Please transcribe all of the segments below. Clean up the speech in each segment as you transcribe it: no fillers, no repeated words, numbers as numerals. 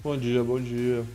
Bom dia, bom dia.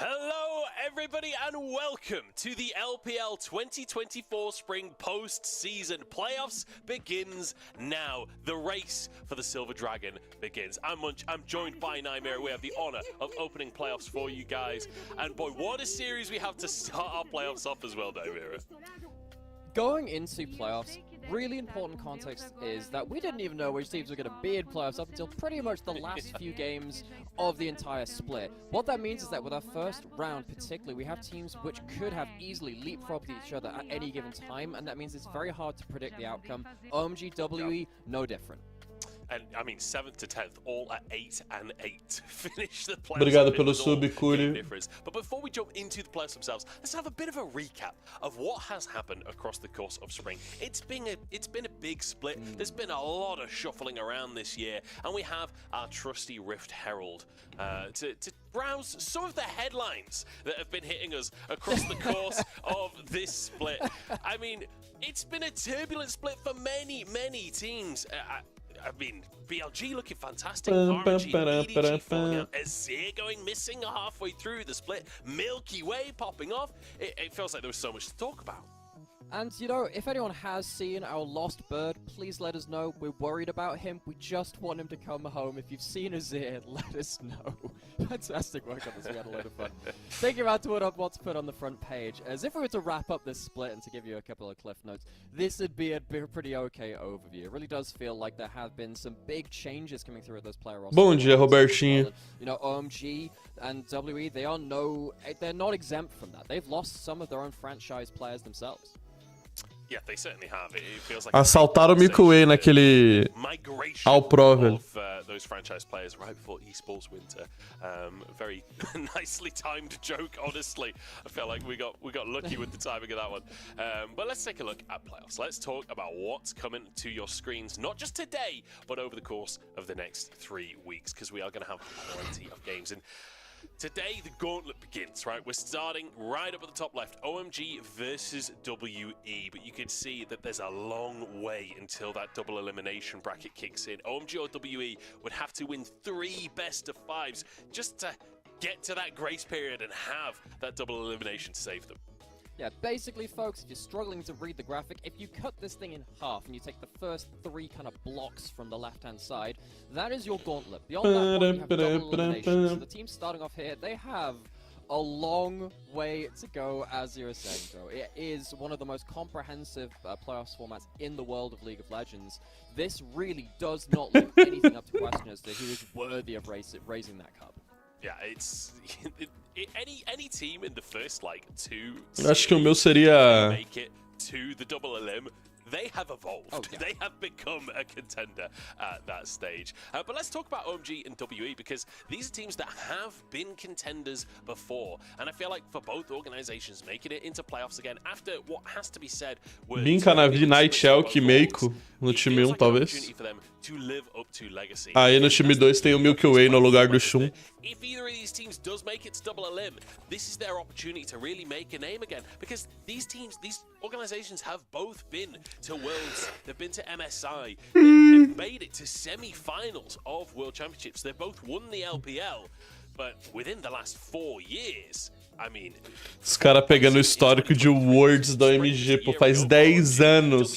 Hello everybody and welcome to the LPL 2024 Spring post-season. Playoffs begins now. The race for the Silver Dragon begins. I'm joined by Nymera. We have the honor of opening playoffs for you guys. And boy, what a series we have to start our playoffs off as well, Nymera. Going into playoffs, really important context is that we didn't even know which teams were going to be in playoffs up until pretty much the last few games of the entire split. What that means is that with our first round particularly, we have teams which could have easily leapfrogged each other at any given time, and that means it's very hard to predict the outcome. OMG, WE, no different. And I mean, 7th to 10th, all at 8 and 8. Finish the playoffs. Obrigado pelo sub, Curi. But before we jump into the playoffs themselves, let's have a bit of a recap of what has happened across the course of spring. It's been a big split. There's been a lot of shuffling around this year, and we have our trusty Rift Herald to browse some of the headlines that have been hitting us across the course of this split. I mean, it's been a turbulent split for many teams. I mean, BLG looking fantastic, RNG, EDG falling out, Azir going missing halfway through the split, Milky Way popping off. It feels like there was so much to talk about. And, you know, if anyone has seen our lost bird, please let us know. We're worried about him. We just want him to come home. If you've seen Azir, let us know. Fantastic work on this. We had a load of fun. Thinking about what's put on the front page. As if we were to wrap up this split and to give you a couple of cliff notes, this would be a pretty okay overview. It really does feel like there have been some big changes coming through at those player rosters. Bom dia, Robertinho. You know, OMG and WE, they're not exempt from that. They've lost some of their own franchise players themselves. Yeah, they certainly have. It feels like Assaltaram o Milky Way naquele All Pro, velho. Of those franchise players right before esports winter. Very nicely timed joke, honestly. I felt like we got lucky with the timing of that one. But let's take a look at playoffs. Let's talk about what's coming to your screens, not just today, but over the course of the next 3 weeks, because we are going to have plenty of games. And today, the gauntlet begins, right? We're starting right up at the top left, OMG versus WE, but you can see that there's a long way until that double elimination bracket kicks in. OMG or WE would have to win 3 best-of-5s just to get to that grace period and have that double elimination to save them. Yeah, basically, folks, if you're struggling to read the graphic, if you cut this thing in half and you take the first 3 kind of blocks from the left-hand side, that is your gauntlet. Beyond that point, you have double elimination. So the team starting off here, they have a long way to go, as you were saying, Joe. It is one of the most comprehensive playoffs formats in the world of League of Legends. This really does not leave anything up to question as to who is worthy of raising that cup. Yeah, it's any team in the first like two. Acho que o meu seria Make it to the double elim. They have evolved. Oh, yeah. They have become a contender at that stage. But let's talk about OMG and WE, because these are teams that have been contenders before. And I feel like for both organizations making it into playoffs again, after what has to be said, Binca na Vi Night Elk Meiko no time 1, talvez. Aí no time 2 tem o Milky Way no lugar do Shun. If either of these teams does make it to double elim, this is their opportunity to really make a name again, because these teams, these organizations have both been to Worlds, they've been to MSI, they've made it to semi-finals of World Championships, they've both won the LPL, but within the last 4 years, I mean... Os caras pegando o histórico de Worlds da OMG, pô, faz 10 anos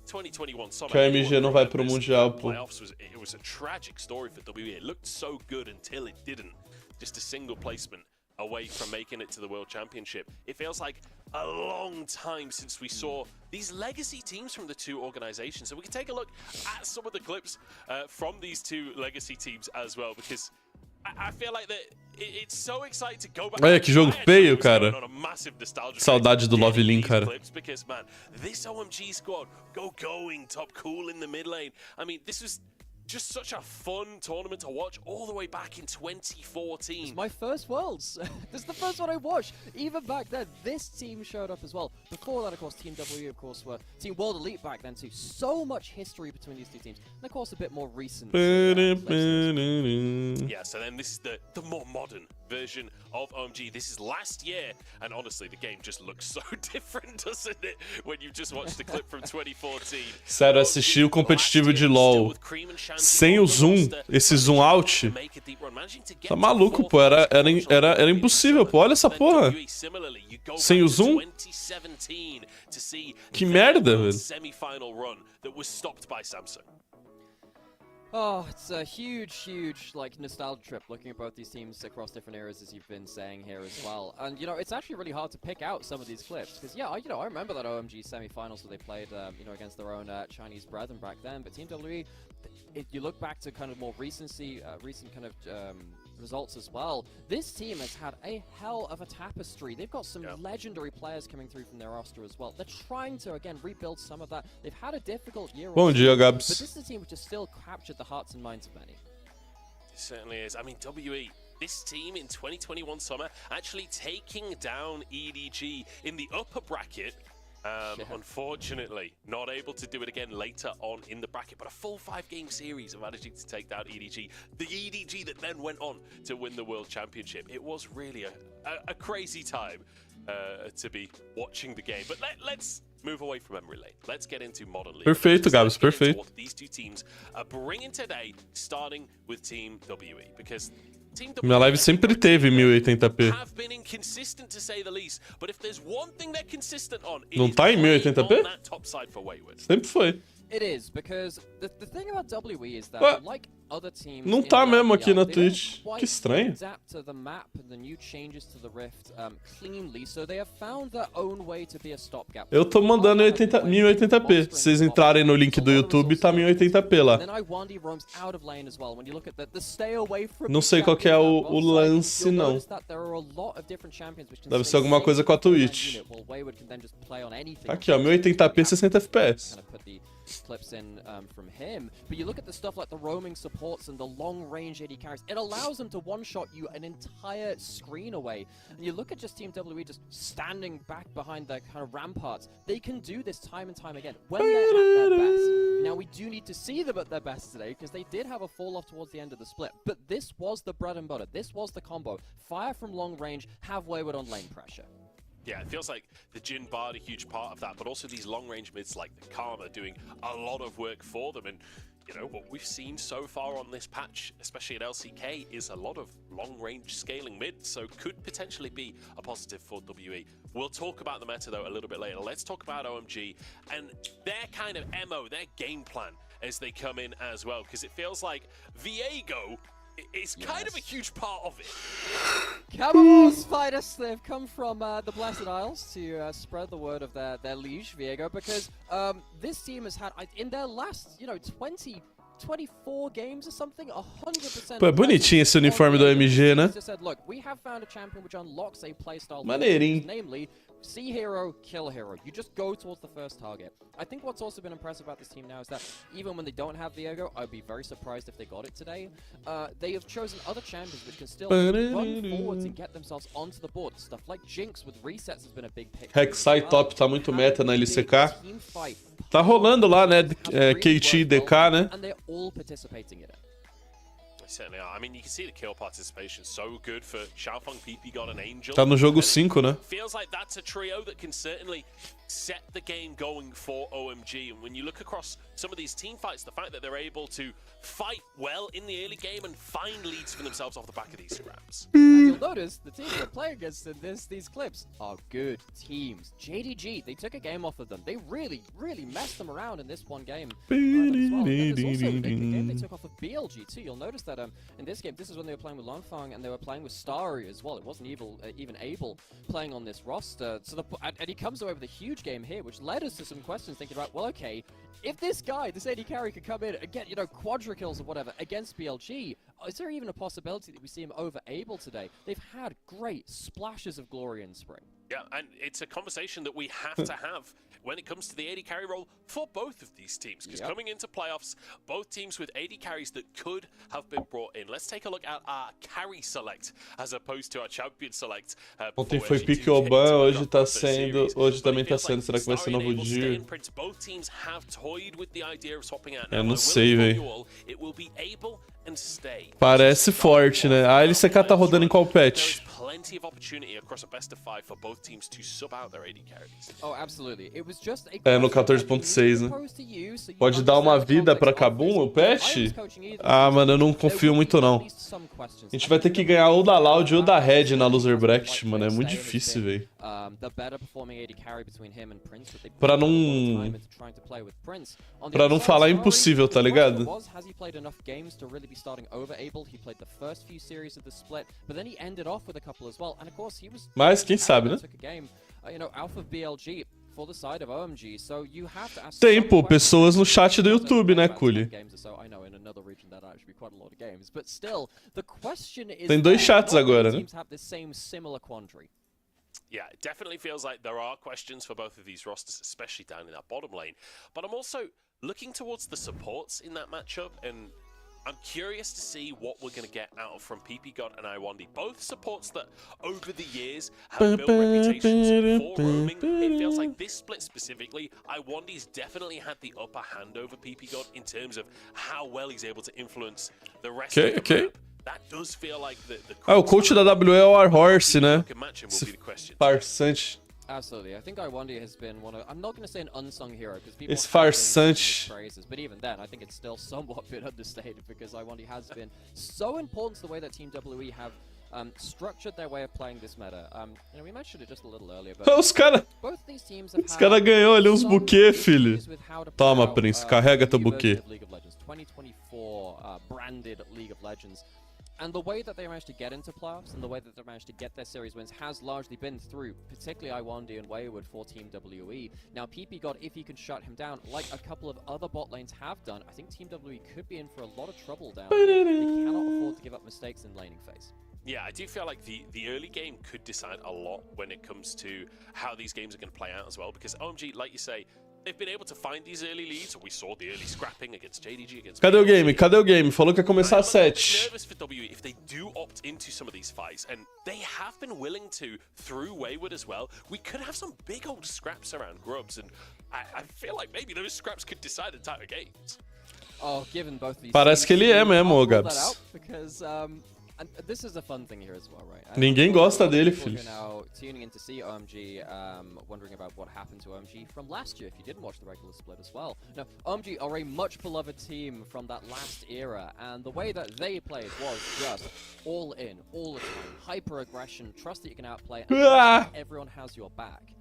que a OMG não vai pro Mundial, pô. It was a tragic story for WE. It looked so good until it didn't. Just a single placement away from making it to the World Championship. It feels like a long time since we saw these legacy teams from the two organizations. So we can take a look at some of the clips from these two legacy teams as well, because I feel like that it's so exciting to go back. Olha que jogo feio, cara. Saudade do Love Link, cara. Because man, this OMG squad going top cool in the mid lane. I mean, this was just such a fun tournament to watch all the way back in 2014. It's my first Worlds. This is the first one I watched. Even back then, this team showed up as well. Before that, of course, Team WE, of course, were Team World Elite back then too. So much history between these two teams. And of course, a bit more recent. Yeah, so then this is the more modern version of OMG. This is last year, and honestly, the game just looks so different, doesn't it? When you just watch the clip from 2014. Sério, assistir o competitivo de LoL sem o zoom, esse zoom out, tá maluco, pô, era impossível, pô, olha essa porra. Sem o zoom? Que merda, velho. Oh, it's a huge, like, nostalgia trip looking at both these teams across different eras, as you've been saying here as well. And, you know, it's actually really hard to pick out some of these clips, because, yeah, I remember that OMG semi-finals where they played, against their own Chinese brethren back then, but Team WE, if you look back to kind of more recent kind of results as well, this team has had a hell of a tapestry. They've got some legendary players coming through from their roster as well. They're trying to, again, rebuild some of that. They've had a difficult year. Bom dia, Gabs. But this is a team which has still captured the hearts and minds of many. It certainly is. I mean, WE, this team in 2021 summer, actually taking down EDG in the upper bracket. Unfortunately, not able to do it again later on in the bracket, but a full 5-game series of managing to take down EDG. The EDG that then went on to win the World Championship. It was really a crazy time to be watching the game. But let's move away from memory lane. Let's get into modern league. Perfeito, Gabs, perfeito. What these two teams are bringing today, starting with Team WE, because minha live sempre teve 1080p. Não tá em 1080p? Sempre foi. It is, because the thing about WE is that, like other teams, não tá mesmo aqui na Twitch. Que estranho. Adapt to the map and the new changes to the Rift cleanly, so they have found their own way to be a stopgap. Eu tô mandando 1080p. Se vocês entrarem no link do YouTube, tá 1080p lá. Não sei qual que é o lance, não. Deve ser alguma coisa com a Twitch. Aqui, ó, 1080p, 60 FPS. Clips in from him, but you look at the stuff like the roaming supports and the long-range AD carries, it allows them to one-shot you an entire screen away. And you look at just Team WE just standing back behind their kind of ramparts. They can do this time and time again when they're at their best. Now, we do need to see them at their best today, because they did have a fall-off towards the end of the split, but this was the bread and butter. This was the combo. Fire from long range, have wayward on lane pressure. Yeah, it feels like the Jhin Bard a huge part of that, but also these long-range mids like the Karma doing a lot of work for them. And, you know, what we've seen so far on this patch, especially at LCK, is a lot of long-range scaling mid, so could potentially be a positive for WE. We'll talk about the meta, though, a little bit later. Let's talk about OMG and their kind of MO, their game plan as they come in as well, because it feels like Viego It's kind of a huge part of it. Camels Fighters, they've come from the Blessed Isles to spread the word of their liege, Viego, because this team has had, in their last, 24 games or something, 100%. Pô, é bonitinho esse uniforme do OMG, né? Said, look, we have found a champion which unlocks a playstyle, Maneirinho. namely see hero, kill hero. You just go towards the first target. I think what's also been impressive about this team now is that even when they don't have Viego, I'd be very surprised if they got it today. They have chosen other champions which can still run forwards and get themselves onto the board. Stuff like Jinx with resets has been a big pick. Rek'Sai top tá muito meta na LCK. Tá rolando lá, né? KT e DK, né? And they're all participating in it. They certainly are. I mean, you can see the kill participation so good for Xiaofeng, PP God, and Angel. Tá no jogo 5, né? Feels like that's a trio that can certainly set the game going for OMG. And when you look across some of these team fights, the fact that they're able to fight well in the early game and find leads for themselves off the back of these scraps. And you'll notice the teams they're playing against in these clips are good teams. JDG, they took a game off of them. They really messed them around in this one game. There's also a game they took off of BLG too. You'll notice that in this game, this is when they were playing with Longfang and they were playing with Starry as well. It wasn't even Able playing on this roster. So and he comes away with a huge game here, which led us to some questions thinking about, well, okay, if this guy, this AD carry, could come in and get, quadra kills or whatever against BLG, is there even a possibility that we see him over Able today? They've had great splashes of glory in Spring. Yeah, and it's a conversation that we have to have when it comes to the AD carry role for both of these teams. Because coming into playoffs, both teams with AD carries that could have been brought in. Let's take a look at our carry select as opposed to our champion select. Ontem foi pique Oban, hoje tá sendo, hoje também tá sendo. Será que vai ser novo dia? Both teams have toyed with the idea of swapping out. Eu não sei, velho. It will be Able and Stay. Parece forte, né? A LCK tá rodando em qual patch? Plenty of opportunity across a best of 5 for both teams to sub out their AD carries. Oh, absolutely. It was just É, no 14.6, né? Pode dar uma vida pra Kabum, o patch? Ah, mano, eu não confio muito, não. A gente vai ter que ganhar ou da Loud ou da Red na loser bracket, mano. É muito difícil, velho. Pra não falar impossível, tá ligado? Mas quem sabe, né? Tem, pô, pessoas no chat do YouTube, né, Kuli? Tem 2 chats agora, né? Yeah, it definitely feels like there are questions for both of these rosters, especially down in that bottom lane. But I'm also looking towards the supports in that matchup, and I'm curious to see what we're going to get out from PP God and Iwandi. Both supports that, over the years, have built reputations for roaming. It feels like this split specifically, Iwandi's definitely had the upper hand over PP God in terms of how well he's able to influence the rest of the map. That does feel like the o coach da WL é o Warhorse, né? Esse farsante. Absolutely. I think Iwandi has been one of, I'm not going to say an unsung hero because people Esse farsante. Praises, but even then I think it's still somewhat bit understated because Iwandi has been so important to the way that Team WE have structured their way of playing this meta. We mentioned it just a little earlier, but Os cara ganhou ali uns buquê, filho. Toma, Prince, carrega teu buquê. 2024 branded League of Legends. And the way that they managed to get into playoffs and the way that they managed to get their series wins has largely been through, particularly Iwandi and Wayward for Team WE. Now, PP God, if he can shut him down, like a couple of other bot lanes have done, I think Team WE could be in for a lot of trouble down here. They cannot afford to give up mistakes in laning phase. Yeah, I do feel like the early game could decide a lot when it comes to how these games are going to play out as well, because OMG, like you say, they've been able to find these early leads. We saw the early scrapping against JDG, against Cadê o game? Cadê o game? Falou que ia começar às 7. Nervous for WE if they do opt into some of these fights, and they have been willing to through Wayward as well. We could have some big old scraps around Grubs, and I feel like maybe those scraps could decide the type of games. Oh, given both these Parece que ele é mesmo, Gabs. Because and this is a fun thing here as well, right? Ninguém gosta dele, filho. Now tuning in to see OMG, wondering about what happened to OMG from last year if you didn't watch the regular split as well. Now, OMG are a much beloved team from that last era, and the way that they played was just all in, all the time. Hyper aggression, trust that you can outplay, and trust that everyone has your back.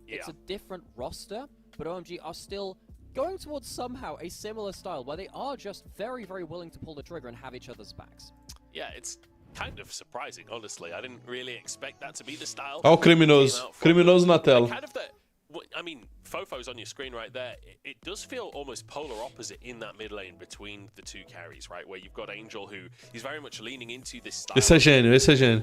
It's a different roster, but OMG are still going towards somehow a similar style where they are just very, very willing to pull the trigger and have each other's backs. Yeah, it's kind of surprising, honestly. I didn't really expect that to be the style. Ó o criminoso. Criminoso na tela. Kind of I mean, Fofo's on your screen right there. It does feel almost polar opposite in that mid lane between the two carries, right? Where you've got Angel, who is very much leaning into this style. Esse é gênio, esse é gênio.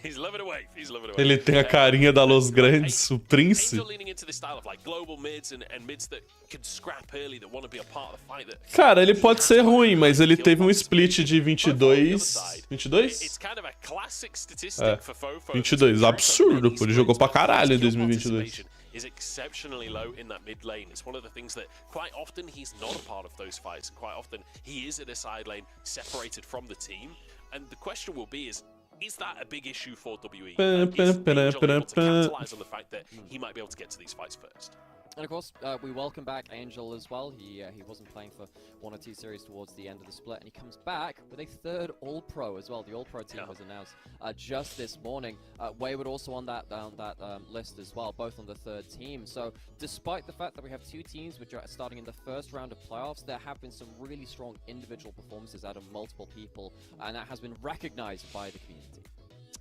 he's living away. He's living away. Ele tem a carinha da Los Grandes, o Prince. Angel leaning into this style of like global mids and mids that can scrap early, that want to be a part of the fight. Cara, ele pode ser ruim, mas ele teve um split de 22. 22? It's kind of a classic statistic for Fofo. 22, absurdo, pô. Ele jogou pra caralho em 2022. Is exceptionally low in that mid lane. It's one of the things that quite often he's not a part of those fights, and quite often he is in a side lane separated from the team. And the question will be is that a big issue for WE? Is Angel able to capitalize on the fact that he might be able to get to these fights first? And of course, we welcome back Angel as well. He wasn't playing for 1 or 2 series towards the end of the split, and he comes back with a 3rd All-Pro as well. The All-Pro team was announced just this morning. Wayward also on that list as well, both on the 3rd team. So despite the fact that we have 2 teams which are starting in the first round of playoffs, there have been some really strong individual performances out of multiple people, and that has been recognized by the community.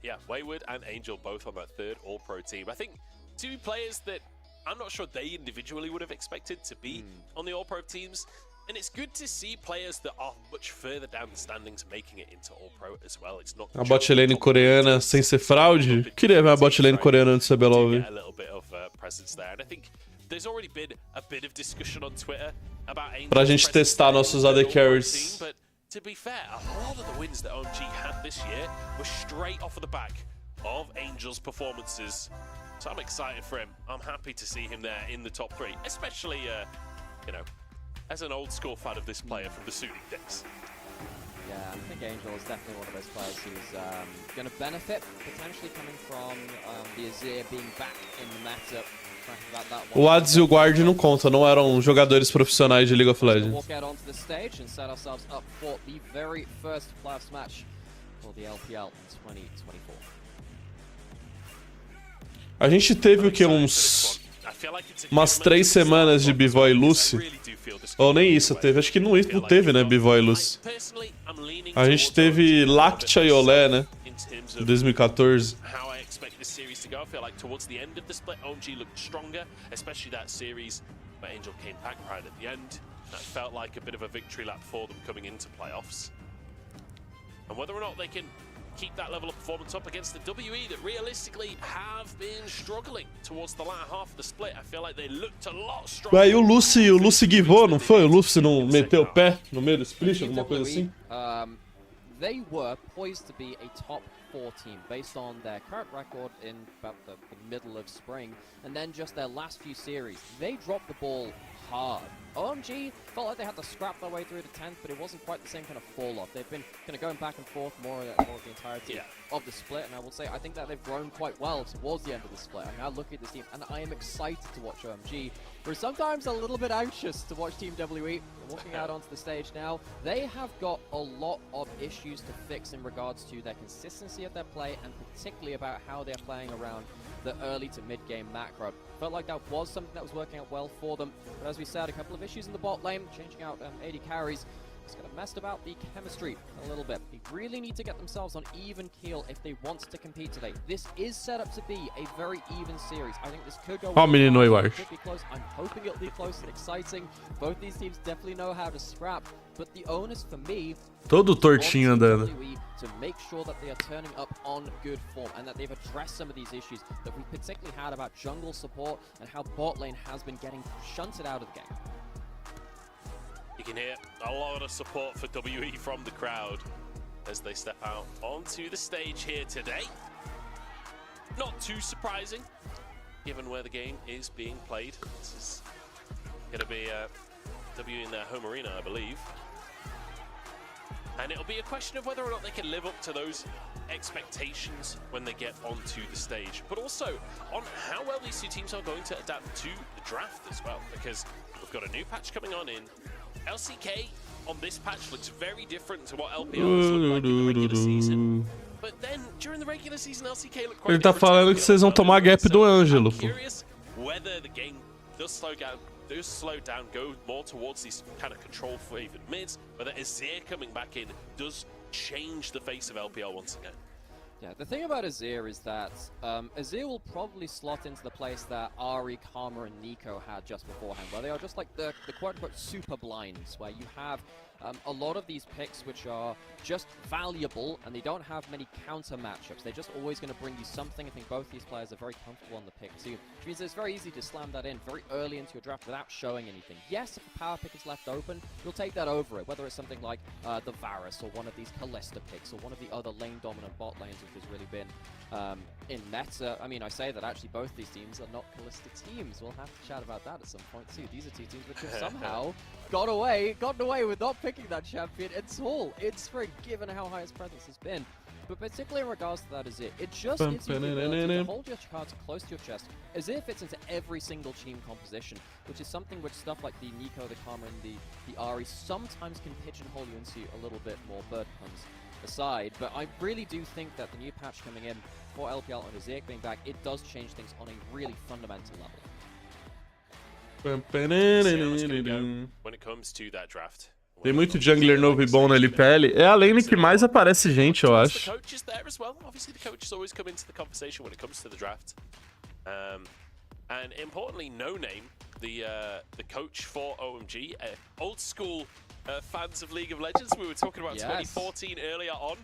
Yeah, Wayward and Angel both on that 3rd All-Pro team. I think 2 players that I'm not sure they individually would have expected to be on the All-Pro teams. And it's good to see players that are much further down the standings making it into All-Pro as well. It's not a bot lane coreana sem ser fraude. Queria ver a bot lane coreana antes do CBLOL. A little bit of presence there. And I think there's already been a bit of discussion on Twitter about pra gente testar nossos AD carries. But to be fair, a lot of the wins that OMG had this year were straight off of the back of Angel's performances. So I'm excited for him. I'm happy to see him there in the top 3, especially, you know, as an old school fan of this player from the Sooning days. Yeah, I think Angel is definitely one of those players who's going to benefit, potentially coming from the Azir being back in the matchup. O Adz e o Guard não conta, não eram jogadores profissionais de League of Legends. Walk out onto the stage and set ourselves up for the very first playoffs match for the LPL in 2024. A gente teve o que? Umas 3 semanas de Bvoy e Lucy. Ou nem isso teve. Acho que não teve, né? Bvoy e Lucy. A gente teve Lactia e Olé, né? Em 2014. I feel like towards the end of the split, OMG looked stronger, especially that series where Angel came back right at the end. That felt like a bit of a victory lap for them coming into playoffs. And whether or not they can keep that level of performance up against the WE that realistically have been struggling towards the latter half of the split, I feel like they looked a lot stronger. Aí o Lucy givou, não foi? O Lucy não meteu o pé no meio do split, alguma coisa assim? They were poised to be a top 4 team based on their current record in about the middle of spring, and then just their last few series, they dropped the ball hard. OMG felt like they had to scrap their way through the 10th, but it wasn't quite the same kind of fall off. They've been kind of going back and forth more of the entirety of the split, and I will say I think that they've grown quite well towards the end of the split. I'm now looking at this team, and I am excited to watch OMG. We're sometimes a little bit anxious to watch Team WE. Walking out onto the stage now, they have got a lot of issues to fix in regards to their consistency of their play, and particularly about how they're playing around the early to mid-game macro. Felt like that was something that was working out well for them, but as we said, a couple of issues in the bot lane, changing out AD carries. It's kind of messed about the chemistry a little bit. They really need to get themselves on even keel if they want to compete today. This is set up to be a very even series. I think this could go How many know you are? Could be close. I'm hoping it'll be close and exciting. Both these teams definitely know how to scrap, but the onus for me todo tortinho andando to make sure that they are turning up on good form and that they've addressed some of these issues that we particularly had about jungle support and how bot lane has been getting shunted out of the game. You can hear a lot of support for WE from the crowd as they step out onto the stage here today. Not too surprising, given where the game is being played. This is going to be WE in their home arena, I believe. And it'll be a question of whether or not they can live up to those expectations when they get onto the stage, but also on how well these 2 teams are going to adapt to the draft as well, because we've got a new patch coming on in. LCK on this patch looks very different to what LPL has looked like in the regular season. But then during the regular season, LCK looked quite Ele tá falando que vocês vão tomar a gap do Ângelo, pô. Whether the does slow down, go more towards these kind of control-favored mids, but that Azir coming back in does change the face of LPL once again. Yeah, the thing about Azir is that Azir will probably slot into the place that Ahri, Karma, and Nico had just beforehand, where they are just like the quote-unquote super blinds, where you have a lot of these picks which are just valuable, and they don't have many counter matchups. They're just always going to bring you something. I think both these players are very comfortable on the pick too, which means it's very easy to slam that in very early into your draft without showing anything. Yes, if a power pick is left open, you'll take that over it, whether it's something like the Varus or one of these Kalista picks or one of the other lane-dominant bot lanes, which has really been in meta. I mean, I say that actually both these teams are not Kalista teams. We'll have to chat about that at some point too. These are two teams which have somehow gotten away with not picking that champion at all in Spring, given how high his presence has been. But particularly in regards to that Azir, it just gives you the ability to hold your cards close to your chest. Azir fits into every single team composition, which is something which stuff like the Nico, the Karma, and the Ahri sometimes can pigeonhole you into a little bit more. Bird comes aside, but I really do think that the new patch coming in for LPL and Azir being back, it does change things on a really fundamental level. When it comes to that draft. Tem muito jungler novo e bom na LPL. É a lane que mais aparece gente, eu acho. The coaches there as well. Obviously, the coaches always come into the conversation when it comes to the draft. And importantly, No Name, the coach for OMG, old school fans of League of Legends. We were talking about 2014 earlier on.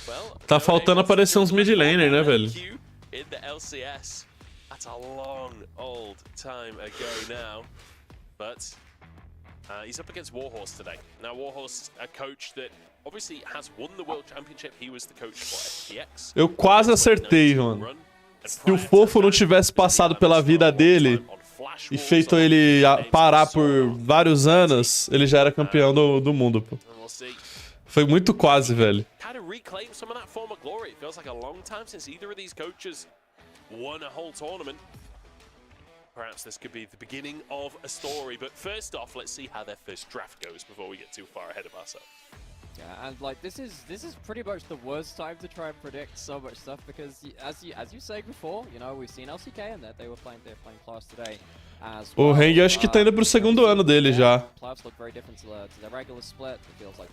Well, tá faltando aparecer uns mid laner, né, velho? In the LCS. That's a long old time ago now, but he's up against Warhorse today. Now Warhorse, a coach that obviously has won the World Championship. He was the coach for FPX. Eu quase acertei, mano. Se o Fofo não tivesse passado pela vida dele e feito ele parar por vários anos, ele já era campeão do mundo, pô. Foi muito quase, velho. Kind of reclaim some of that former glory. It feels like a long time since either of these coaches won a whole tournament. Perhaps this could be the beginning of a story, but first off, let's see how their first draft goes before we get too far ahead of ourselves. Yeah, and like this is pretty much the worst time to try and predict so much stuff, because as you said before, you know, we've seen LCK and that they're playing class today as well. O Heng acho que tá indo pro segundo ano dele já.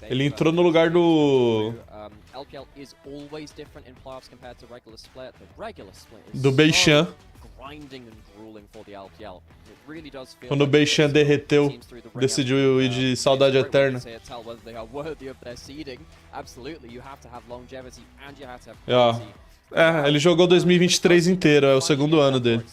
Ele entrou no lugar do LPL is always different in playoffs compared to regular split. The regular split is do Beichan. Grinding and grueling for the LPL. It really does feel quando o Beichan derreteu, decidiu ir de saudade eterna. É, ele jogou 2023 inteiro, é o segundo ano dele.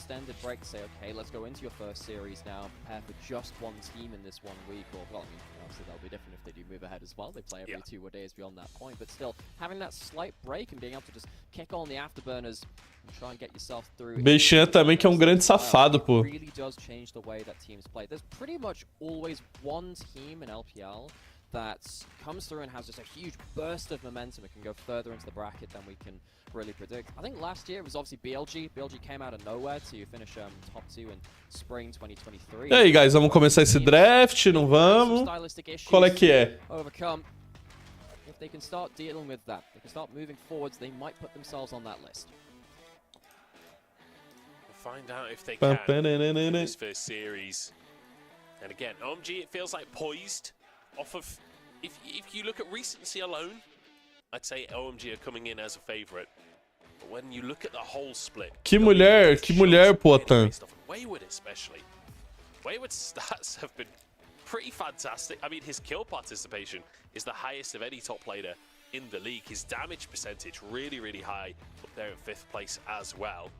Ahead as well. They play every 2 days beyond that point, but still having that slight break and being able to just kick on the afterburners and try and get yourself through. Beichan também que é um grande safado, pô. Really does change the way that teams play. There's pretty much always one team in LPL that comes through and has just a huge burst of momentum. It can go further into the bracket than we can really predict. I think last year it was obviously BLG. BLG came out of nowhere to finish top 2 in Spring 2023. E aí, guys, vamos começar esse draft? Não vamos? Qual é que é? Overcome. If they can start dealing with that, they can start moving forwards, they might put themselves on that list. We'll find out if they can in this first series. And again, OMG, it feels like poised off of... If you look at recency alone, I'd say OMG are coming in as a favorite. But when you look at the whole split... Que mulher, Potan. Wayward especially. Wayward's stats have been pretty fantastic. I mean, his kill participation is the highest of any top player in the league. His damage percentage really, really high, up there in 5th place as well.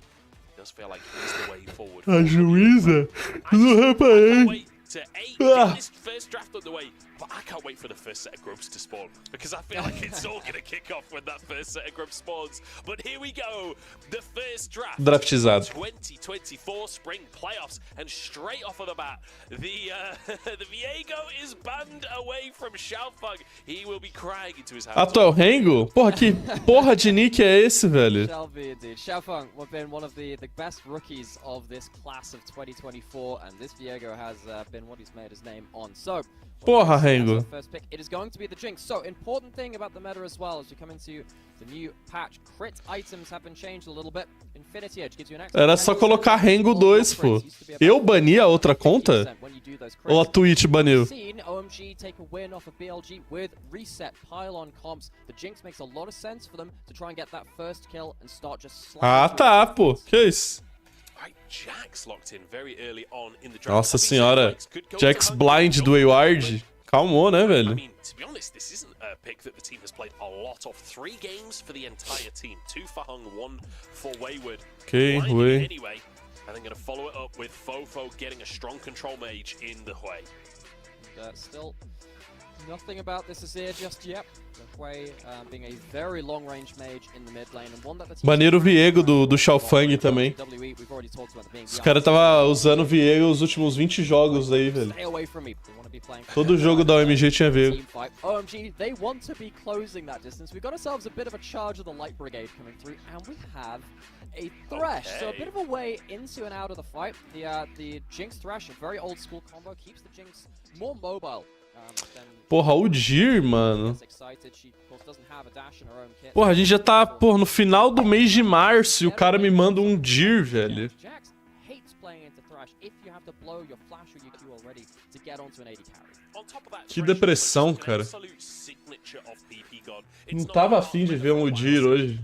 It does feel like he's the way forward. A juíza do rapaz. To get this first draft underway, but I can't wait for the first set of grubs to spawn, because I feel like it's all gonna kick off when that first set of grubs spawns. But here we go, the first draft, draftizado. 2024 Spring Playoffs, and straight off of the bat, the Viego is banned away from Xiaofeng. He will be crying into his hands. Tu é o Rengo? Porra, que porra de nick é esse, velho? Shall be indeed. Xiaofeng have been one of the best rookies of this class of 2024, and this Viego has been what he's made his name on. So, porra, Rengo. First pick, it is going to be the Jinx. So, important thing about the meta as well as we come into the new patch. Crit items have been changed a little bit. Infinity Edge gives you an extra. Era só colocar Rengo 2, pô. Eu bani a outra conta? Ou a Twitch baniu? OMG take a win off of BLG with reset pylon comps. The Jinx makes a lot of sense for them to try and get that first kill and start just Ah, tá, pô. Que isso? Nossa senhora. Jax blind do Wayward. Calmou, né, velho? To be honest, this isn't a pick that the team has played a lot of. 3 games for the entire team. 2 for Hung, 1 for Wayward. Okay, Hui. Anyway, and then going to follow it up with Fofo getting a strong control mage in the Hui. Still nothing about this Azir just yet. The Hui being a very long-range mage in the mid lane and one that the team. Baneiro o Viego do Xiaofang também. Os caras tava usando o Viego os últimos 20 jogos aí, velho. Todo jogo da OMG tinha Viego. OMG, they want to be closing that distance. We've got ourselves a bit of a charge of the Light Brigade coming through, and we have a Thresh. So a bit of a way into and out of the fight. The Jinx Thresh, a very old school combo, keeps the Jinx more mobile. Porra, o Dir, mano. Porra, a gente já tá, porra, no final do mês de março e o cara me manda um Dir, velho. Que depressão, cara. Não tava afim de ver um Udyr hoje.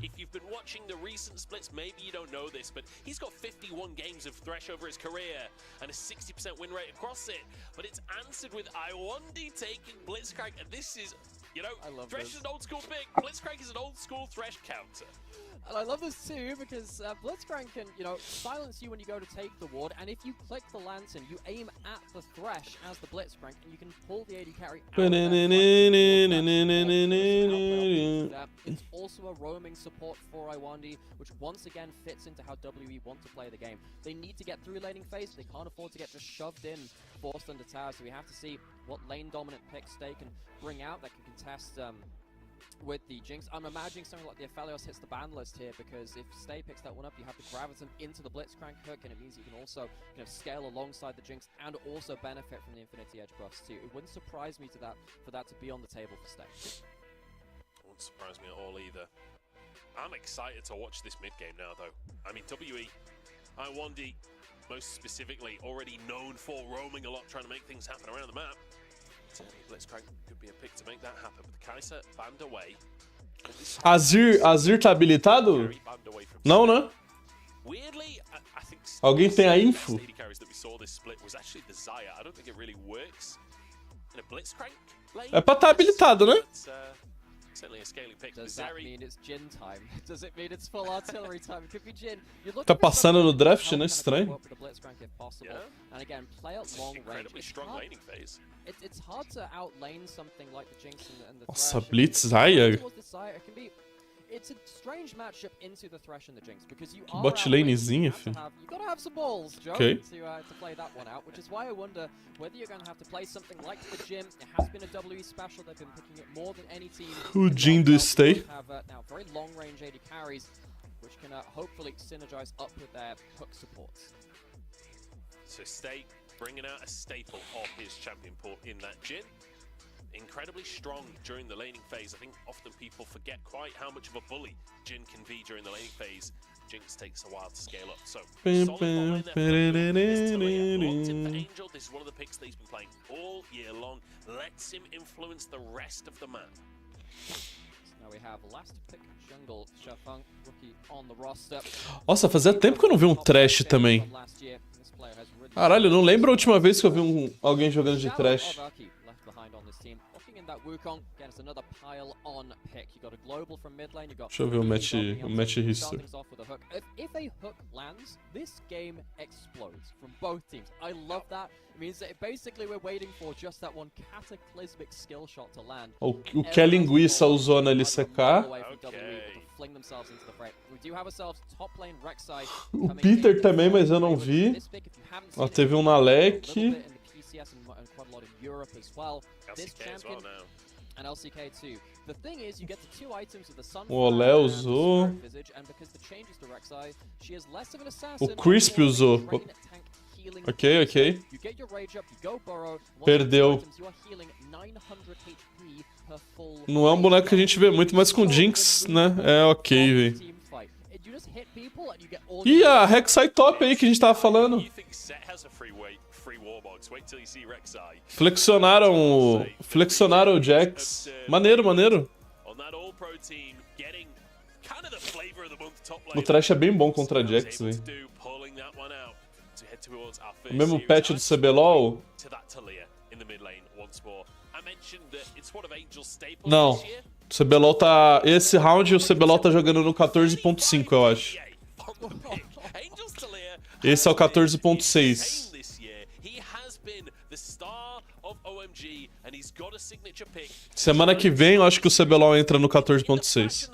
Watching the recent splits, maybe you don't know this, but he's got 51 games of Thresh over his career and a 60% win rate across it. But it's answered with Iwandi taking Blitzcrank, and this is, you know, Thresh is an old school pick. Blitzcrank is an old school Thresh counter. And I love this too because Blitzcrank can, you know, silence you when you go to take the ward, and if you click the Lantern, you aim at the Thresh as the Blitzcrank, and you can pull the AD carry out of that. It's also a roaming support for Iwandi, which once again fits into how WE want to play the game. They need to get through laning phase, they can't afford to get just shoved in, forced under tower, so we have to see what lane dominant picks they can bring out that can contest with the Jinx. I'm imagining something like the Aphelios hits the ban list here, because if Stay picks that one up, you have the Graviton into the Blitzcrank hook, and it means you can also scale alongside the Jinx and also benefit from the Infinity Edge buffs too. It wouldn't surprise me for that to be on the table for Stay. It wouldn't surprise me at all either. I'm excited to watch this mid game now, though. I mean, WE, Iwandi, most specifically, already known for roaming a lot, trying to make things happen around the map. Blitzcrank could be a pick to make that happen, but the Kai'Sa banned away. Azir tá habilitado? Não, né? Weirdly, I think alguém tem a info? É pra tá habilitado, né? Does that mean it's Jhin time? Does it mean it's full artillery time? It could be Jhin. Tá passando no draft, né? Estranho. And again, play at long range. It's hard to outlane something like the Jinx and the Nossa, Thresh. Blitz, Zaya. It's a strange matchup into the Thresh and the Jinx because you are bot lanezinha, filho. You gotta have some balls, Joe, okay, to play that one out, which is why I wonder whether you're gonna have to play something like the Jhin. It has been a WE special. They've been picking it more than any team. O Jhin do Stay. Have now very long range AD carries, which can hopefully synergize up with their hook supports. So Stay bringing out a staple of his champion pool in that Jhin. Incredibly strong during the laning phase. I think often people forget quite how much of a bully Jhin can be during the laning phase. Jinx takes a while to scale up. So, solid line there. Angel, this is one of the picks that he's been playing all year long. Lets him influence the rest of the map. Now we have last pick jungle, Xiaofang, rookie on the roster. Nossa, fazia tempo que eu não vi um Thresh também. Caralho, eu não lembro a última vez que eu vi alguém jogando de Thresh. Deixa eu ver o match history. If a hook lands, this game explodes from both teams. I love that. It means that basically we're waiting for just that one cataclysmic skill shot to land. O que a linguiça usou na LCK. O Peter também, mas eu não vi. Ó, teve um na LEC. O Olé usou. O Crisp usou. Ok, ok. Perdeu. Não é um boneco que a gente vê muito, mas com Jinx, né? É ok, velho. Ih, a Rek'Sai top aí que a gente tava falando. Flexionaram o Jax. Maneiro, maneiro. O Thresh é bem bom contra Jax, velho. O mesmo patch do CBLOL? Não. O CBLOL tá... Esse round o CBLOL tá jogando no 14.5, eu acho. Esse é o 14.6. Semana que vem eu acho que o CBLOL entra no 14.6.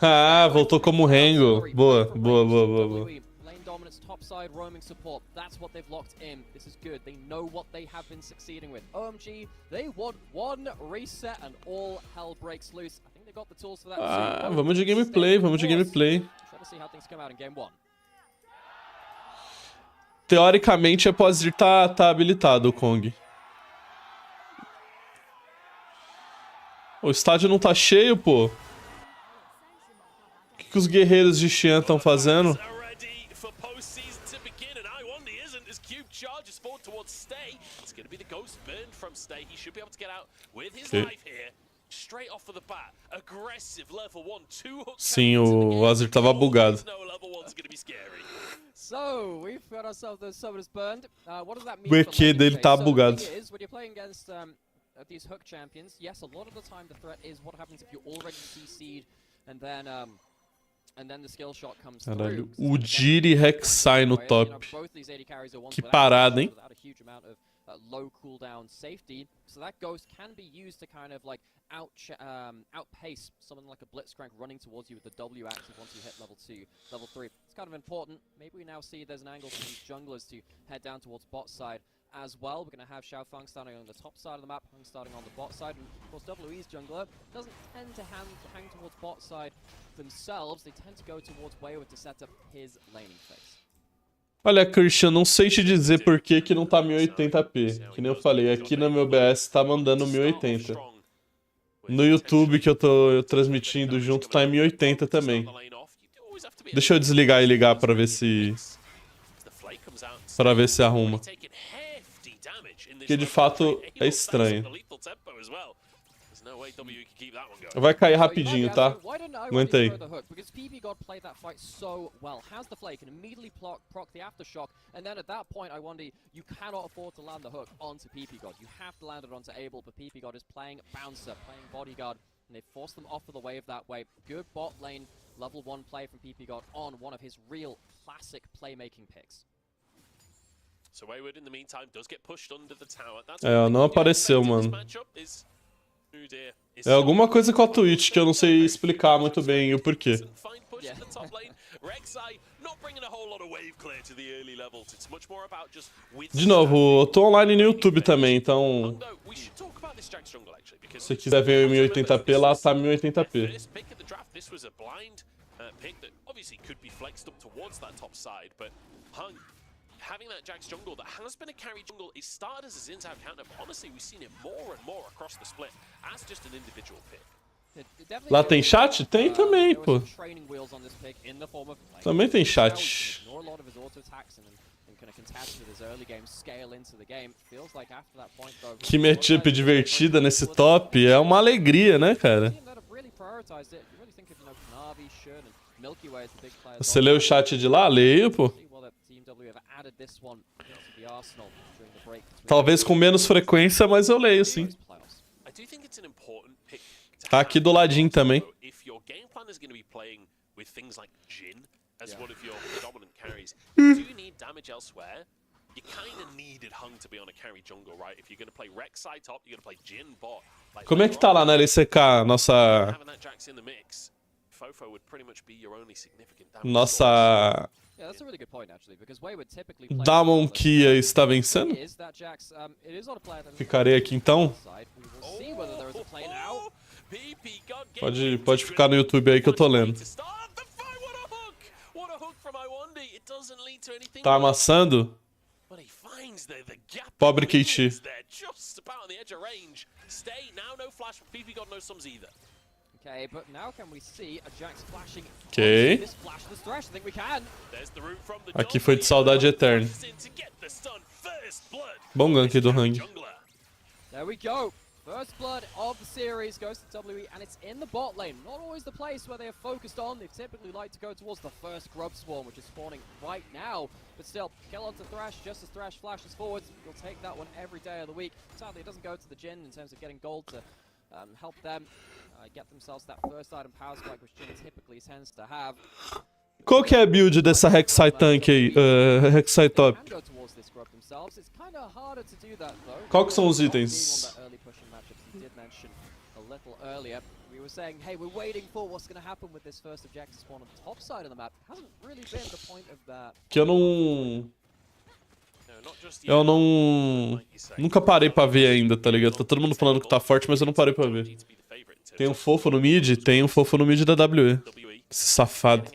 Ah, voltou como Rengo. Boa, boa, boa, boa, boa. Lane dominance, topside, roaming support. That's what they've locked in. This is good. They know what they have been succeeding with. OMG, they want one reset and all hell breaks loose. I think they got the tools for that. Ah, vamos de gameplay, vamos de gameplay. Try to see how things come out in game 1. Teoricamente, após ir tá habilitado o Kong. O estádio não tá cheio, pô. O que os guerreiros de Xian estão fazendo? Okay. Sim, o Azir tava bugado. O EQ dele tá bugado. These hook champions, yes, a lot of the time the threat is what happens if you already CC'd and then the skill shot comes Caralho, through. o Jiri Rek'Sai no top. Que parada, hein? Low cooldown safety, so that ghost can be used to kind of like outpace someone like a Blitzcrank running towards you with the W active once you hit level 2, level 3. It's kind of important. Maybe we now see there's an angle for these junglers to head down towards bot side as well. We're going to have Xiaofeng starting on the top side of the map, Hung starting on the bot side, and of course WE's jungler doesn't tend to hang towards bot side themselves. They tend to go towards Wayward to set up his laning phase. Olha, Christian, não sei te dizer por que não tá 1080p. Que nem eu falei, aqui no meu OBS tá mandando 1080. No YouTube que eu tô transmitindo junto tá em 1080 também. Deixa eu desligar e ligar pra ver se arruma. Porque de fato é estranho. Vai cair rapidinho, tá? Aguenta aí. Because PPGod played that fight so well, has the flake and immediately proc the aftershock, and then at that point I wonder, you cannot afford to land the hook onto PPGod. You have to land it onto Abel, but PPGod is playing bouncer, playing bodyguard, and they forced them off of the wave that way. Good bot lane, level 1 play from PPGod on one of his real classic playmaking picks. So Wayward in the meantime does get pushed under the tower. É, não apareceu, mano. É alguma coisa com a Twitch que eu não sei explicar muito bem o porquê. De novo, eu tô online no YouTube também, então... Se você quiser ver em 1080p, lá tá 1080p. Having that Jax jungle that has been a carry jungle, it started as a Xin Zhao counter, but honestly we've seen it more and more across the split as just an individual pick. Lá tem chat? Tem também, pô. Também tem chat. Que matchup divertida nesse top. É uma alegria, né, cara? Você leu o chat de lá? Leio, pô. Talvez com menos frequência, mas eu leio, sim. Tá aqui do ladinho também. Como é que tá lá na LCK, nossa Fofo would pretty much be your only significant damage. Nossa Yeah, that's a really good point actually, because Wayward typically plays Damon Kia está vencendo? is that Jax, it is not a player that is Ficarei aqui então. side. We will see whether there is a play now. PP got game Pode ficar no YouTube aí que eu tô lendo. to start the fight. What a hook! What a hook from Iwandi. It doesn't lead to anything. Tá amassando? But he finds the gap. Pobre KT. They're just about on the edge of range. Stay now, no flash. PP got no sums either. Okay, but now can we see a Jax flashing? Okay. This flash the thresh. I think we can. There's the route from the Aqui foi de saudade eterna. to get the stun. First blood. Bom gank do Hang. Jungler. There we go. First blood of the series goes to WE, and it's in the bot lane. Not always the place where they are focused on. They typically like to go towards the first grub swarm, which is spawning right now. But still, kill onto Thrash, just as Thrash flashes forwards. You'll take that one every day of the week. Sadly, it doesn't go to the Jhin in terms of getting gold to help them get themselves that first item power spike, which Jhin typically tends to have. Qual que é a build dessa Rek'Sai tank aí? Rek'Sai top. Can go towards this grub themselves. It's kind of harder to do that though. Qual que são os Not being itens? on that early pushing matchups he did mention a little earlier. We were saying, hey, we're waiting for what's going to happen with this first objective spawn on the top side of the map. Hasn't really been the point of that. Que eu não... Eu não... Nunca parei pra ver ainda, tá ligado? Tá todo mundo falando que tá forte, mas eu não parei pra ver. Tem um fofo no mid? Tem um fofo no mid da WE. Esse safado.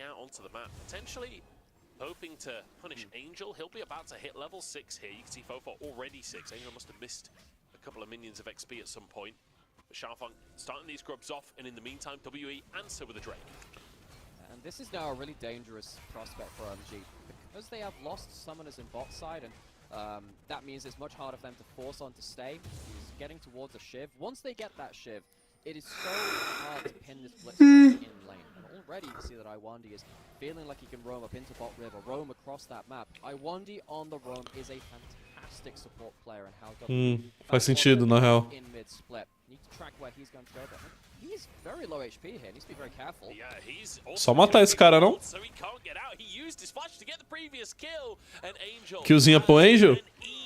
Hoping to punish Angel. He'll be about to hit level 6 here. You can see Fofo already 6. Angel must have missed a couple of minions of XP at some point. But Xiaofeng starting these grubs off, and in the meantime, WE answer with a Drake. And this is now a really dangerous prospect for OMG. Because they have lost summoners in bot side, and that means it's much harder for them to force on to stay. He's getting towards a Shiv. Once they get that Shiv, it is so hard to pin this blitz in lane. And already you can see that Iwandi is feeling like he can roam up into bot river, roam across that map. Iwandi on the roam is a fantastic support player, and how Faz sentido, na real. in mid split. Need to track where he's going to go, but he's very low HP here. Needs to be very careful. Yeah, he's Só matar esse cara, não? so he can't get out. He used his flash to get the previous kill, and Angel Killzinha pro Angel? an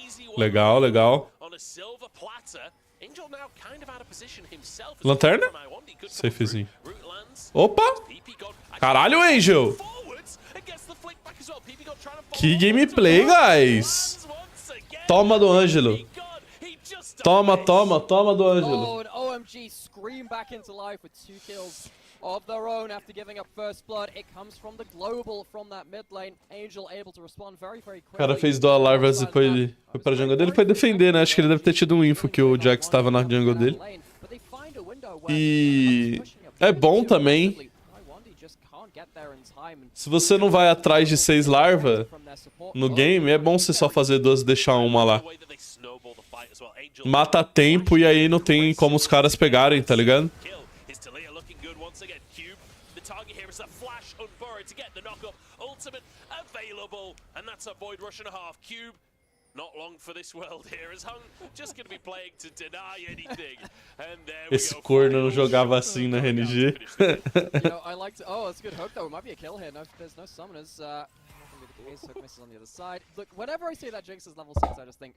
easy one Legal, legal. on a silver platter. Angel now kind of out of position himself. Lanterna? Safezinho. Opa! Caralho, Angel! Que gameplay, guys! Toma do Ângelo. Toma, toma, toma do Ângelo. Oh, and OMG scream back into life with 2 kills of their own after giving up first blood. It comes from the global from that mid lane. Angel able to respond very, very quickly. O cara fez dual larvas e foi pra jungle dele. Foi defender, né? Acho que ele deve ter tido um info que o Jax estava na jungle dele. E é bom também. Se você não vai atrás de 6 larvas no game, é bom você só fazer 2 e deixar uma lá. Mata a tempo e aí não tem como os caras pegarem, tá ligado? Esse corno não jogava assim na RNG. You know, I like to. Oh, it's a good hook though. It might be a kill here. No, there's no summoners. Not gonna be the case. Hook misses on the other side. Look, whenever I see that Jinx is level 6, I just think,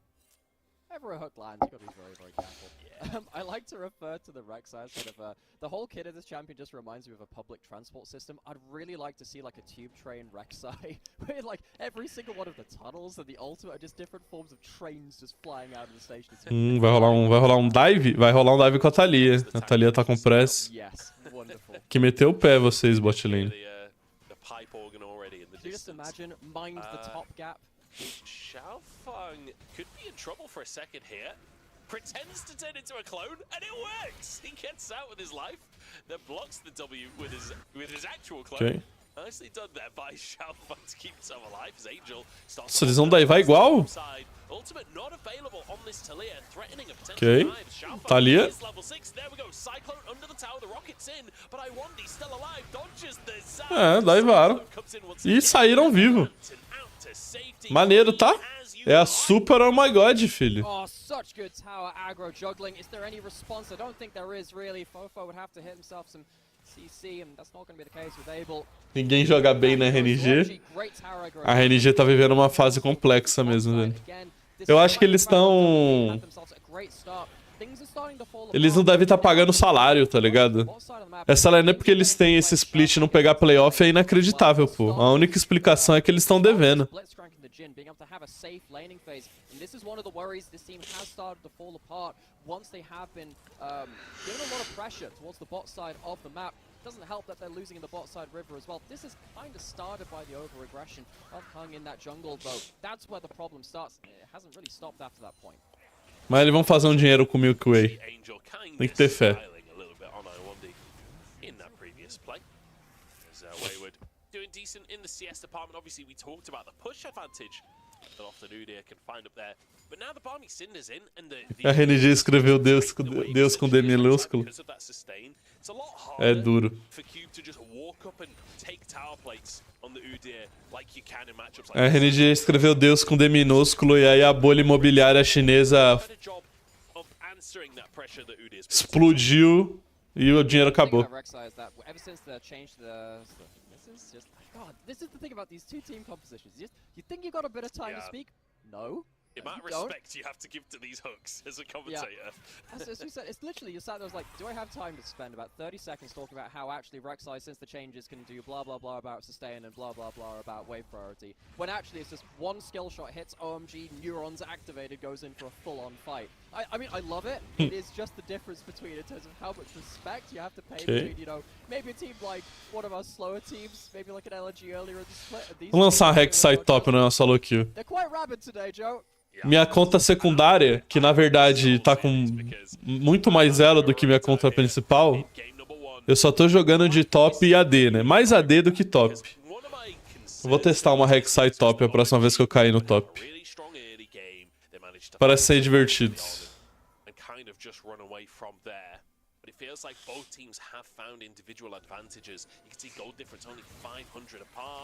whenever a hook lands, you gotta be very, very careful. Yeah. I like to refer to the Rek'Sai as sort of the whole kit of this champion just reminds me of a public transport system. I'd really like to see like a tube train Rek'Sai, where like every single one of the tunnels and the ultimate are just different forms of trains just flying out of the station. Vai rolar um dive? Vai rolar um dive com a Thalia. A Thalia tá com press. Yes, wonderful. Que meteu o pé vocês, bot lane. Can you just imagine, mind the top gap? Xiaofeng could be in trouble for a second here. Pretends to turn into a clone, and it works! He gets out with his life, then blocks the W with his actual clone. Okay. Nicely done there by Xiaofeng to keep himself alive as Angel starts. Nossa, eles vão daivar igual? Ultimate not available on this Thalia, threatening a potential Okay. dive. Thalia. Is level 6. There we go. Cyclone under the tower. The rocket's in, but Iwandi still alive. Dodges the zap. Daivaram. E saíram vivo. Maneiro, tá? É a super oh my god, filho. Oh, such good tower aggro juggling. Is there any response? I don't think there is really. Fofo would have to hit himself some CC, and that's not going to be the case with Abel. Ninguém joga bem na RNG. A RNG tá vivendo uma fase complexa mesmo, velho. Eu acho que eles estão Eles não devem estar pagando salário, tá ligado? Essa lane é porque eles têm esse split e não pegar playoff é inacreditável, pô. A única explicação é que eles estão devendo. Doesn't help that they're losing in the bot side river as well. This is kind of started by the over-aggression of Hung in that jungle, though. That's where the problem starts. It hasn't really stopped after that point. Mas eles vão fazer um dinheiro com o Milky Way. Tem que ter fé. Doing decent in the CS department. Obviously, we talked about the push advantage that often Udyr can find up there. But now the Barmy Cinder's in, and the A RNG escreveu Deus com D minúsculo. É duro. A RNG escreveu Deus com D minúsculo e aí a bolha imobiliária chinesa explodiu e o dinheiro acabou. God, this is the thing about these two team compositions. You think you got a bit of time to speak? No. The amount of respect you have to give to these hooks as a commentator. Yeah. As we said, it's literally, you sat there like, do I have time to spend about 30 seconds talking about how actually RekSize, since the changes, can do blah blah blah about sustain and blah blah blah about wave priority, when actually it's just one skill shot hits OMG, neurons activated, goes in for a full-on fight. I mean, I love it. It is just the difference between, in terms of how much respect you have to pay between, you know, maybe a team like one of our slower teams, maybe like an LNG earlier in the split. Vou lançar a RekSize top no solo kill. They're quite rabid today, Joe. Minha conta secundária, que na verdade tá com muito mais elo do que minha conta principal, eu só tô jogando de top e AD, né? Mais AD do que top. Eu vou testar uma RekSize top a próxima vez que eu cair no top. Parece ser divertido.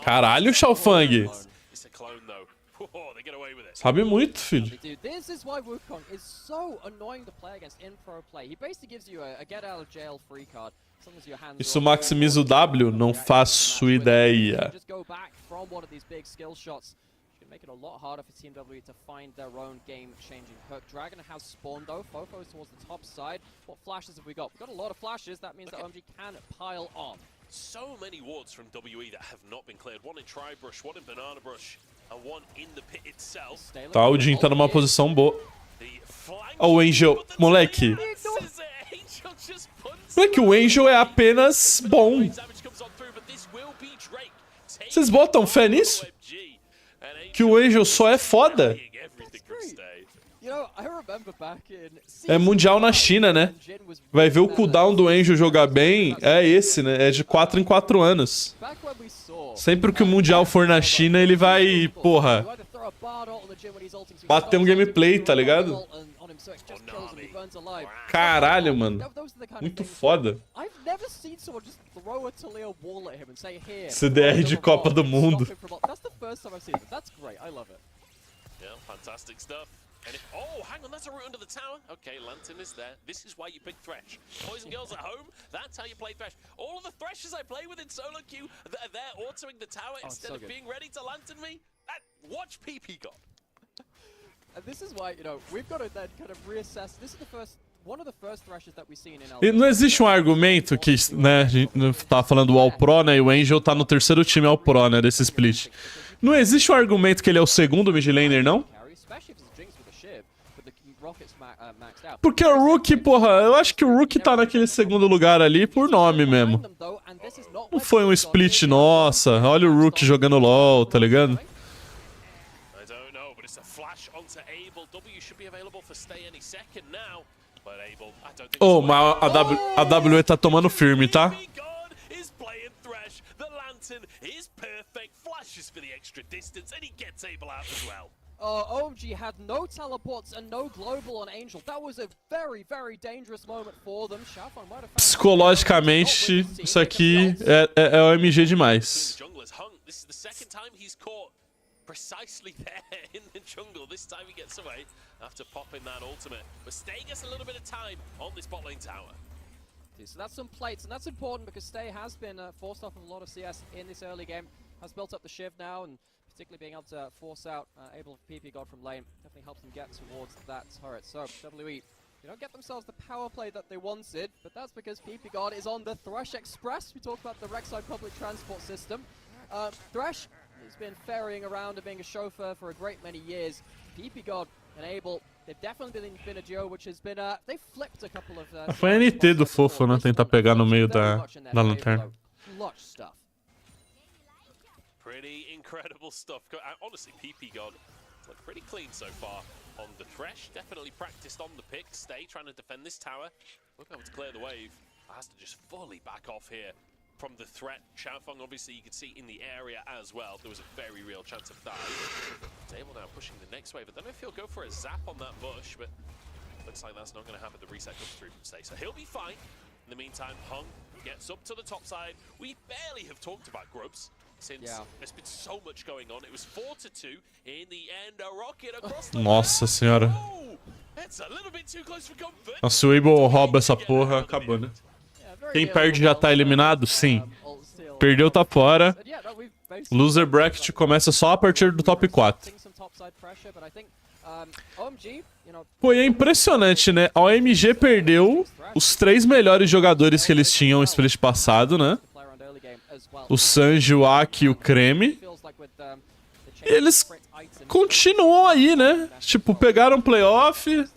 Caralho, Xiaofang! Sabe muito, filho. This is why Wukong is so annoying to play against in pro play. He basically gives you a get out of jail free card. Isso maximiza o W? Não faço ideia. Make it a lot harder for Team W to find their own game-changing hook. Dragon has spawned though. Fofo is towards the top side. What flashes have we got? We've got a lot of flashes. That means that OMG can pile on. So many wards from WE that have not been cleared. One in Tri-Brush, one in Banana Brush, and one in the pit itself. Tá, o Jin tá numa posição boa. Ó, o Angel. Moleque. Moleque, o Angel é apenas bom. Vocês botam fé nisso? Que o Angel só é foda. É mundial na China, né? Vai ver o cooldown do Angel jogar bem, é esse, né? É de 4 em 4 anos. Sempre que o mundial for na China, ele vai, porra, bater um gameplay, tá ligado? Caralho, mano. Muito foda. CDR de Copa do Mundo. Fantastic stuff. And if, oh, hang on, that's a route under the tower. Okay, Lantern is there. This is why you pick Thresh. Boys and girls at home, that's how you play Thresh. All of the Threshes I play with in solo queue, they're autoing the tower instead of being ready to Lantern me. Watch PP God. And this is why, you know, we've got to then kind of reassess. This is the first, one of the first Threshes that we've seen in E não existe um argumento que, né, a gente tá falando do All Pro, né, e o Angel tá no terceiro time All Pro, né, desse split. Não existe um argumento que ele é o segundo mid laner, não? Porque o Rook, porra, eu acho que o Rook tá naquele segundo lugar ali por nome mesmo. Não foi um split, nossa, olha o Rook jogando LoL, tá ligado? Oh, mas a WE tá tomando firme, tá? OMG had no teleports and no global on Angel. That was a very, very dangerous moment for them. Psicologicamente, isso aqui é OMG demais. Precisely there in the jungle. This time he gets away after popping that ultimate. But Stay gets a little bit of time on this bot lane tower. So that's some plates, and that's important because Stay has been forced off of a lot of CS in this early game. Has built up the Shiv now, and particularly being able to force out able PP God from lane definitely helps them get towards that turret. So WE you know, get themselves the power play that they wanted, but that's because PP God is on the Thresh Express. We talked about the Rek'Sai public transport system. Thresh has been ferrying around and being a chauffeur for a great many years. PP God and Abel, they've definitely been a duo which has been, they've flipped a couple of... Foi a NT do Fofo, né? Tentar pegar no meio da lanterna. Clutch stuff. Pretty incredible stuff. Honestly, PP God look pretty clean so far on the Thresh. Definitely practiced on the pick. Stay trying to defend this tower. Look able to clear the wave. Has to just fully back off here from the threat. Xiaofeng, obviously, you could see in the area as well. There was a very real chance of dying. Table now pushing the next wave. I don't know if he'll go for a zap on that bush, but looks like that's not going to happen. The reset comes through from Stay, so he'll be fine. In the meantime, Hung gets up to the top side. We barely have talked about Grubs since there's been so much going on. It was 4-2 in the end. A rocket across the Nossa senhora. It's a little bit too close for comfort. Nossa, o Abel rouba essa porra, acabou, né? Quem perde já tá eliminado? Sim. Perdeu, tá fora. Loser bracket começa só a partir do top 4. Pô, e é impressionante, né? A OMG perdeu os 3 melhores jogadores que eles tinham no split passado, né? O Sanji, o Aki e o Creme. E eles continuam aí, né? Tipo, pegaram playoff.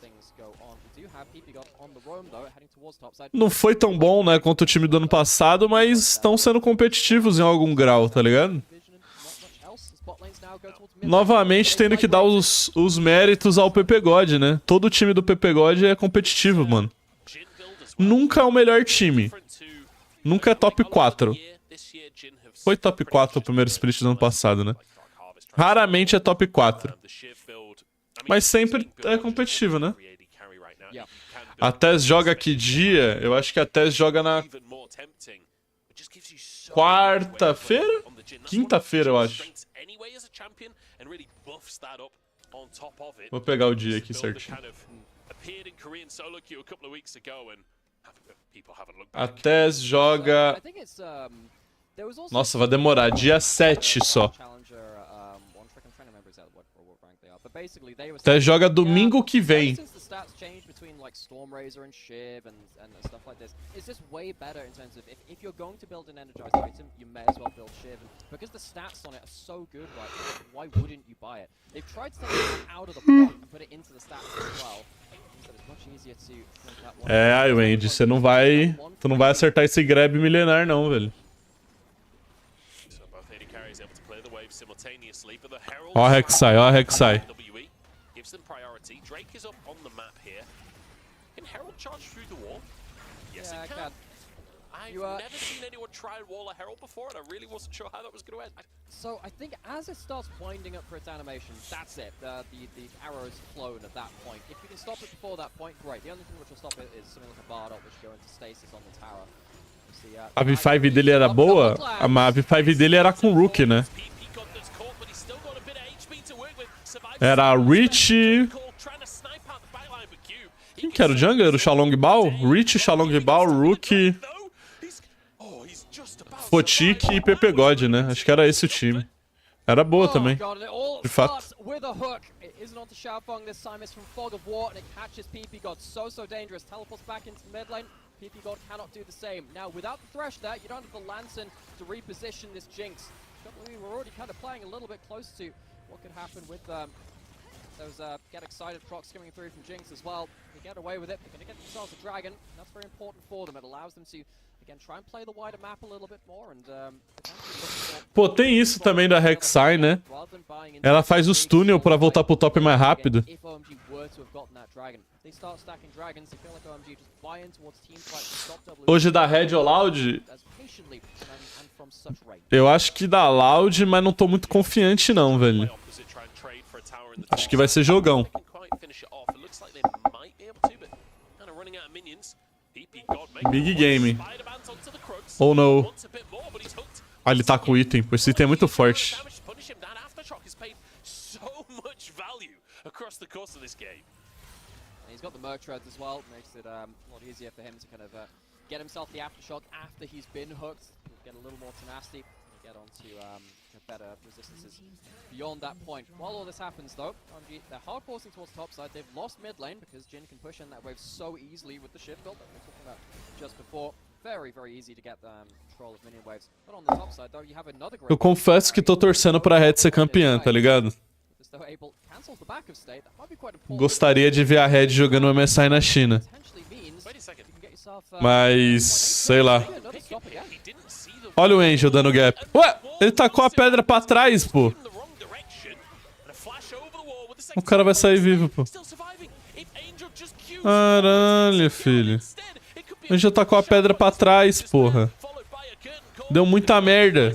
Não foi tão bom, né, quanto o time do ano passado, mas estão sendo competitivos em algum grau, tá ligado? Novamente tendo que dar os méritos ao PP God, né? Todo o time do PP God é competitivo, mano. Nunca é o melhor time. Nunca é top 4. Foi top 4 o primeiro split do ano passado, né? Raramente é top 4. Mas sempre é competitivo, né? A Tess joga que dia? Eu acho que a Tess joga na quarta-feira? Quinta-feira, eu acho. Vou pegar o dia aqui certinho. A Tess joga... Nossa, vai demorar. Dia 7 só. Até joga domingo que vem. É, aí, Wendy, você não vai... Tu não vai acertar esse grab milenar não, velho. Ó a Rek'Sai, ó a Rek'Sai. I've never seen anyone try and wall a Herald before, and I really wasn't sure how that was going to end. So I think as it starts winding up for its animation, that's it. The arrow is flown at that point. If you can stop it before that point, great. The only thing which will stop it is something like a Bardock, which go into stasis on the tower. A V5 dele era boa, mas a V5 dele era com Rook, né? Era Rich... Quem que era o jungler? O Shalong Ball? Rich, Shalong Ball, Rook... Fotik e PP God, né? Acho que era esse o time. Era boa também, de fato. PP God cannot do the same. Now, without the Thresh there, you don't have the Lantern to reposition this Jinx. We were already kind of playing a little bit close to what could happen with those get excited procs coming through from Jinx as well. They get away with it. They're going to get themselves a dragon. That's very important for them. It allows them to, again, try and play the wider map a little bit more. And, pô, tem isso também da Rek'Sai, né? Ela faz os túnel pra voltar pro top mais rápido. Hoje da Red ou Loud? Eu acho que dá Loud, mas não tô muito confiante não, velho. Acho que vai ser jogão. Big game. Ou não. Ah, ele tá com o item. Esse item é muito forte. He's got the Mertreads as well, makes it a lot easier for him to kind of get himself the aftershock after he's been hooked. Get a little more tenacity, get onto better resistances beyond that point. While all this happens, though, OMG, they're hard forcing towards top side. They've lost mid lane because Jin can push in that wave so easily with the shift build that we were talking about just before. Very, very easy to get control of minion waves. But on the top side, though, you have another great. Eu confesso que tô torcendo pra Red ser campeã, tá ligado? Gostaria de ver a Red jogando o MSI na China. Mas, sei lá. Olha o Angel dando gap. Ué, ele tacou a pedra pra trás, pô. O cara vai sair vivo, pô. Caralho, filho. O Angel tacou a pedra pra trás, porra. Deu muita merda.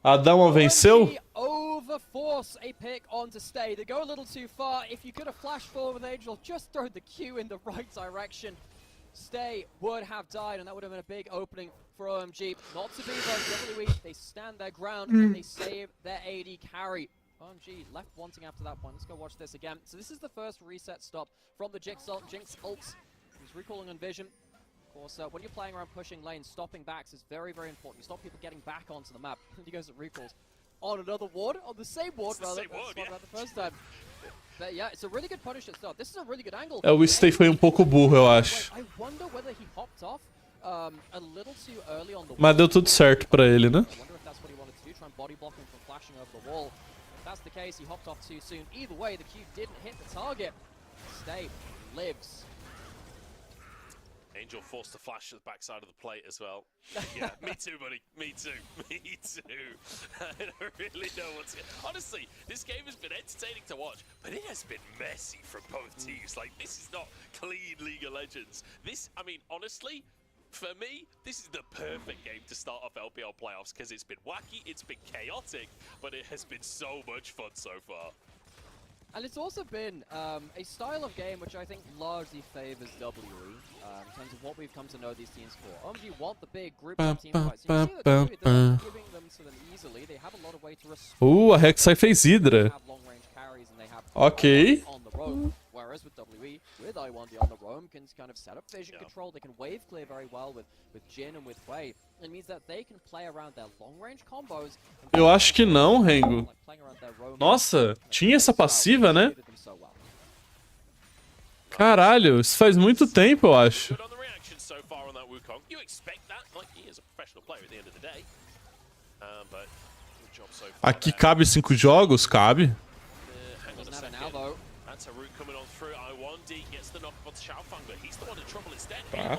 Adama venceu? Overforce a pick on to stay. They go a little too far. If you could have flashed forward with Angel, just throw the Q in the right direction. Stay would have died, and that would have been a big opening for OMG. Not to be though, WWE, they stand their ground and they save their AD carry. OMG left wanting after that point. Let's go watch this again. So this is the first reset stop from the Jinx ult. He's recalling on Vision. Of course, when you're playing around pushing lanes, stopping backs is very, very important. You stop people getting back onto the map. He goes at recalls on another ward, on the same ward rather than the first time. But yeah, it's a really good punish at start. This is a really good angle. O Stay foi pouco burro, eu acho. I wonder whether he hopped off a little too early on the wall. Mas deu tudo certo pra ele, né? I wonder if that's what he wanted to do, try and body block him from flashing over the wall. If that's the case, he hopped off too soon. Either way, the Q didn't hit the target. Stay lives. Angel forced to flash to the backside of the plate as well. Yeah, me too, buddy. Me too. Me too. I don't really know what's... Honestly, this game has been entertaining to watch, but it has been messy from both teams. Like, this is not clean League of Legends. This, I mean, honestly, for me, this is the perfect game to start off LPL playoffs because it's been wacky, it's been chaotic, but it has been so much fun so far. And it's also been a style of game which I think largely favors WE in terms of what we've come to know these teams for. OMG want the big group of team fights. You see that they're not giving them to them easily. They have a lot of way to respond. A Rek'Sai fez Hydra. They have long range carries and they have Ok. on the roam. Whereas with WE, with I1D on the roam, can kind of set up vision control. They can wave clear very well with Jin and with Wei. It means that they can play around their long range combos. Eu acho que não, Rengo. Nossa, tinha essa passiva, né? Caralho, isso faz muito tempo, eu acho. Aqui cabe 5 jogos? Cabe. Tá.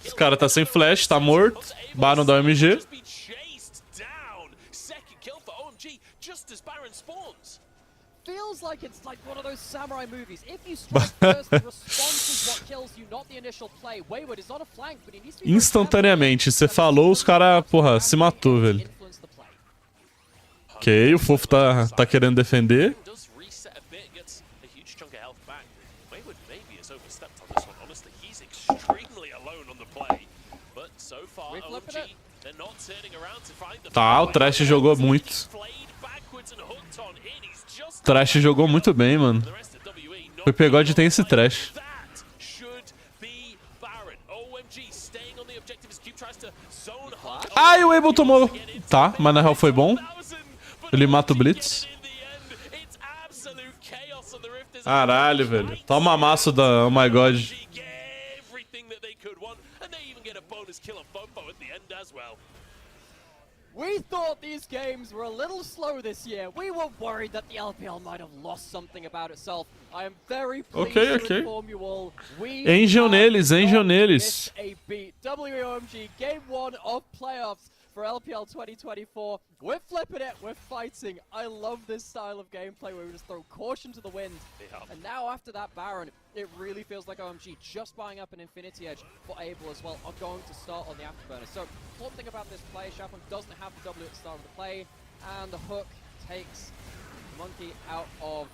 Esse cara tá sem flash, tá morto. Baron da OMG. Feels like it's like one of those samurai movies. If you strike first, the response is what kills you, not the initial play. Wayward is on a flank, but he needs to be instantaneamente, você falou, os caras, porra, se matou, velho. Ok, o Fofo tá querendo defender. Tá, o Trash jogou muito. O Trash jogou muito bem, mano. O Pegode tem esse Trash. Ai, o Abel tomou. Tá, mas na real foi bom. Ele mata o Blitz. Caralho, velho. Toma amasso da Oh My God. We thought these games were a little slow this year. We were worried that the LPL might have lost something about itself. I am very pleased to inform you all. Angel neles. A beat. WOMG Game 1 of playoffs for LPL 2024. We're flipping it, we're fighting. I love this style of gameplay where we just throw caution to the wind. And now after that Baron, it really feels like OMG just buying up an Infinity Edge for Abel as well are going to start on the afterburner. So one thing about this play, Shafan doesn't have the W at the start of the play, and the hook takes Monkey out of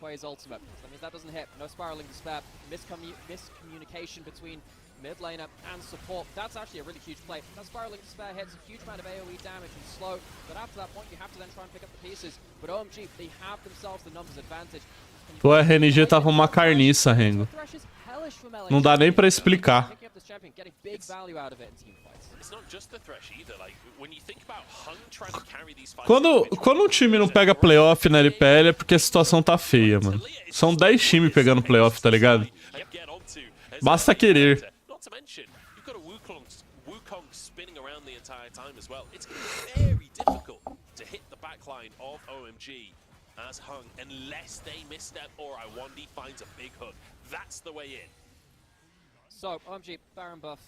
Wei's ultimate. So that means that doesn't hit. No spiraling despair. Miscommunication between mid laner and support. That's actually a really huge play. That spiraling despair hits a huge amount of AoE damage and slow, but after that point you have to then try and pick up the pieces. But OMG, they have themselves the numbers advantage. O RNG tava uma carniça, Rengo. Não dá nem pra explicar. Quando um time não pega playoff na LPL é porque a situação tá feia, mano. São 10 times pegando playoff, tá ligado? Basta querer. Spinning around the entire time as well. It's very difficult to hit the backline of OMG as Hung unless they misstep or I1D finds a big hook. That's the way in. So, OMG, Baron buff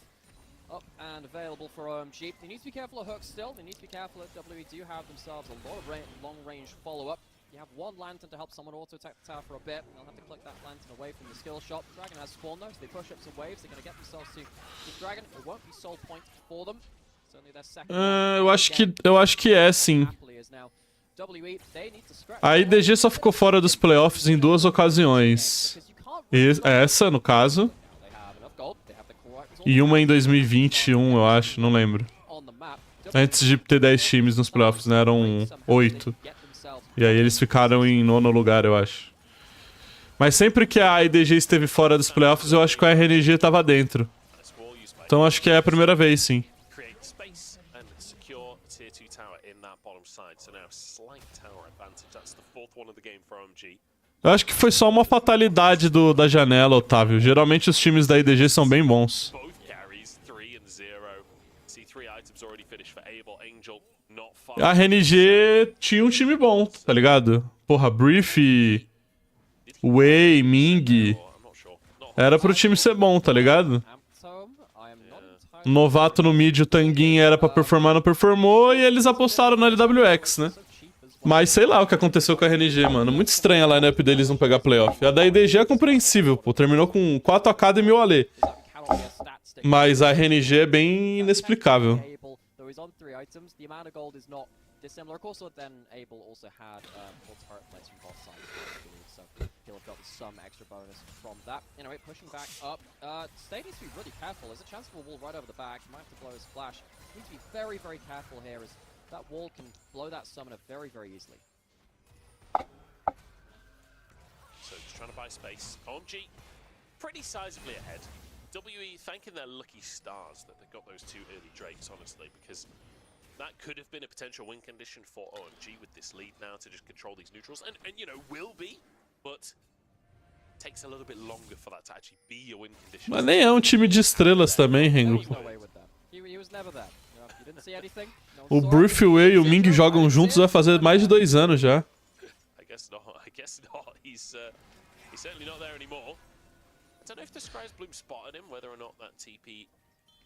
up and available for OMG. They need to be careful of hooks still. They need to be careful that WE do have themselves a lot of long-range follow-up. You have one Lantern to help someone auto-attack the tower for a bit. They'll have to click that Lantern away from the skill shot. Dragon has spawn though, so they push up some waves. They're going to get themselves to the Dragon. It won't be soul point for them. Certainly their second eu acho que é, sim. A IDG só ficou fora dos playoffs em 2 ocasiões. Essa, no caso. E uma em 2021, eu acho, não lembro. Antes de ter 10 times nos playoffs, né? Eram 8. E aí eles ficaram em 9º lugar, eu acho. Mas sempre que a IDG esteve fora dos playoffs, eu acho que a RNG tava dentro. Então acho que é a primeira vez, sim. Eu acho que foi só uma fatalidade da janela, Otávio. Geralmente os times da IDG são bem bons. A RNG tinha um time bom, tá ligado? Porra, Brief, Wei, Ming. Era pro time ser bom, tá ligado? Novato no mid, o Tanguin era pra performar, não performou. E eles apostaram no LWX, né? Mas sei lá o que aconteceu com a RNG, mano. Muito estranha a lineup deles não pegar playoff. A da IDG é compreensível, pô. Terminou com 4 AKD e 1000 AD. Mas a RNG é bem inexplicável. Dissimilar. Of course, then Abel also had full turret plates from both sides, so he'll have got some extra bonus from that. Anyway, pushing back up. Stay needs to be really careful. There's a chance for a wall right over the back. Might have to blow his flash. Needs to be very, very careful here, as that wall can blow that summoner very, very easily. So just trying to buy space. OMG, pretty sizably ahead. WE thanking their lucky stars that they got those 2 early Drakes, honestly, because that could have been a potential win condition for OMG with this lead now to just control these neutrals, and you know, will be, but takes a little bit longer for that to actually be a win condition. Mas nem é um time de estrelas também, Rengo. O Brief, o Wei e o Ming jogam juntos vai fazer mais de 2 anos já. I guess not. He's certainly not there anymore. I don't know if the Scry's Bloom spotted him, whether or not that TP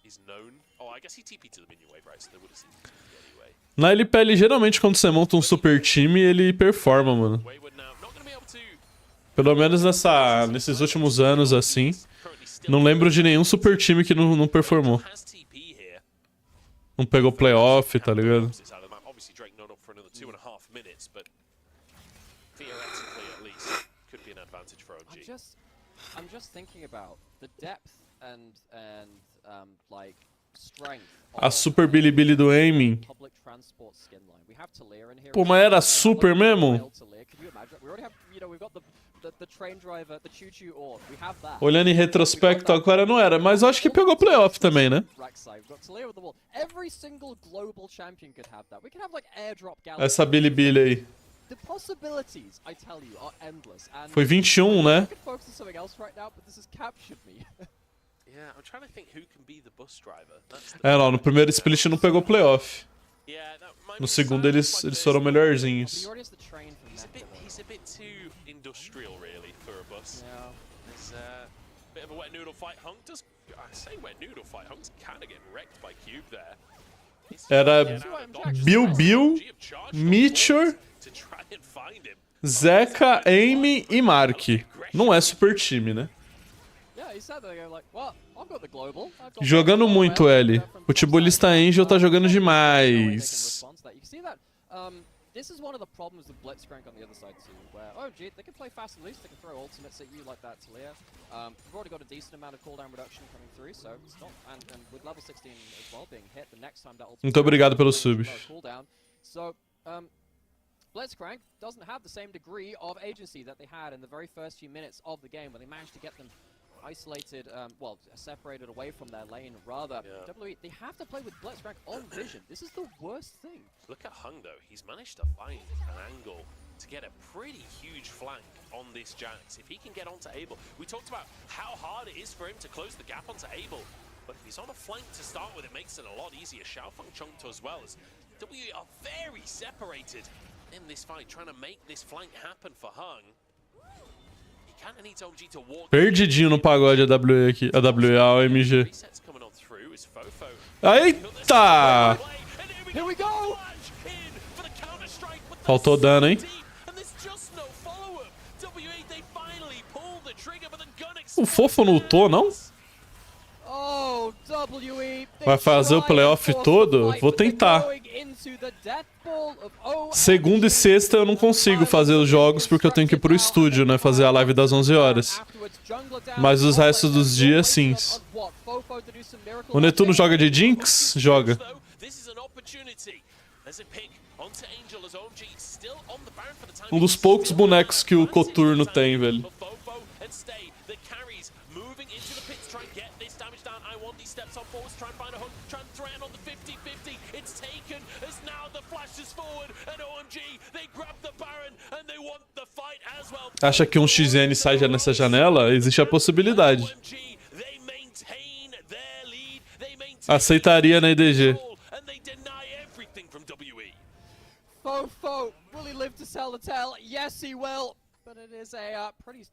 is known. Oh, I guess he TP'd to the minion wave, right? So they would have seen him anyway. Na LPL, geralmente, quando você monta um super time, ele performa, mano. Pelo menos nesses últimos anos, assim. Não lembro de nenhum super time que não performou. Não pegou playoff, tá ligado? I'm just thinking about the depth and like strength. A super Bilibili do aiming. Pô, mas era super mesmo? Olhando em retrospecto agora não era, mas eu acho que pegou playoff também, né? Essa Bilibili aí. Foi 21, né? É, não, no primeiro split não pegou playoff. No segundo eles foram melhorzinhos. He's a bit too industrial, really, for a bus. There's a bit of a wet noodle fight. Hunk does. I say wet noodle fight. Hunk's kind of getting wrecked by Cube there. Era Bill, Mitchell, Zeca, Amy e Mark. Não é super time, né? Jogando muito, L. O futebolista Angel tá jogando demais. This is one of the problems with Blitzcrank on the other side too, where OMG, they can play fast and loose, they can throw ultimates at you like that, Talia. We've already got a decent amount of cooldown reduction coming through, so it's not, and with level 16 as well being hit, the next time that ultimate... Muito obrigado pelos subs. So, Blitzcrank doesn't have the same degree of agency that they had in the very first few minutes of the game, where they managed to get them isolated, well, separated away from their lane, rather. WWE, they have to play with Blitzcrank on vision. This is the worst thing. Look at Hung, though. He's managed to find an angle to get a pretty huge flank on this Jax. If he can get onto Abel, we talked about how hard it is for him to close the gap onto Abel. But if he's on a flank to start with, it makes it a lot easier. Xiaofeng chunked as well, as WWE are very separated in this fight, trying to make this flank happen for Hung. He kind of needs OMG to walk. Perdidinho no pagode a WE aqui, a WE, a OMG. Eita! Here we go! Faltou dano, hein? O Fofo não ultou, não? Vai fazer o playoff todo? Vou tentar. Segunda e sexta eu não consigo fazer os jogos porque eu tenho que ir pro estúdio, né? Fazer a live das 11 horas. Mas os restos dos dias, sim. O Netuno joga de Jinx? Joga. Um dos poucos bonecos que o Coturno tem, velho. Acha que um XN sai já nessa janela? Existe a possibilidade. Aceitaria na EDG. Fofo, will he live to tell the tale? Yes, he will. But it is a pretty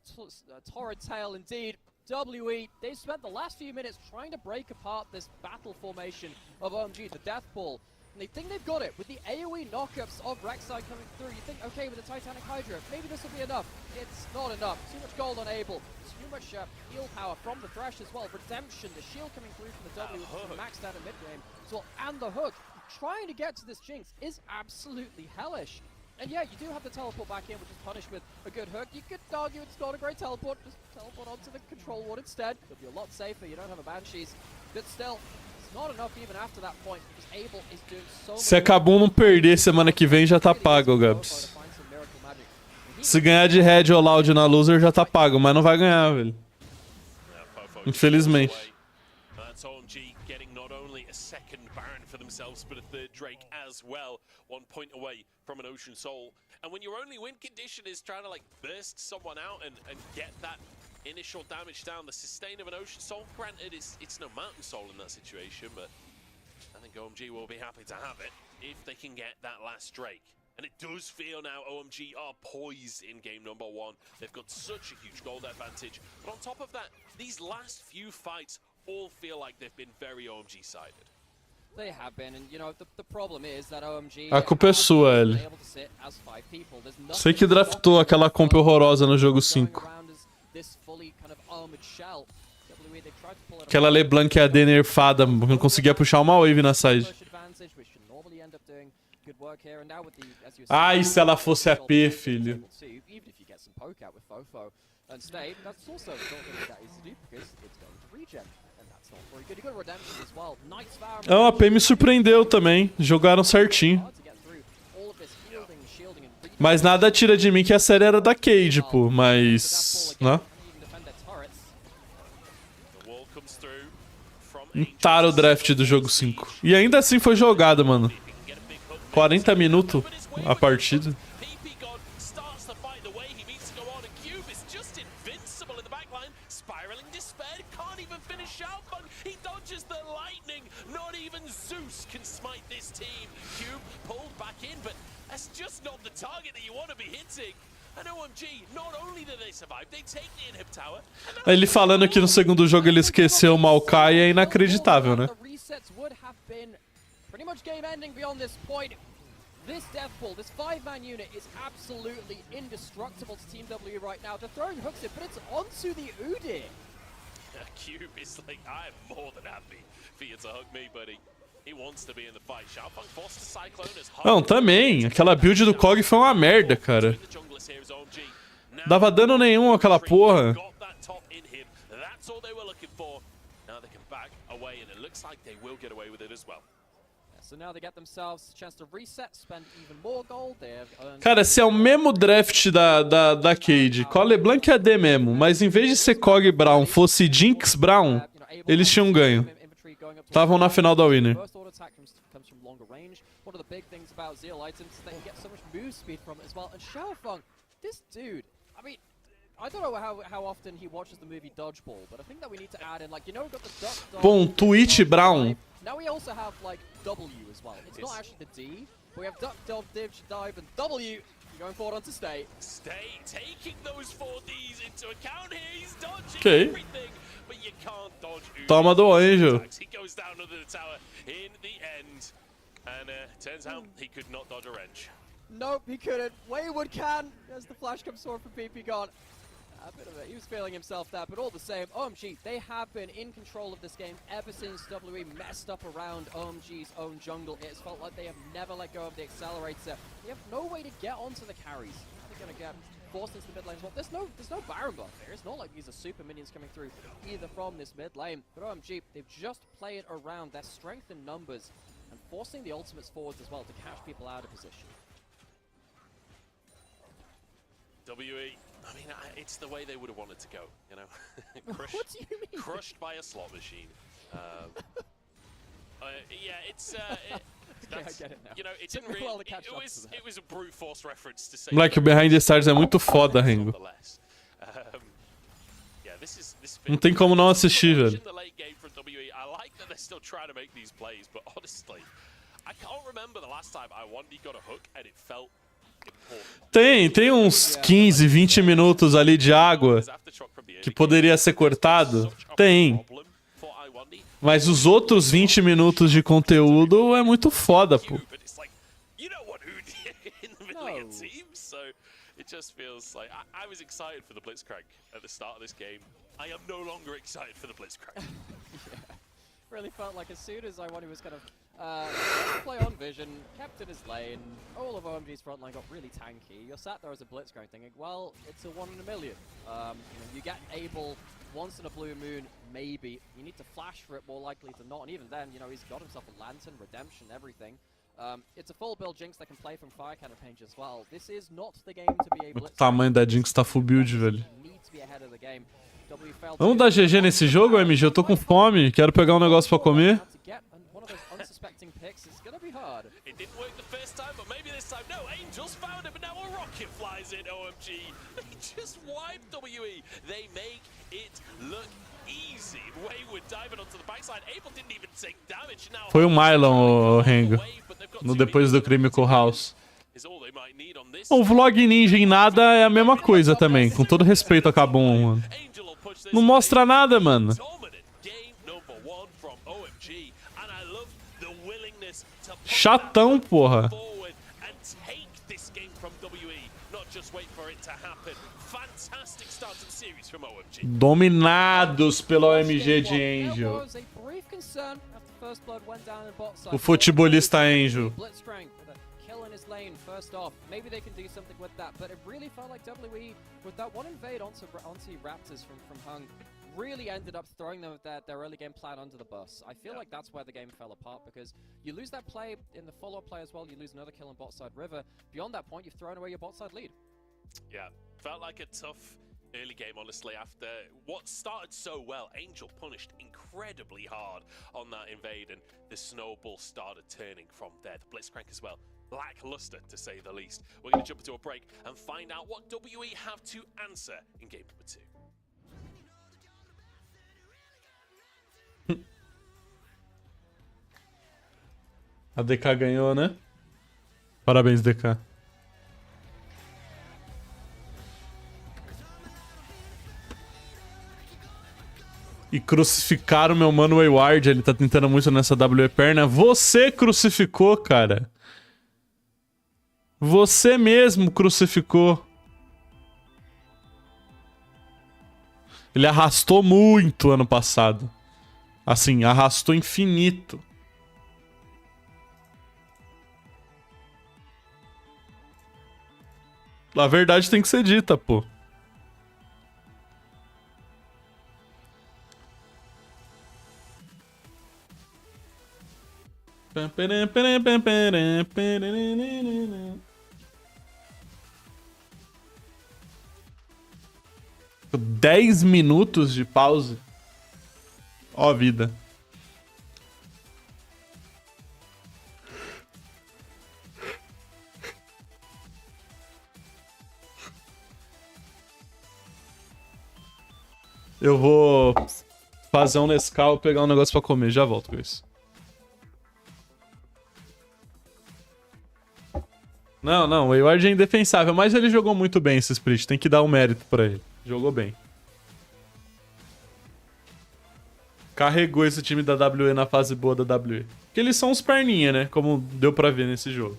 torrid tale indeed. WE, they've spent the last few minutes trying to break apart this battle formation of OMG, the Death Ball. And they think they've got it with the AoE knockups of Rek'Sai coming through. You think, okay, with the Titanic Hydra, maybe this will be enough. It's not enough. Too much gold on Abel. Too much heal power from the Thresh as well. Redemption, the shield coming through from the W, which is maxed out in mid-game as well. And the hook. Trying to get to this Jinx is absolutely hellish. And yeah, you do have the teleport back in, which is punished with a good hook. You could argue it's not a great teleport. Just teleport onto the control ward instead. It'll be a lot safer. You don't have a Banshees. But still, it's not enough even after that point, because Abel is doing so much. Se a Kabum não perder semana que vem, já tá pago, Gabs. Se ganhar de Red ou Loud na loser, já tá pago, mas não vai ganhar, velho. Infelizmente. But a third Drake as well, 1 point away from an Ocean Soul. And when your only win condition is trying to like burst someone out and get that initial damage down, the sustain of an Ocean Soul, granted it's no Mountain Soul in that situation, but I think OMG will be happy to have it if they can get that last Drake. And it does feel now OMG are poised in game number 1. They've got such a huge gold advantage. But on top of that, these last few fights all feel like they've been very OMG-sided. They have been, and you know, the problem is that OMG A culpa é sua, L. Sei que draftou aquela comp horrorosa no jogo 5. Aquela LeBlanc AD nerfada, não conseguia puxar uma wave na side. Ai, se ela fosse AP, filho. A AP me surpreendeu também. Jogaram certinho. Mas nada tira de mim que a série era da Cade, pô. Mas... né? Intaram o draft do jogo 5. E ainda assim foi jogado, mano. 40 minutos a partida. Ele falando que no segundo jogo ele esqueceu o Maokai é inacreditável, né? This Death Ball, this 5-man unit is absolutely indestructible to Team W right now. They're throwing hooks it, but it's onto the Udyr. Cube is like, I'm more than happy for you to hook me, buddy. He wants to be in the fight. Xiaofeng forced the Cyclone as hard. Não, também. Aquela build do Kog foi uma merda, cara. Dava dano nenhum aquela porra. Cara, se é o mesmo draft da Cade, com a LeBlanc é AD mesmo, mas em vez de ser Cog Brown, fosse Jinx Brown, eles tinham ganho. Estavam na final da Winner. Bom, Twitch Brown. Now we also have like W as well. It's not actually the D, but we have duck, dove, div, dive, and W. You're going forward onto stay. Stay taking those 4Ds into account here. He's dodging Okay. everything, but you can't dodge. Toma do anjo. He goes down under the tower in the end, and turns out he could not dodge a wrench. Nope, he couldn't. Wayward can, as the flash comes forward from PP God. A bit of it. He was feeling himself there, but all the same, OMG, they have been in control of this game ever since WE messed up around OMG's own jungle. It's felt like they have never let go of the accelerator. They have no way to get onto the carries. They're gonna get forced into the mid lane as well. There's no Baron buff here. It's not like these are super minions coming through either from this mid lane. But OMG, they've just played around their strength in numbers and forcing the ultimates forwards as well to catch people out of position. WE, I mean, it's the way they would have wanted to go, you know? What do you mean? Crushed by a slot machine. Yeah, it's... Okay, I get it now. You know, it didn't really... It was a brute force reference to say... Moleque, o Behind the Stars é muito foda, Rengo. Yeah, this Não tem como não assistir, velho. the late game from WE. I like that they're still trying to make these plays, but honestly, I can't remember the last time I won, he got a hook and it felt Tem uns 15, 20 minutos ali de água que poderia ser cortado? Tem. Mas os outros 20 minutos de conteúdo é muito foda, pô. It just feels like I was excited for the Blitzcrank at the start of this game. I am no longer excited for the Blitzcrank. Yeah. Really felt like as soon as I won, he was kind of play on vision, kept in his lane. All of OMG's front line got really tanky. You're sat there as a Blitzcrank thinking, well, it's a 1 in a million. You get able once in a blue moon, maybe. You need to flash for it more likely than not. And even then, he's got himself a Lantern, Redemption, everything. It's a full build Jinx that can play from Fire Cannon range as well. This is not the game to be able to... O tamanho da Jinx tá full build, velho. Vamos dar GG nesse jogo, OMG? Eu tô com fome, quero pegar um negócio pra comer. It didn't work the first time, but maybe this time. No, Angels found it, but now a rocket flies in. OMG. They just wiped WE. They make it look easy. Wayward diving onto the backside. Abel didn't even take damage. Now Foi o Mylon, o Rengo, no depois do crime com o House. O Vlog Ninja em nada é a mesma coisa também, com todo respeito a Kabum, mano. Não mostra nada, mano. Chatão, porra. Dominados pelo OMG de Angel. O futebolista Angel. First off, maybe they can do something with that, but it really felt like WE, with that one invade onto Raptors from Hung, really ended up throwing them their early game plan under the bus. I feel like that's where the game fell apart, because you lose that play in the follow-up play as well, you lose another kill on bot side River. Beyond that point, you've thrown away your bot side lead. Yeah, felt like a tough early game, honestly, after what started so well. Angel punished incredibly hard on that invade, and the snowball started turning from there. The Blitzcrank as well. Lackluster, to say the least. We're going to jump into a break and find out what WE have to answer in game number 2. A DK ganhou, né? Parabéns, DK. E crucificaram meu mano Wayward, ele tá tentando muito nessa WE perna. Você crucificou, cara. Você mesmo crucificou. Ele arrastou muito ano passado. Assim, arrastou infinito. A verdade tem que ser dita, pô. 10 minutos de pause. Ó a vida. Eu vou fazer um Nescau, pegar um negócio pra comer. Já volto com isso. Não, o Wayward é indefensável, mas ele jogou muito bem esse split. Tem que dar um mérito pra ele. Jogou bem. Carregou esse time da WE na fase boa da WE. Porque eles são uns perninha, né? Como deu pra ver nesse jogo.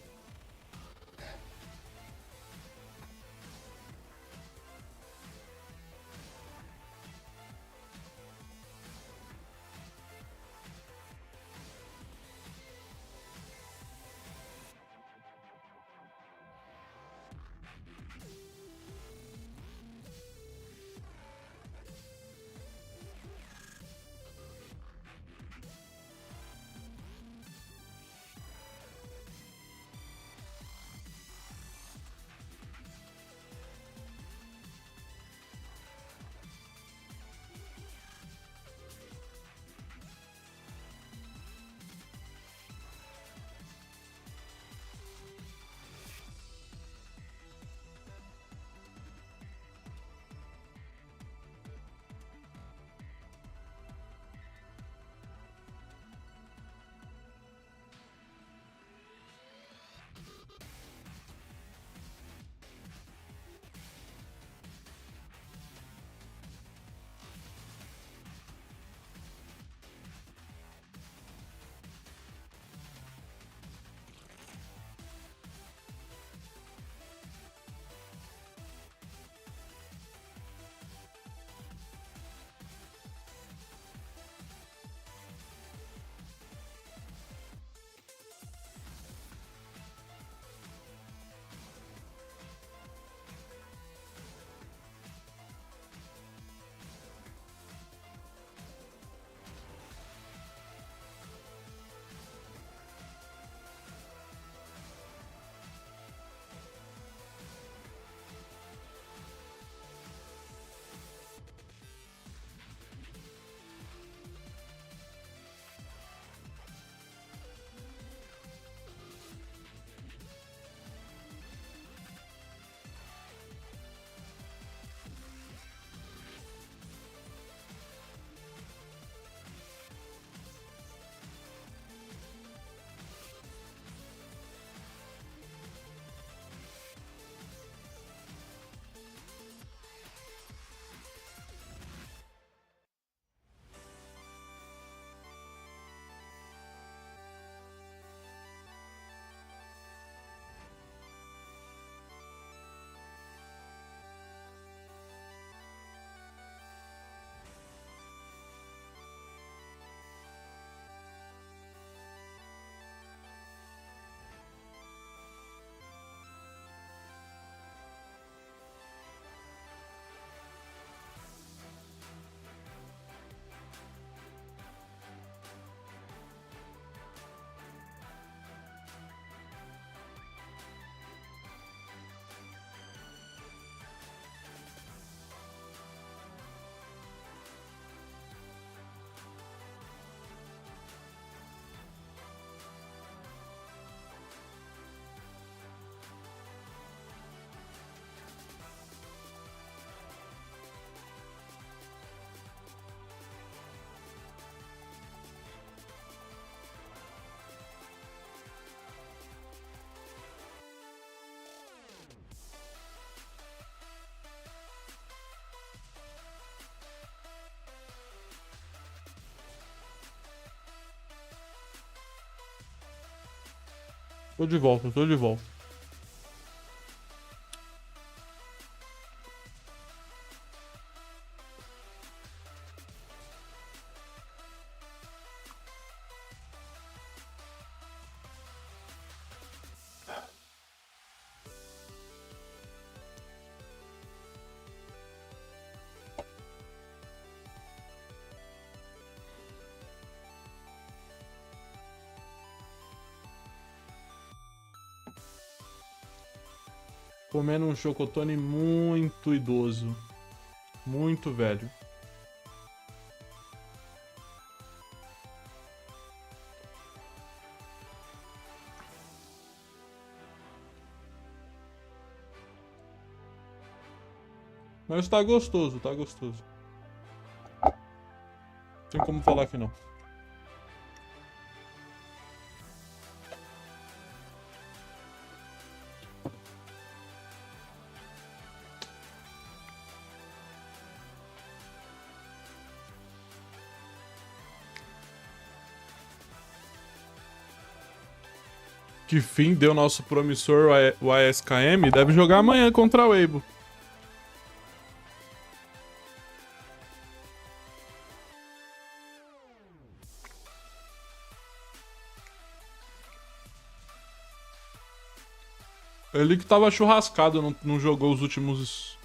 Tô de volta, tô de volta. Comendo um chocotone muito idoso. Muito velho. Mas tá gostoso, tá gostoso. Tem como falar que não. Que fim deu nosso promissor o ASKM? Deve jogar amanhã contra o Weibo. Ele que tava churrascado, não jogou dos últimos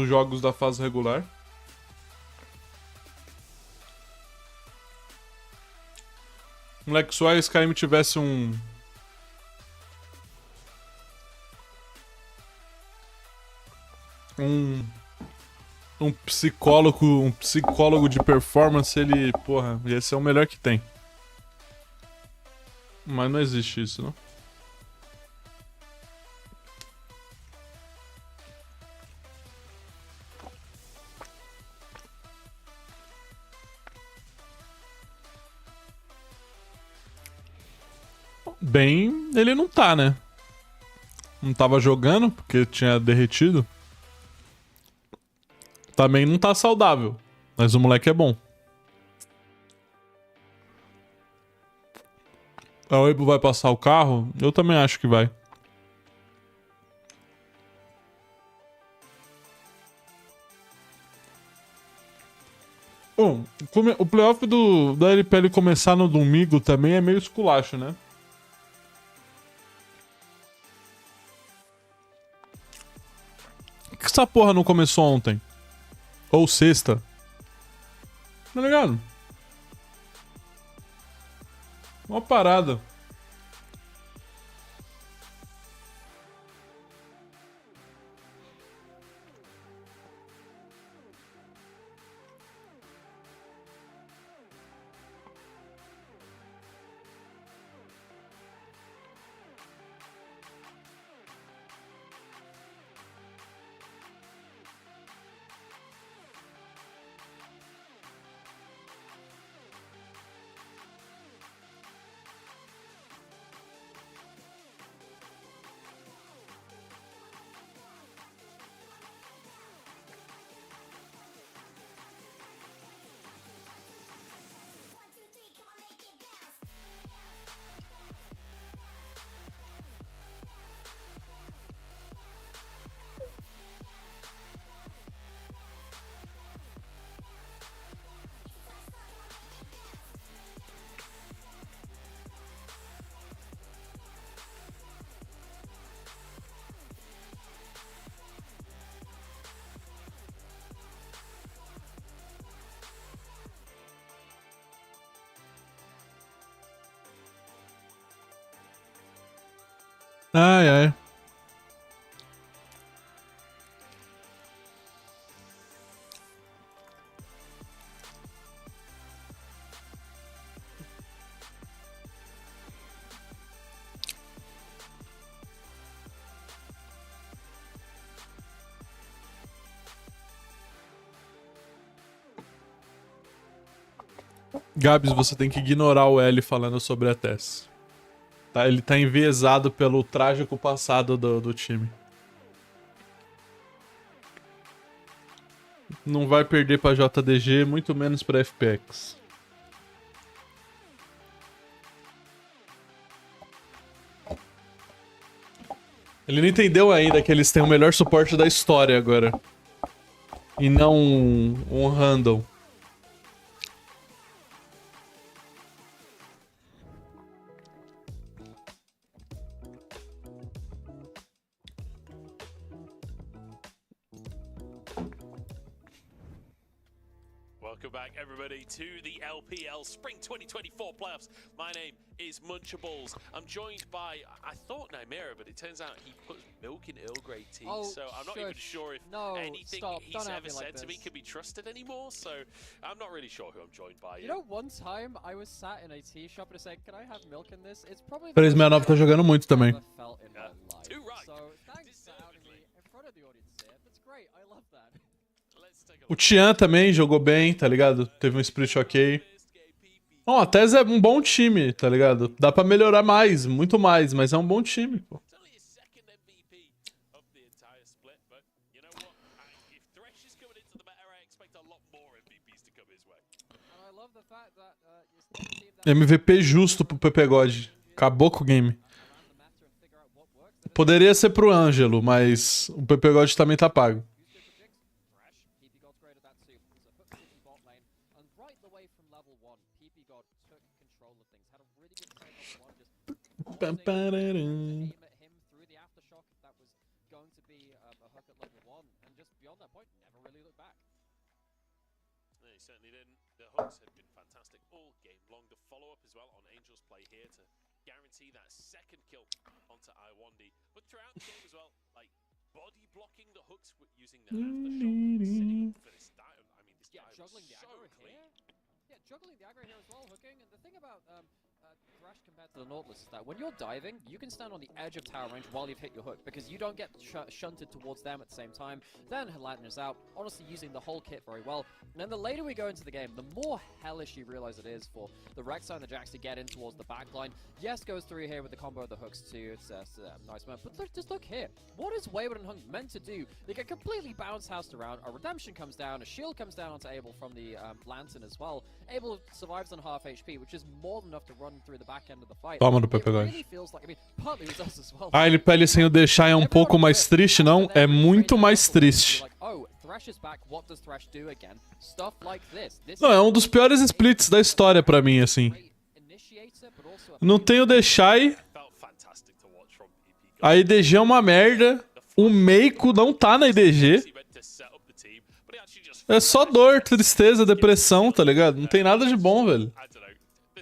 jogos da fase regular. Moleque, se o ASKM tivesse um psicólogo de performance, ele, porra, ia ser o melhor que tem. Mas não existe isso, não? Bem, ele não tá, né? Não tava jogando porque tinha derretido. Também não tá saudável. Mas o moleque é bom. A Weibo vai passar o carro? Eu também acho que vai. Bom, o playoff da LPL começar no domingo também é meio esculacho, né? Por que essa porra não começou ontem? Ou sexta? Tá ligado? Uma parada. Ai, ai. Gabs, você tem que ignorar o L falando sobre a Tess. Tá? Ele tá enviesado pelo trágico passado do time. Não vai perder pra JDG, muito menos pra FPX. Ele não entendeu ainda que eles têm o melhor suporte da história agora. E não um random. Welcome back, everybody, to the LPL Spring 2024 playoffs. My name is Munchables. I'm joined by, I thought Nymera, but it turns out he puts Milk and Earl Grey tea, Oh, so I'm not even sure if anything he's ever said to me can be trusted anymore, so I'm not really sure who I'm joined by. You know, one time I was sat in a tea shop and I said, "Can I have milk in this?" It's probably 369 tá jogando muito também. Too right. So, thanks for outing me in front of the audience here. That's great. I love that. O Tian também jogou bem, tá ligado? Teve um split ok. Bom, a TES é um bom time, tá ligado? Dá pra melhorar mais, muito mais, mas é um bom time, pô. MVP justo pro PP God. Acabou com o game. Poderia ser pro Ângelo, mas o PP God também tá pago. Guarantee that second kill onto Iwandi, but throughout the game as well, like body blocking the hooks using the aftershock, for this dive. I mean, this dive juggling the aggro here. Yeah, juggling the aggro here as well, hooking. And the thing about Thresh compared to the Nautilus is that when you're diving, you can stand on the edge of tower range while you've hit your hook because you don't get shunted towards them at the same time. Then Lightner's out, honestly using the whole kit very well. And then the later we go into the game, the more hellish you realize it is for the Rek'Sai and the Jax to get in towards the backline. Yes, goes through here with the combo of the hooks too. It's a nice move. But look, just look here. What is Wayward and Hunk meant to do? They get completely bounce housed around. A redemption comes down. A shield comes down onto Abel from the Lantern as well. Abel survives on half HP, which is more than enough to run through the back end of the fight. Toma do PP God. A LPL sem o deixar é um pouco mais triste, não? É muito mais triste. Não, é um dos piores splits da história pra mim, assim. Não tem o deixai. A IDG é uma merda. O Meiko não tá na IDG. É só dor, tristeza, depressão, tá ligado? Não tem nada de bom, velho.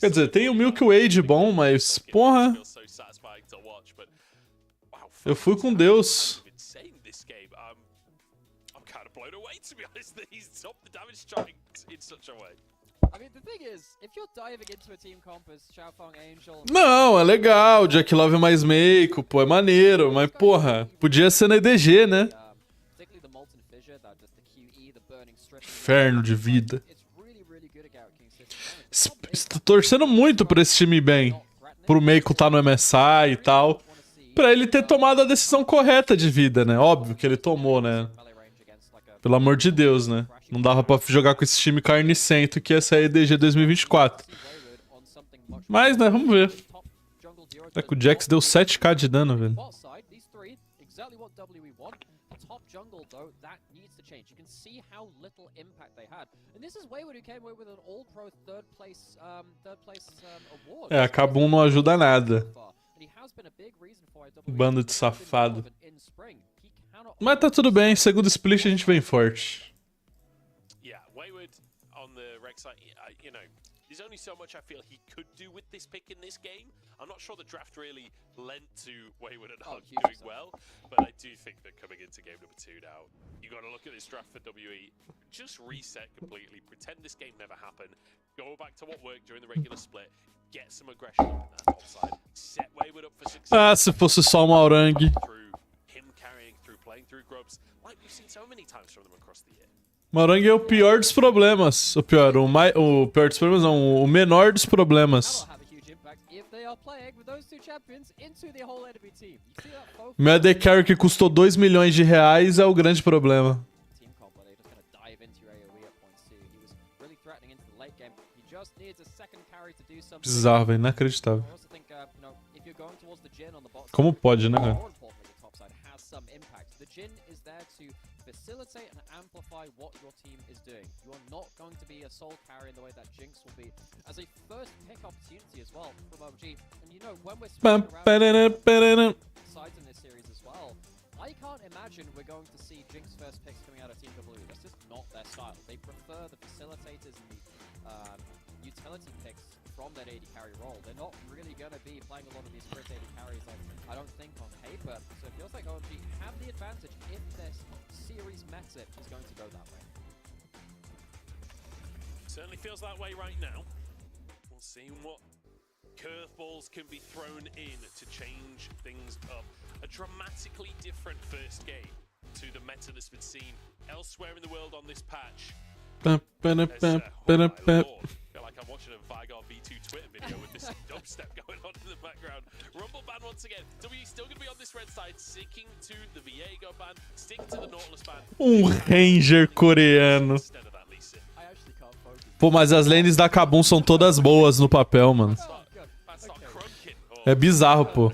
Quer dizer, tem o Milky Way de bom, mas, porra... Eu fui com Deus. Não, é legal. Jack Love mais Meiko, pô, é maneiro. Mas, porra, podia ser na EDG, né? Inferno de vida. Estou torcendo muito pra esse time ir bem. Pro Meiko tá no MSI e tal. Pra ele ter tomado a decisão correta de vida, né? Óbvio que ele tomou, né? Pelo amor de Deus, né? Não dava pra jogar com esse time carnicento que ia ser a EDG 2024. Mas, né? Vamos ver. É que o Jax deu 7k de dano, velho. É, a Kabum não ajuda nada. Bando de safado. Mas tá tudo bem, segundo split a gente vem forte. There's only so much I feel he could do with this pick in this game. I'm not sure the draft really lent to Wayward and Hug doing well, but I do think that coming into game number 2 now, you got to look at this draft for WE, just reset completely, pretend this game never happened, go back to what worked during the regular split, get some aggression up in that top side, set Wayward up for success. Ah, se fosse só uma Orangue. Him carrying through, playing through grubs, like we've seen so many times from them across the year. Morangue é o pior dos problemas. O pior dos problemas não, o menor dos problemas. Meu AD Carry que custou 2 milhões de reais é o grande problema. Bizarro, velho, inacreditável. Como pode, né, cara? Facilitate and amplify what your team is doing. You are not going to be a soul carry in the way that Jinx will be as a first pick opportunity as well from OMG. And you know, when we're switching around sides in this series as well, I can't imagine we're going to see Jinx first picks coming out of Team W. That's just not their style. They prefer the facilitators and the utility picks from that AD carry role. They're not really going to be playing a lot of these sprint AD carries, I don't think, on paper. So it feels like OMG have the advantage if their series meta is going to go that way. Certainly feels that way right now. We'll see what curveballs can be thrown in to change things up. A dramatically different first game to the meta that's been seen elsewhere in the world on this patch. Pam, pam, pam, pam, pam. I feel like I'm watching a Vigar V2 Twitter video with this dubstep going on in the background. Rumble ban once again. W still going to be on this red side, sticking to the Viego ban, sticking to the Nautilus ban. Ranger coreano. Instead of that Lee Sin. I actually can't focus. Pô, mas as lanes da Kabum são todas boas no papel, mano. That's not crunking. É bizarro, pô.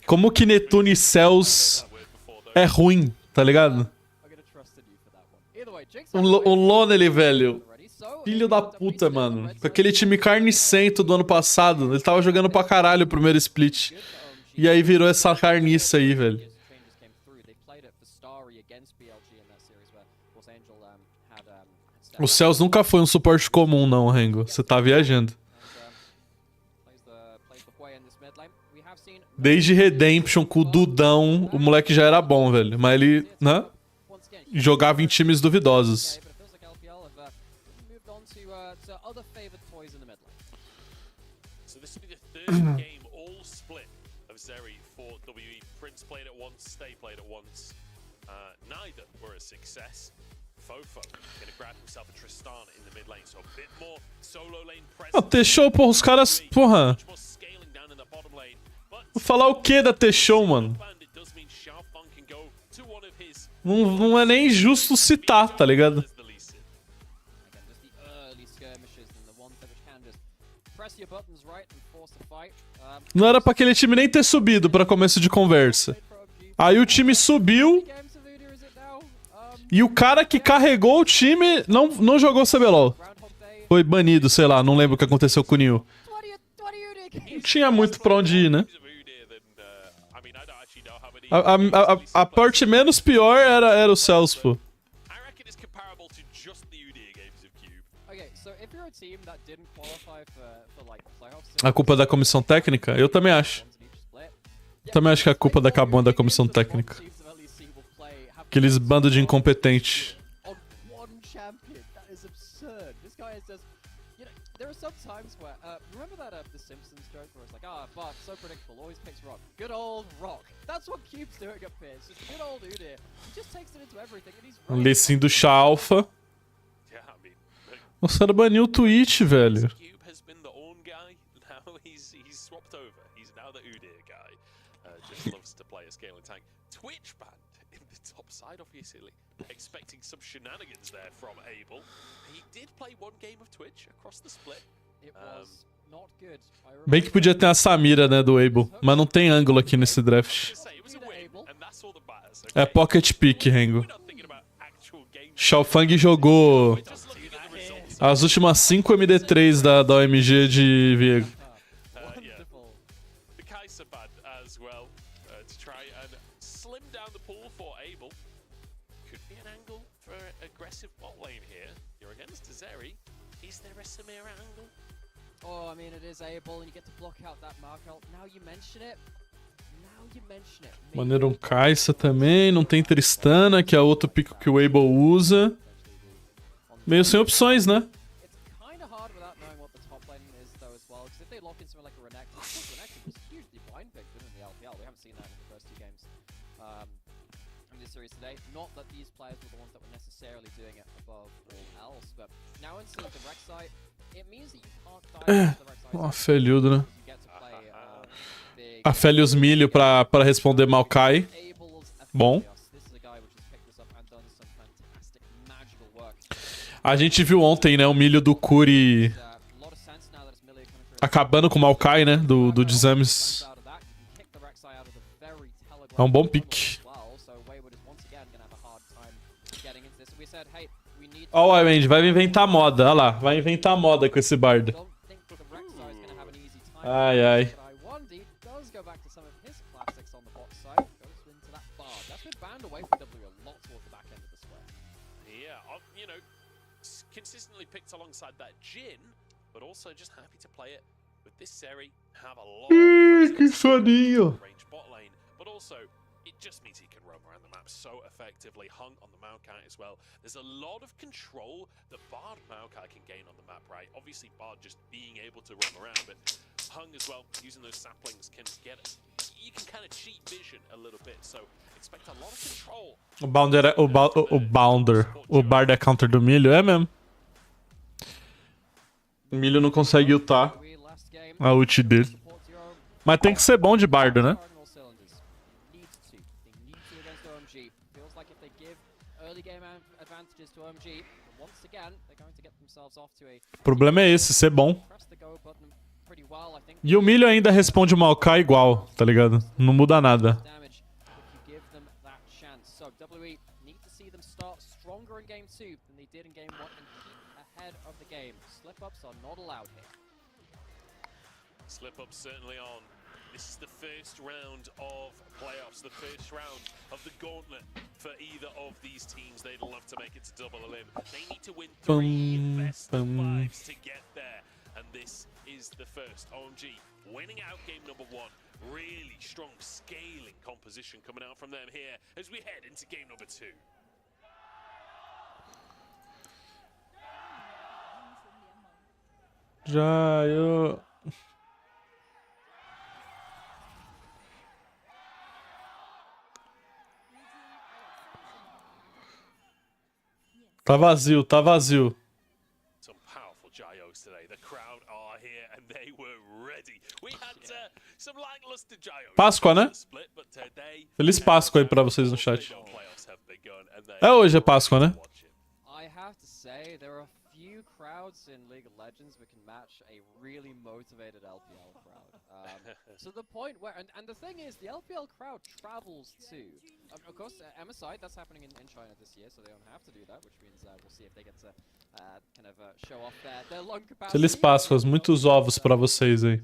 Como que Netune e Cells é ruim, tá ligado? O Lonely, velho. Filho da puta, mano. Com aquele time carnicento do ano passado. Ele tava jogando pra caralho o primeiro split. E aí virou essa carniça aí, velho. O Cells nunca foi um suporte comum, não, Rengo. Você tá viajando. Desde Redemption com o Dudão, o moleque já era bom, velho. Mas ele, né? Jogava em times duvidosos. So this will be the third game all split of Zeri for WE. Prince played it once, Stay played it once. Neither were a success. Fofo gonna grab himself a Tristana in the mid lane, so a bit more solo lane Ah, presence. T-Show, porra, os caras, porra. Much more scaling down in the bottom lane. But Vou falar o que da T-Show, mano? it does mean Xiaofeng can go to one of his Não é nem justo citar, tá ligado? as the Lee Sin. Again, just the early skirmishes and the ones that can just press your buttons right and force a fight. Não era pra aquele time nem ter subido pra começo de conversa. Aí o time subiu Games of Voodoo, is it now? e o cara que carregou o time não jogou CBLOL. Groundhog Day. Foi banido, sei lá, não lembro o que aconteceu com o Nil. What do you do? Não tinha muito pra onde ir, né? I mean, I don't actually know how many. A parte menos pior era o Cells, pô. I reckon it's comparable to just the UDA games of Cube. Okay, so if you're a team that didn't qualify for like playoffs, A culpa é da comissão técnica? Eu também acho. Também acho que a culpa da Kabum é da comissão técnica. Aqueles bandos de incompetente. On one champion, that is absurd. This guy is just, you know, there are some times where, remember that The Simpsons joke where it's like, Bart, so predictable, always picks Rock. Good old Rock. That's what Cube's doing up here. It's just good old Udyr. He just takes it into everything, and he's right. Lecim do Alpha. Yeah, I mean, look, Nossa, era baniu o Twitch, velho. Cube has been the Ornn guy. Now he's swapped over. He's now the Udyr guy. Just loves to play a scaling tank. Twitch banned in the top side, obviously. Expecting some shenanigans there from Abel. He did play one game of Twitch across the split. It was not good. I Bem que podia ter a Samira, né, do Abel. Mas não tem ângulo aqui nesse draft. Just say it was a win, and that's all that matters. É Okay? pocket pick, Rengo. We're not thinking about actual game. Xiaofeng jogou Just looking at the results. as últimas 5 MD3 da OMG de Viego. Yeah. Wonderful. The Kaiser ban as well to try and slim down the pool for Abel. Could be an angle for aggressive bot lane here. You're against Zeri. Is there a Samira angle? Oh, I mean, it is able, and you get to block out that mark ult. Now you mention it. Now you mention it. Maybe Maneiro um Kai'Sa também, não tem Tristana, que é outro pico que o Abel usa. Meio sem opções, né? it's kind of hard without knowing what the top lane is, though, as well. Because if they lock in something like a Renekton, of course, Renekton was hugely blind picked in the LPL. We haven't seen that in the first two games in this series today. Not that these players were the ones that were necessarily doing it above all else, but now instead of the Rek'Sai, it means that you can't dive into the Rek'Sai. Ó, Felhudo, né? You get to play big. A Felios Milho pra responder Maokai. Abel's Bom. Aphelios. This is a guy which has picked this up and done some fantastic magical work. A gente viu ontem, né, o milho do Curi A lot of sense now that it's Millie coming through. acabando com o Maokai, né, do Dizames. Out of that, you can kick the Rek'Sai out of the very É um bom telegraphed pick. as well, so Wayward is once again gonna have a hard time getting into this. We said, hey, we need to Ó, o OMG, vai inventar moda, olha lá, vai inventar moda com esse bardo. don't think the Rek'Sai is gonna have an easy time. Ai, ai. But I wonder does go back to some of his classics on the bot side. Goes into that bar. That's with consistently picked alongside that Jhin, but also just happy to play it with this Seri. Have a lot of Que soninho. range bot lane, but also it just means he can roam around the map so effectively. Hung on the Maokai as well. There's a lot of control that Bard Maokai can gain on the map, right? Obviously Bard just being able to roam around, but Hung as well, using those saplings can get it. You can kind of cheat vision a little bit, so expect a lot of control. O Bounder é o Bard é counter do milho, é mesmo. O milho não consegue ultar a ult dele. Mas tem que ser bom de bardo, né? O problema é esse, ser bom. E o milho ainda responde o Maokai igual, tá ligado? Não muda nada. Slip-ups certainly on. This is the first round of playoffs, the first round of the gauntlet for either of these teams. They'd love to make it to double elim. They need to win 3 best of 5s to get there, and this is the first. OMG winning out game number 1. Really strong scaling composition coming out from them here as we head into game number 2. Já eu... Tá vazio, tá vazio. Some powerful Gyos today. The crowd are here and they were ready. We had some lackluster Gyos. Páscoa, né? Feliz Páscoa aí pra vocês no chat. É hoje a Páscoa, né? I have to say, there are few crowds in League of Legends that can match a really motivated LPL crowd. To the point where, and the thing is, the LPL crowd travels too. Of course, MSI, that's happening in China this year, so they don't have to do that, which means we'll see if they get to kind of show off their lung capacity. Feliz Páscoa, muitos ovos pra vocês aí.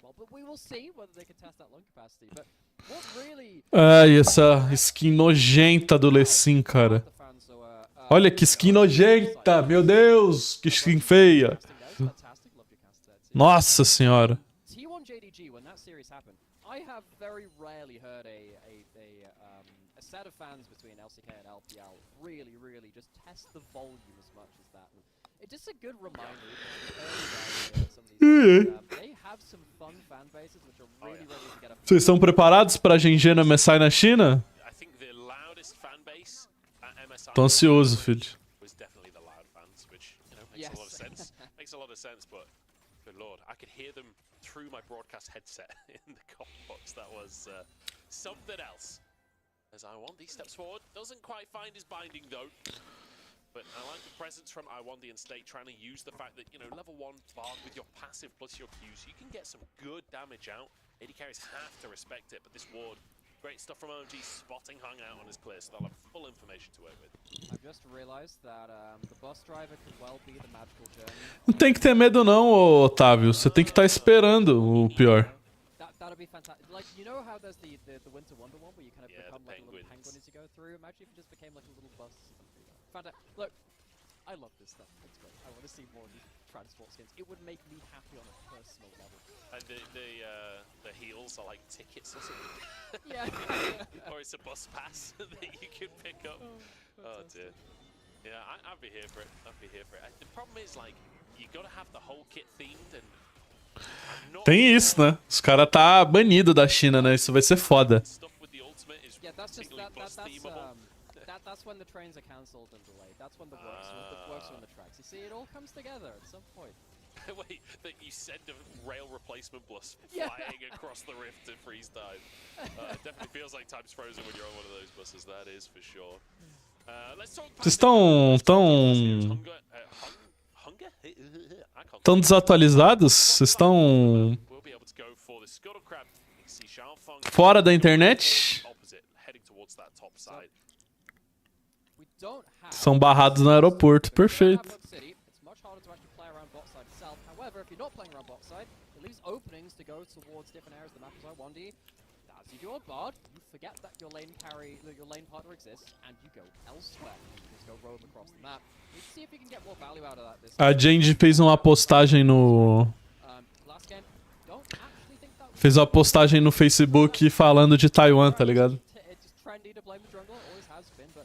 But we will see whether they can test that lung capacity. But what really... Ai, essa skin nojenta do Lecim, cara. Olha que skin nojenta, meu Deus, que skin feia. Nossa senhora. T1 JDG, when that series happened, I have very rarely heard a set of fans between LCK and LPL really just test the volume as much as that. It's just a good reminder that some of these they have some fun fan bases which are really ready to get a... Vocês estão preparados pra GG no MSI na China? Tô ansioso, filho. Makes a lot of sense, but good lord, I could hear them through my broadcast headset in the cop box. That was something else. As iWandy steps forward, doesn't quite find his binding though. But I like the presence from iWandy and State trying to use the fact that, you know, level 1 Bard with your passive plus your Qs, you can get some good damage out. AD carries have to respect it, but this ward, great stuff from OMG, spotting Hung out on his clear, so they'll have full information to work with. I've just realized that the bus driver could well be the magical journey. Não tem que ter medo não, ô, Otávio. Você tem que estar esperando o pior. That'd be fantastic. Like, you know how there's the Winter Wonder one where you kind of become like a little penguin as you go through? Imagine if you just became like a little bus. Look, I love this stuff. It's great. I want to see more of these transport skins. It would make me happy on a personal level. And the heels are like tickets or something. Yeah. Or it's a bus pass that you can pick up. Oh dear. Yeah, I'd be here for it. I'd be here for it. The problem is, like, you gotta have the whole kit themed and... Tem isso, né? Os caras tá banido da China, né? Isso vai ser foda. Yeah, that's when the trains are cancelled and delayed. That's when the works on the tracks. You see, it all comes together at some point. Wait, that you send a rail replacement bus flying across the rift to freeze time. It definitely feels like time's frozen when you're on one of those buses. That is for sure. Let's talk. Vocês estão desatualizados? Vocês estão fora da internet? São barrados no aeroporto, perfeito. As you do on Bard, you forget that your lane partner exists, and you go elsewhere. You just go roam across the map. Let's see if you can get more value out of that this A Genji fez uma postagem no... last game. Don't actually think that Fez uma postagem no Facebook falando de Taiwan, tá ligado? it's just trendy to blame the jungle, always has been, but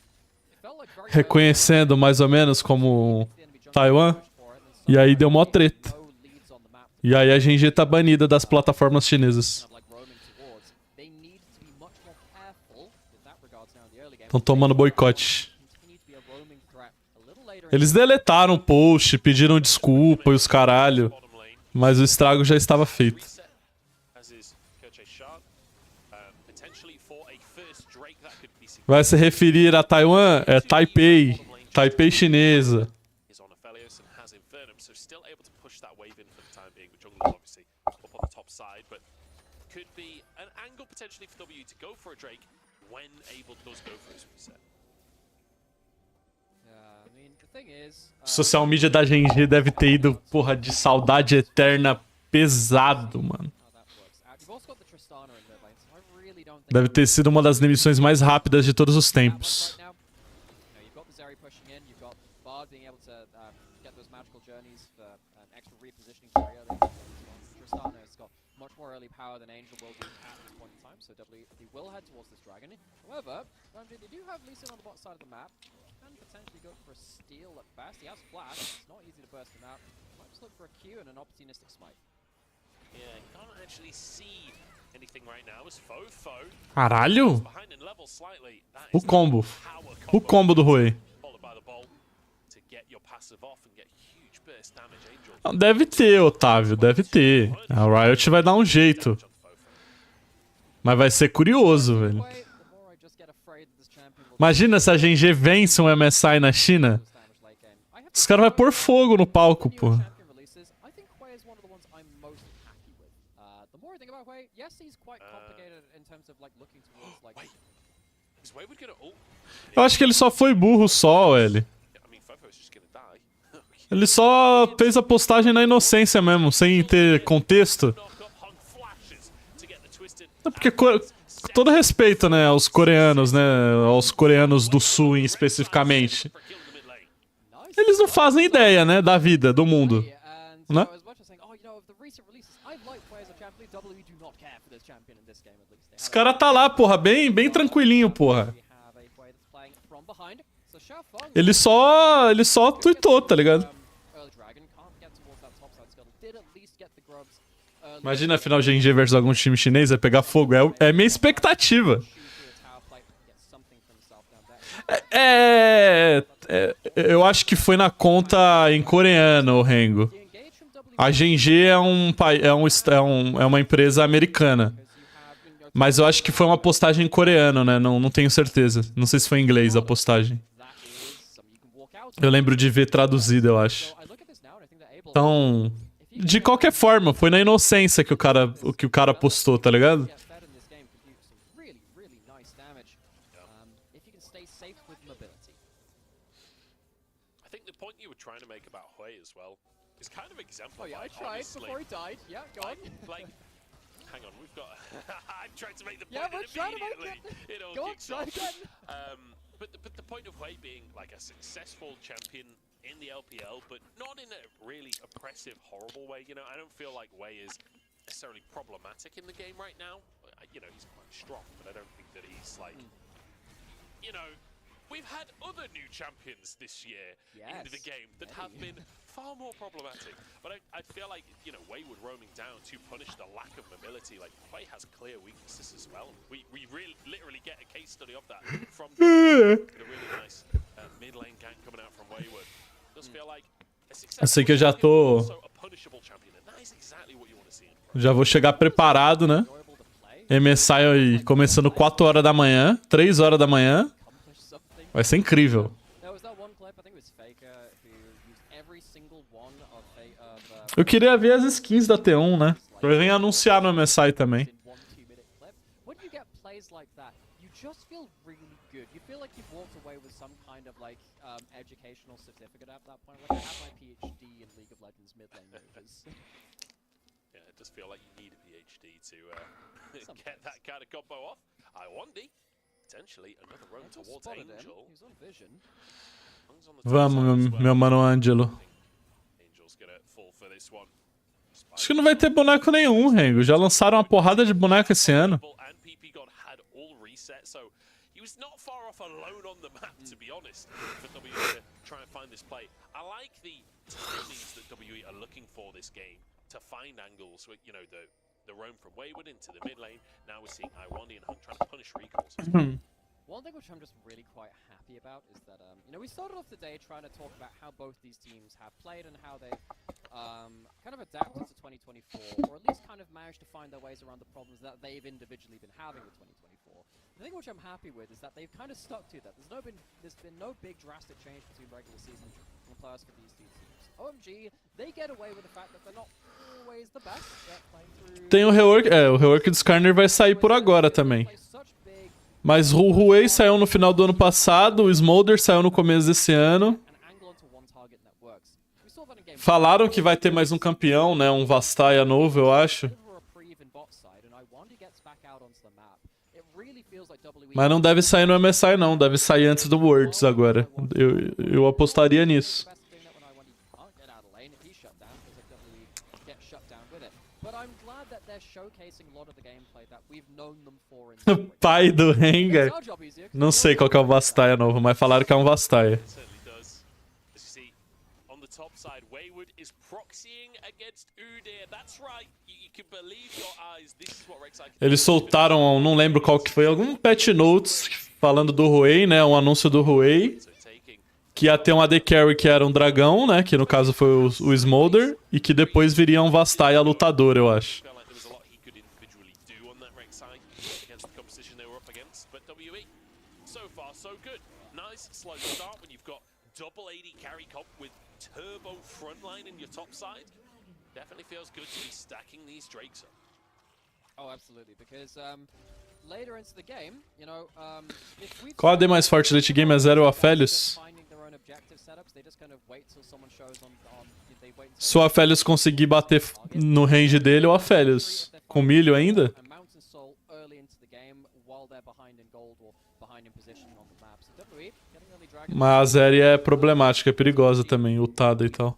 it felt like very Reconhecendo mais ou menos como Taiwan. E aí deu mó treta. no leads on the map. E aí a Genji tá banida das plataformas chinesas. Kind of like roaming towards. They need to be much more careful with that regards now in the early game. Estão tomando boicote. Continue to be a roaming threat a little later. Eles deletaram o post, pediram desculpa e os caralho. Mas o estrago já estava feito. Vai se referir a Taiwan? É Taipei. Taipei chinesa. O social media da Genji deve ter ido, porra, de saudade eterna pesado, mano. Deve ter sido uma das demissões mais rápidas de todos os tempos. Potentially go for a steal at best. He has flash. It's not easy to burst him out. Might just look for a Q and an opportunistic smite. Yeah, can't actually see anything right now as Fo Caralho! behind in level slightly. That O is combo. power O combo do Rui. followed by the ball to get your passive off and get huge burst damage. Angel. Não, deve ter, Otávio, deve ter. A Riot vai dar um jeito. Mas vai ser curioso, velho. The more I just get afraid that this champion will Imagina se a Genji vence um MSI na China. damage late game. I have Os caras vão pôr fogo no palco, pô. champion releases. I think Hwei is one of the ones I'm most happy with. The more I think about Hwei, yes, he's quite complicated in terms of like looking towards like. Wait, is Wayward gonna ult? Eu acho que ele só foi burro só, ele. I mean, Fofo's just gonna die. Ele só fez a postagem na inocência mesmo, sem ter contexto. Knock up hung flashes to get the twisted. É porque, com todo respeito, né, aos coreanos, né, aos coreanos do sul especificamente. For killing the mid lane. Nice. Eles não fazem ideia, né, da vida, do mundo. And Né? so as much as saying, oh, you know, of the recent releases, I like Hwei as a champion. WWE do not care for this champion in this game at least. They Esse have cara tá lá, porra, bem tranquilinho, porra. we have a Hwei that's playing from behind. So Xiaofeng Ele só tweetou, tá ligado? early dragon can't get towards that top side scuttle. Did at least get the grubs early. Imagina a final Genji versus algum time chinês, vai pegar fogo. É minha expectativa. Shoot through a tower plate, get something for himself down there. Eu acho que foi na conta em coreano, o Rengo. The engage from W A Genji é uma empresa americana. you have in your Mas eu acho que foi uma postagem em coreano, né? Não tenho certeza. Não sei se foi em inglês a postagem. that is something you can walk out. Eu lembro de ver traduzido, eu acho. So I look at this now and I think they're able Então, de qualquer forma, foi na inocência que o cara postou, tá ligado? get fed in this game can do some really, really nice damage. If you can stay safe with mobility. I think the point you were trying to make about Hui as well is kind of Oh exemplified. yeah, I tried honestly. before he died. Yeah, go on. Like, hang on, we've got. I tried to make the Yeah, point we're trying to make immediately. It all Go on, kicks try off. again. But the point of Hui being like a successful champion in the LPL, but not in a really oppressive, horrible way. You know, I don't feel like Hui is necessarily problematic in the game right now. You know, he's quite strong, but I don't think that he's like, you know, we've had other new champions this year into the Yes, game that have been far more problematic. But I feel like, you know, Wayward roaming down to punish the lack of mobility. Like, Hui has clear weaknesses as well. We really literally get a case study of that from the really nice mid lane gank coming out from Wayward. Does feel like a Eu sei que eu já tô. also a punishable champion, and that is exactly what you want to see. Já vou chegar preparado, né? Enjoyable to play. MSI aí começando 4 horas da manhã, 3 horas da manhã. Accomplish something. Vai ser incrível. There was that one clip, I think it was Faker, who used every single one of Eu queria ver as skins da T1, né? Pra vir anunciar no MSI também. in 1-2 minute clip. When you get plays like that, you just feel really good. You feel like you've walked away with some kind of like educational certificate at that point. Like I have my PhD in League of Legends mid lane moves. Yeah, it does feel like you need a PhD to get that kind of combo off. I1D, potentially another roam towards Angel. He's on vision. Vamos, meu mano Ângelo. Angel's gonna fall for this one. Acho que não vai ter boneco nenhum, Rengo. Já lançaram uma porrada de boneco esse ano. He was not far off alone on the map, to be honest, for WE to try and find this play. I like the timings that WE are looking for this game to find angles with, you know, the roam from Wayward into the mid lane. Now we're seeing I1D and Hunt trying to punish recalls. One thing which I'm just really quite happy about is that, you know, we started off the day trying to talk about how both these teams have played and how they've kind of adapted to 2024, or at least kind of managed to find their ways around the problems that they've individually been having with 2024. The thing which I'm happy with is that they've kind of stuck to that. There's been no big drastic change between regular season and playoffs for these two teams. OMG, they get away with the fact that they're not always the best. They're playing through... Tem o rework, o rework do Skarner vai sair por agora também. Mas o Huawei saiu no final do ano passado, o Smolder saiu no começo desse ano. Falaram que vai ter mais um campeão, né? Um Vastaia novo, eu acho. Mas não deve sair no MSI, não. Deve sair antes do Worlds agora. Eu apostaria nisso. Pai do Rengar. Não sei qual que é o Vastaia novo, mas falaram que é um Vastaia. Eles soltaram, não lembro qual que foi, algum patch notes falando do Huawei, né? Um anúncio do Huawei. Que ia ter um AD Carry que era um dragão, né? Que no caso foi o Smolder. E que depois viria um Vastaia lutador, eu acho. Double AD carry comp with turbo frontline in your top side. Definitely feels good to be stacking these Drakes up. Oh, absolutely, because later into the game, you know, qual AD mais forte late game é 0 ou Aphelios? Se o Aphelios conseguir bater no range dele, o Aphelios. Com milho ainda? Mas a Zeri é problemática, é perigosa também, ultada e tal.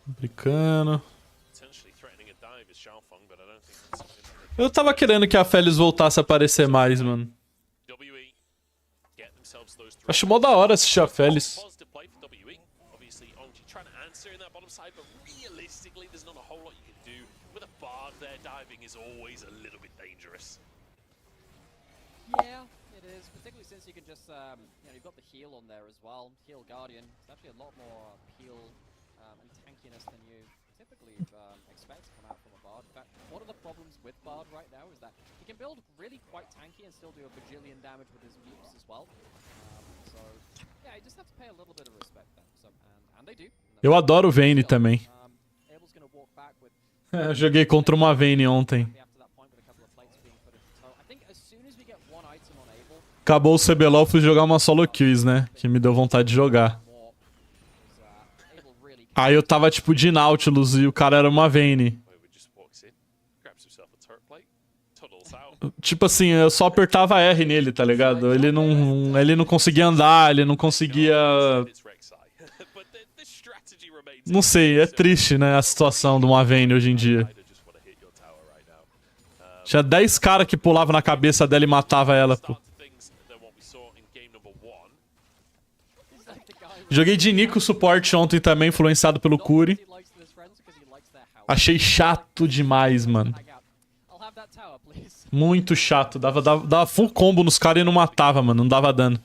Brincando. Eu tava querendo que a Aphelios voltasse a aparecer mais, mano. Acho mó da hora assistir a Aphelios. Yeah, it is, particularly since you can just, you know, you've got the heal on there as well. Heal Guardian. It's actually a lot more heal and tankiness than you typically expect to come out from a Bard. In fact, one of the problems with Bard right now is that he can build really quite tanky and still do a bajillion damage with his nukes as well. So, yeah, you just have to pay a little bit of respect then. So, and they do. Eu adoro Vayne também. Eu joguei contra uma Vayne ontem. Acabou o CBLOL, fui jogar uma solo kills, né? Que me deu vontade de jogar. Aí eu tava tipo de Nautilus e o cara era uma Vayne. Tipo assim, eu só apertava R nele, tá ligado? Ele não conseguia andar, ele não conseguia... Não sei, é triste, né, a situação de uma Vayne hoje em dia. Tinha 10 caras que pulavam na cabeça dela e matava ela, pô. Joguei de Nico suporte ontem também, influenciado pelo Curi. Achei chato demais, mano. Muito chato. Dava full combo nos caras e não matava, mano. Não dava dano.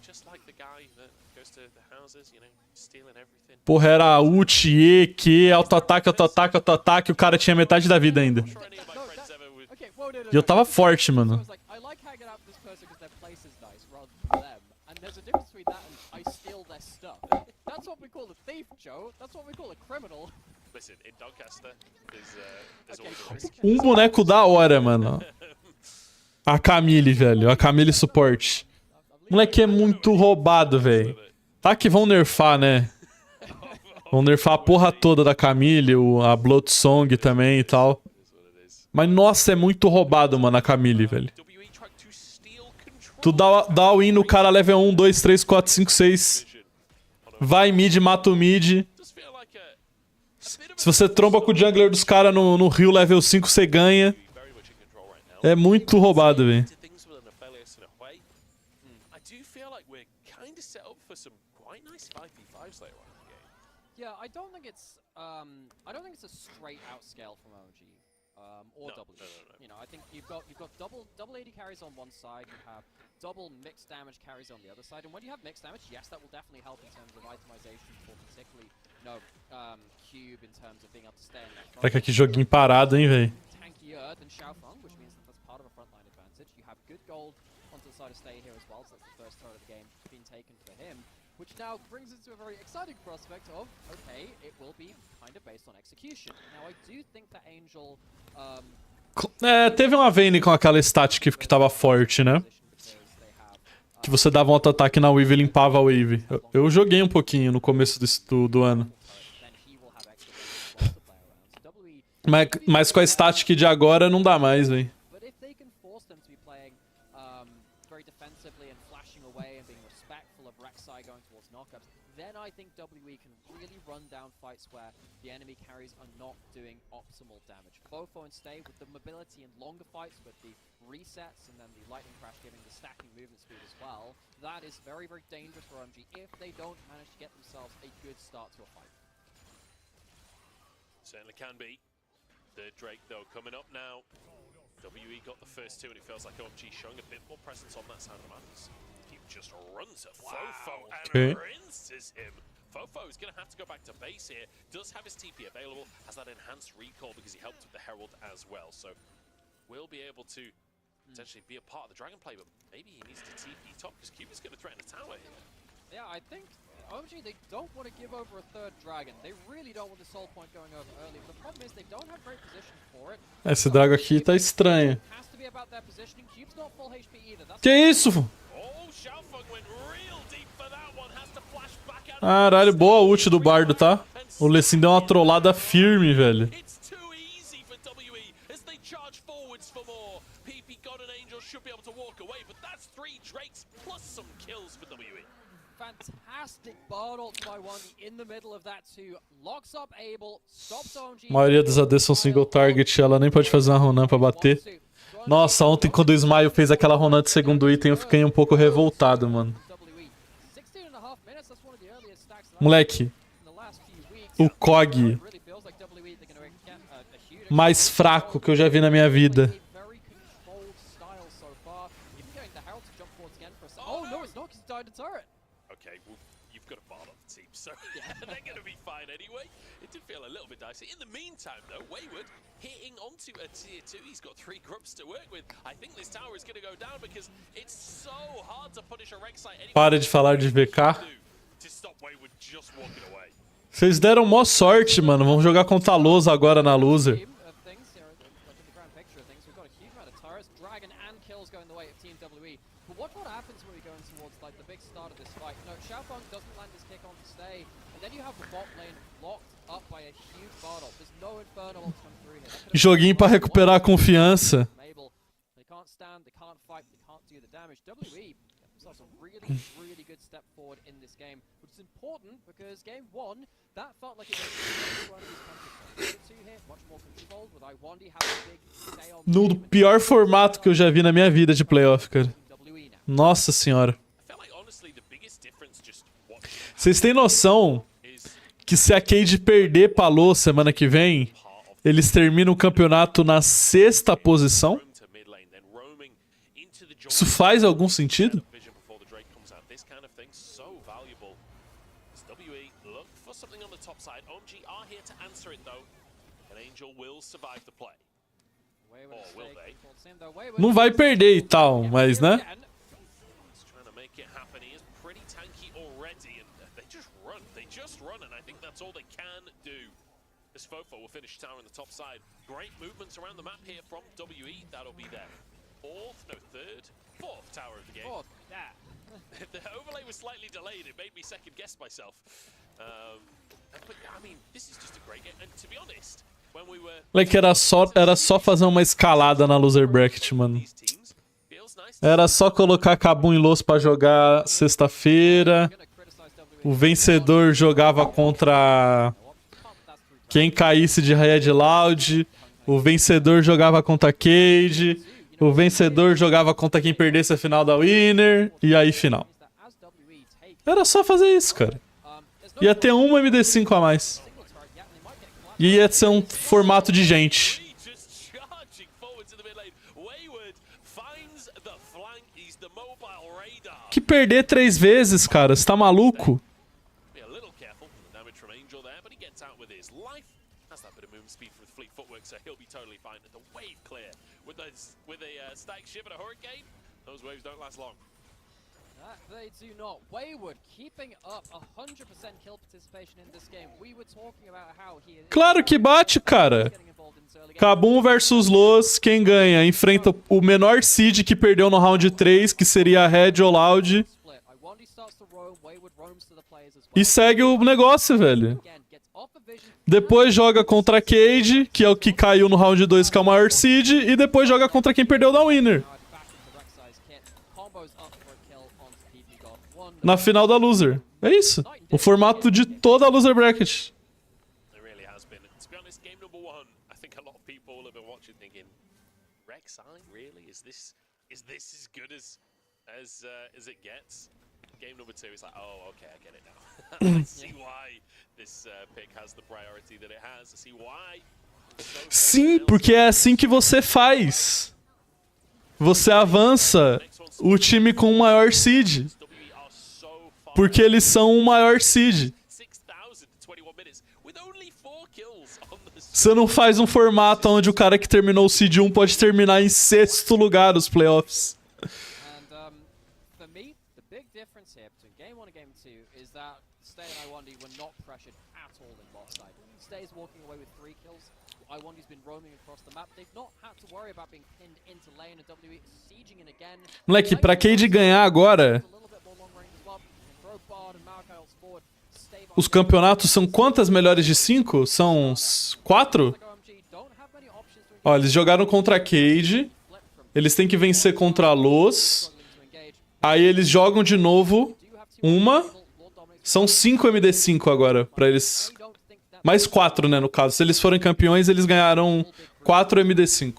Porra, era ult, E, Q, auto-ataque, auto-ataque, auto-ataque. O cara tinha metade da vida ainda. E eu tava forte, mano. there's a difference between that and I steal their stuff. That's what we call a thief, Joe. That's what we call a criminal. Listen, in Doncaster, there's always a risk. Boneco da hora, mano. A Camille, velho. A Camille suporte. Moleque é muito roubado, velho. Tá que vão nerfar, né? Vão nerfar a porra toda da Camille, a Blood Song também e tal. Mas, nossa, é muito roubado, mano, a Camille, velho. Tu dá win no cara level 1, 2, 3, 4, 5, 6. Vai mid, mata o mid. Se você tromba com o jungler dos caras no rio level 5, você ganha. É muito roubado, velho. Yeah, I don't think it's a straight out scale from OMG or W. You know, I think you've got double AD carries on one side, you have double mixed damage carries on the other side, and when you have mixed damage, yes, that will definitely help in terms of itemization for particularly, you know, Cube in terms of being able to stay in that front. Caraca, que joguinho parado, hein, velho. Tankier than Xiaofeng, which means that that's part of a frontline advantage. You have good gold onto the side of stay here as well, so that's the first turret of the game being taken for him. Which now brings us to a very exciting prospect of, okay, it will be kind of based on execution. Now I do think that Angel... teve uma Vayne com aquela stat que tava forte, né? Que você dava um auto-ataque na wave e limpava a wave. Eu joguei um pouquinho no começo do ano. Mas com a static de agora não dá mais, velho. Then I think WE can really run down fights where the enemy carries are not doing optimal damage. Fofo and Stay with the mobility in longer fights, but the resets and then the Lightning Crash giving the stacking movement speed as well. That is very, very dangerous for OMG if they don't manage to get themselves a good start to a fight. Certainly can be. The Drake though coming up now. WE got the first two and it feels like OMG showing a bit more presence on that side of the maps. Just runs at Fofo and rinses him. Fofo is going to have to go back to base here. Does have his TP available, has that enhanced recall because he helped with the Herald as well. So will be able to potentially be a part of the Dragon play, but maybe he needs to TP top because Cube is going to threaten a tower here. Yeah, I think OMG, they don't want to give over a third Dragon. They really don't want the Soul Point going over early. But the problem is they don't have great position for it. Esse Dragon aqui tá estranho. Has to be about their positioning. Cube's not full HP either. Que isso? Caralho, boa ult do Bardo, tá? O Lecim deu uma trollada firme, velho. A maioria dos ADs são single target, ela nem pode fazer uma Ronan pra bater. Nossa, ontem quando o Smile fez aquela Ronan de segundo item, eu fiquei um pouco revoltado, mano. Moleque, o COG mais fraco que eu já vi na minha vida. Hitting onto a tier 2, he's got 3 groups to work with. I think this tower is going to go down because it's so hard to punish a Rek'Sai anyway. Para de falar de VK. Vocês deram mó sorte, mano. Vamos jogar contra a Lousa agora na loser. Joguinho pra recuperar a confiança. Really good step forward in this game, which is important because game 1 that felt like it was much more controlled with iWandy having a big stay on no pior formato que eu já vi na minha vida de playoff, cara. Nossa senhora. Vocês têm noção que se a Cade perder pra Lô semana que vem, eles terminam o campeonato na 6ª posição? Isso faz algum sentido? Não vai perder e tal, mas né? it happen. He is pretty tanky already, and they just run. They just run, and I think that's all they can do. This Fofo will finish tower on the top side. Great movements around the map here from WE. That'll be their fourth tower of the game. Fourth, yeah. The overlay was slightly delayed. It made me second guess myself. But I mean, this is just a great game. And to be honest, when we were Like, era só fazer uma escalada na loser bracket, mano. these teams, feels nice. Era só colocar Kabum e Los pra jogar sexta-feira. O vencedor jogava contra quem caísse de Red Loud. O vencedor jogava contra Cage. O vencedor jogava contra quem perdesse a final da Winner. E aí, final. Era só fazer isso, cara. Ia ter uma MD5 a mais. E ia ser um formato de gente. Just charging forward to the mid lane. Wayward finds the flank. He's the mobile radar. Que perder 3 vezes, cara? Você tá maluco? Be a little careful from the damage from Angel there, but he gets out with his life. Has that bit of movement speed from the fleet footwork, so he'll be totally fine. The wave clear with a static shiv and a hurricane. Those waves don't last long. That they do not. Wayward keeping up 100% kill participation in this game. We were talking about how he is Claro que bate, cara. getting involved in early game. Kabum versus Los, quem ganha? Enfrenta o menor seed que perdeu no round 3, que seria a Red ou Loud. Split. Iwandi starts to roam. Wayward roams to the players as well. E segue o negócio, velho. Again, gets off the vision. Depois joga contra a Cage, que é o que caiu no round 2, que é o maior seed. E depois joga contra quem perdeu da Winner. Back into Rek'Sai's kit. Combos up for a kill onto PP God. One. Na final da loser. É isso. O formato de toda a loser bracket. It really has been. To be honest, game number 1, I think a lot of people have been watching thinking, Rek'Sai, really? Is this as good as it gets? Game number 2 is like, oh, okay, I get it now. I see why this pick has the priority that it has. I see why. Sim, porque é assim que você faz. Você avança o time com o maior seed. WE are so far Porque eles são o maior seed. 6,021 minutes with only 4 kills on the Você não faz um formato onde o cara que terminou o seed 1 pode terminar em 6º lugar os playoffs. And for me, the big difference here between game 1 and game 2 is that Stay and Iwandi were not pressured at all in bot side. Stay is walking away with 3 kills. Iwandi's been roaming across the map. They've not had to worry about being pinned into lane, and WE sieging in again. Moleque, pra Cade ganhar agora, A little bit more long range as well. Throw Bard and Malachi else forward. Stay os campeonatos são quantas melhores de 5? São 4? OMG don't have many options to Ó, eles jogaram contra a Cade. Eles têm que vencer contra a Los. engage. Aí eles jogam de novo. Do you have two Uma. Lord Dominic's São 5 MD5 agora, pra eles. don't think that Mais 4, né, no caso. Se eles forem campeões, eles ganharam 4 MD5.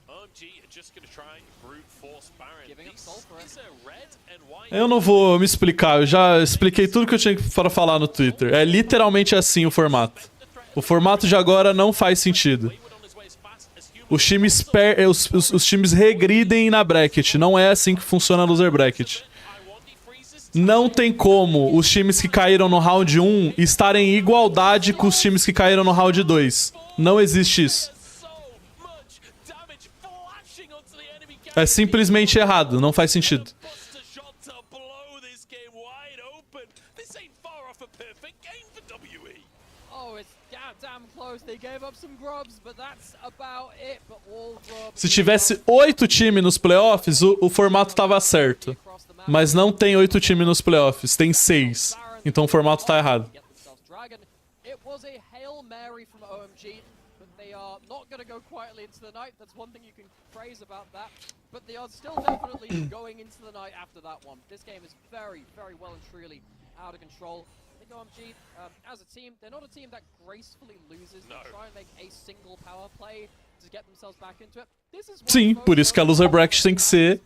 OMG are just gonna try brute force Baron. Giving up soul for it. These are red and white. Eu não vou me explicar, eu já expliquei tudo que eu tinha para falar no Twitter. É literalmente assim o formato. O formato de agora não faz sentido. Wayward on his way as fast as human. Os times regridem na bracket. Não é assim que funciona a loser bracket. Iwandi freezes. Não tem como os times que caíram no round 1 estarem em igualdade com os times que caíram no round 2. Não existe isso. So much damage flashing onto the enemy É simplesmente errado, não faz sentido. Buster shot to blow this game wide open. This ain't far off a perfect game for WE. Oh, it's damn close. They gave up some grubs, but that's about it. But all grubs Se tivesse 8 times nos playoffs, o formato tava certo. across the map. Mas não tem 8 times nos playoffs, tem 6. Então o formato tá errado. Get themselves Dragon. It was a Hail Mary from OMG, but they are not going to go quietly into the night. That's one thing you can praise about that. But they are still definitely going into the night after that one. This game is very, very well and truly out of control. I think OMG, as a team, they're not a team that gracefully loses. No. They try and make a single power play to get themselves back into it. This is Sim, por isso que a loser bracket tem que ser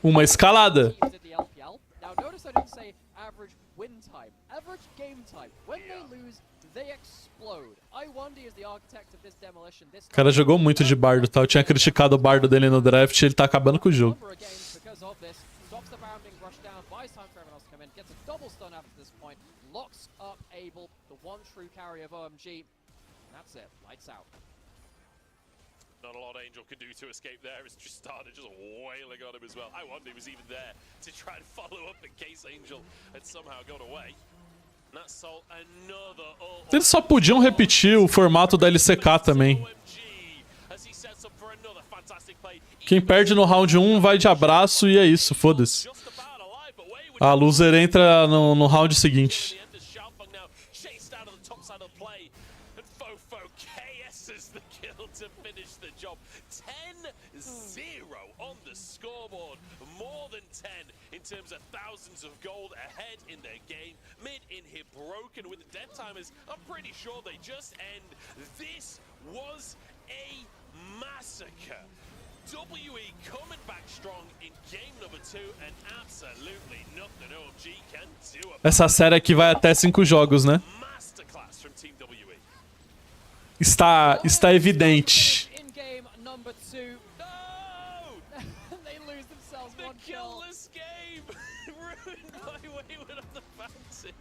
uma escalada. teams in the LPL. Now notice I didn't say average win time, average game time. When they lose, they explode. Iwandi is the architect of this demolition. This O cara jogou muito de bardo, tá? Eu tinha criticado o bardo dele no draft e ele tá acabando com o jogo. number again because of this. Stops the Baron being rushed down, buys time for everyone else to come in, gets a double stun after this point, locks up Abel, the one true carry of OMG. And that's it. Lights out. Not a lot Angel could do to escape there as Tristana just wailing on him as well. I wonder he was even there to try and follow up in case Angel had somehow gone away. Eles só podiam repetir o formato da LCK também. Quem perde no round 1 vai de abraço e é isso, foda-se. A loser entra no round seguinte. In terms of thousands of gold ahead in their game, mid in here broken with the death timers. I'm pretty sure they just end. This was a massacre. WE coming back strong in game number 2 and absolutely nothing OMG can do about it. Essa série aqui vai até 5 jogos, né? Masterclass from Team WE. Está evidente. In game number 2. Killless game ruined by Wayward of the Fountain.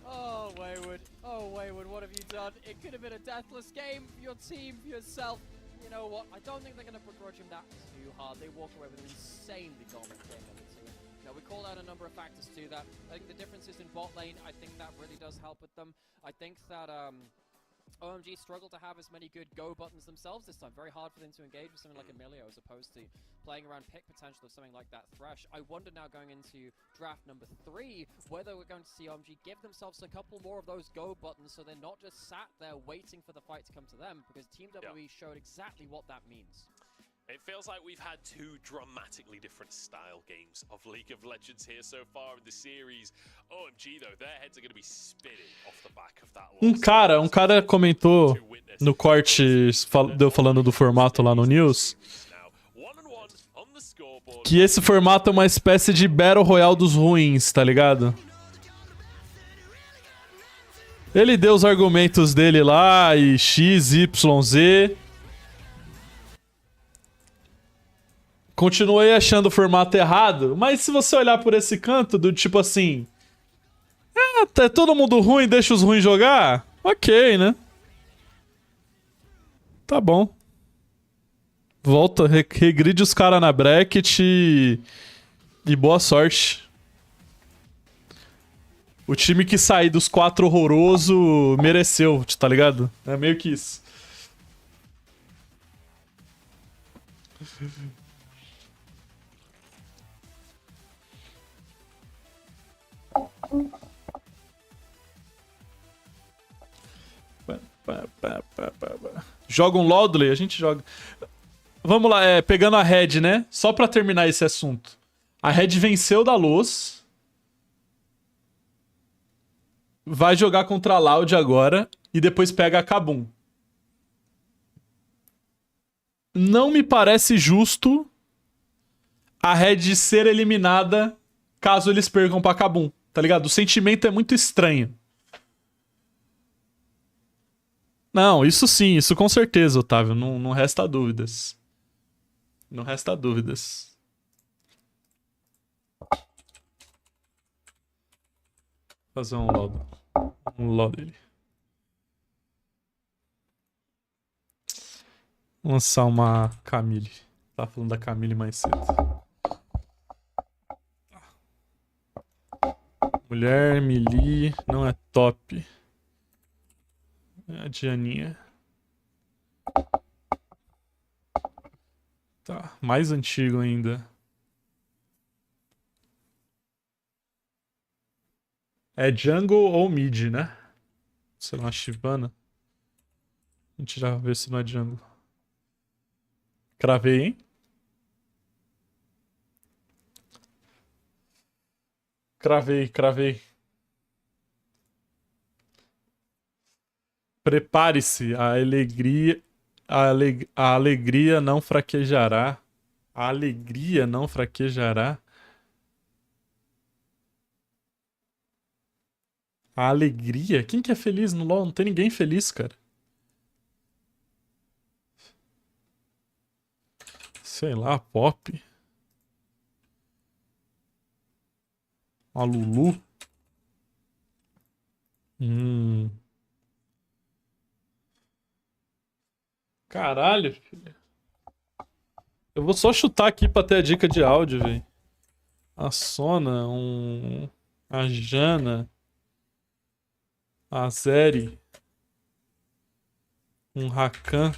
Oh, Wayward, what have you done? It could have been a deathless game for your team, for yourself. You know what? I don't think they're going to begrudge him that too hard. They walk away with an insanely dominant game number 2. Now, we called out a number of factors to that. I think the differences in bot lane, I think that really does help with them. I think that OMG struggled to have as many good go buttons themselves this time. Very hard for them to engage with something like Emilio as opposed to playing around pick potential of something like that Thresh. I wonder now going into draft number 3 whether we're going to see OMG give themselves a couple more of those go buttons so they're not just sat there waiting for the fight to come to them, because Team WE showed exactly what that means. It feels like we've had 2 dramatically different style games of League of Legends here so far in the series. OMG, though, their heads are going to be spinning off the back of that loss. Um cara comentou no corte, deu falando do formato lá no News, que esse formato é uma espécie de Battle Royale dos ruins, tá ligado? Ele deu os argumentos dele lá, e X, Y, Z. Continuei achando o formato errado, mas se você olhar por esse canto, do tipo assim... É todo mundo ruim, deixa os ruins jogar? Ok, né? Tá bom. Volta, regride os caras na bracket e boa sorte. O time que sair dos 4 horroroso mereceu, tá ligado? É meio que isso. Joga um Loudley? A gente joga. Vamos lá, pegando a Red, né? Só pra terminar esse assunto. A Red venceu da Luz. Vai jogar contra a Loud agora. E depois pega a Kabum. Não me parece justo a Red ser eliminada caso eles percam pra Kabum. Tá ligado? O sentimento é muito estranho. Não, isso sim, isso com certeza, Otávio. Não resta dúvidas. Não resta dúvidas. Fazer um load. Um load dele. Lançar uma Camille. Tava falando da Camille mais cedo. Mulher, melee, não é top. É a Dianinha. Tá, mais antigo ainda. É jungle ou mid, né? Sei lá, Shyvana. A gente já vê se não é jungle. Cravei, hein? Cravei. Prepare-se, a alegria não fraquejará. A alegria não fraquejará. A alegria? Quem que é feliz no LoL? Não tem ninguém feliz, cara. Sei lá, Pop. A Lulu. Caralho, filho. Eu vou só chutar aqui pra ter a dica de áudio, velho. A Sona, a Jana, a Zeri, Rakan.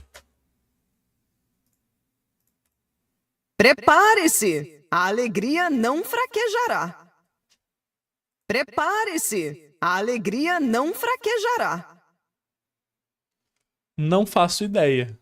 Prepare-se! A alegria não fraquejará. Prepare-se! A alegria não fraquejará. Não faço ideia.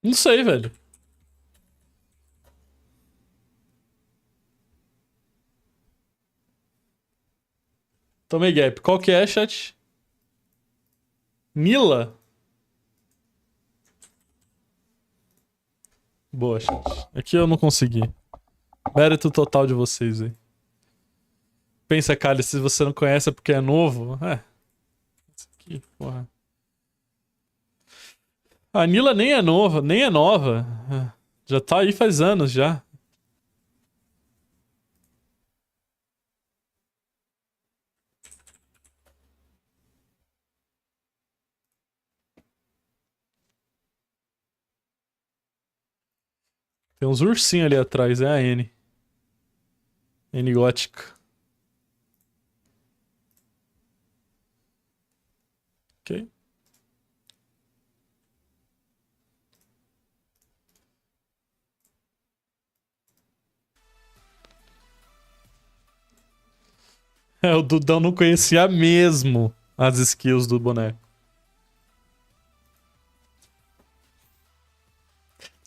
Não sei, velho. Tomei gap. Qual que é, chat? Mila? Boa, chat. Aqui eu não consegui. Mérito total de vocês, aí. Pensa, Kali, se você não conhece é porque é novo. Isso aqui, porra. A Nila nem é nova, nem é nova. Já tá aí faz anos já. Tem uns ursinhos ali atrás, é a N. N gótica. Ok. É, o Dudão não conhecia mesmo as skills do boneco.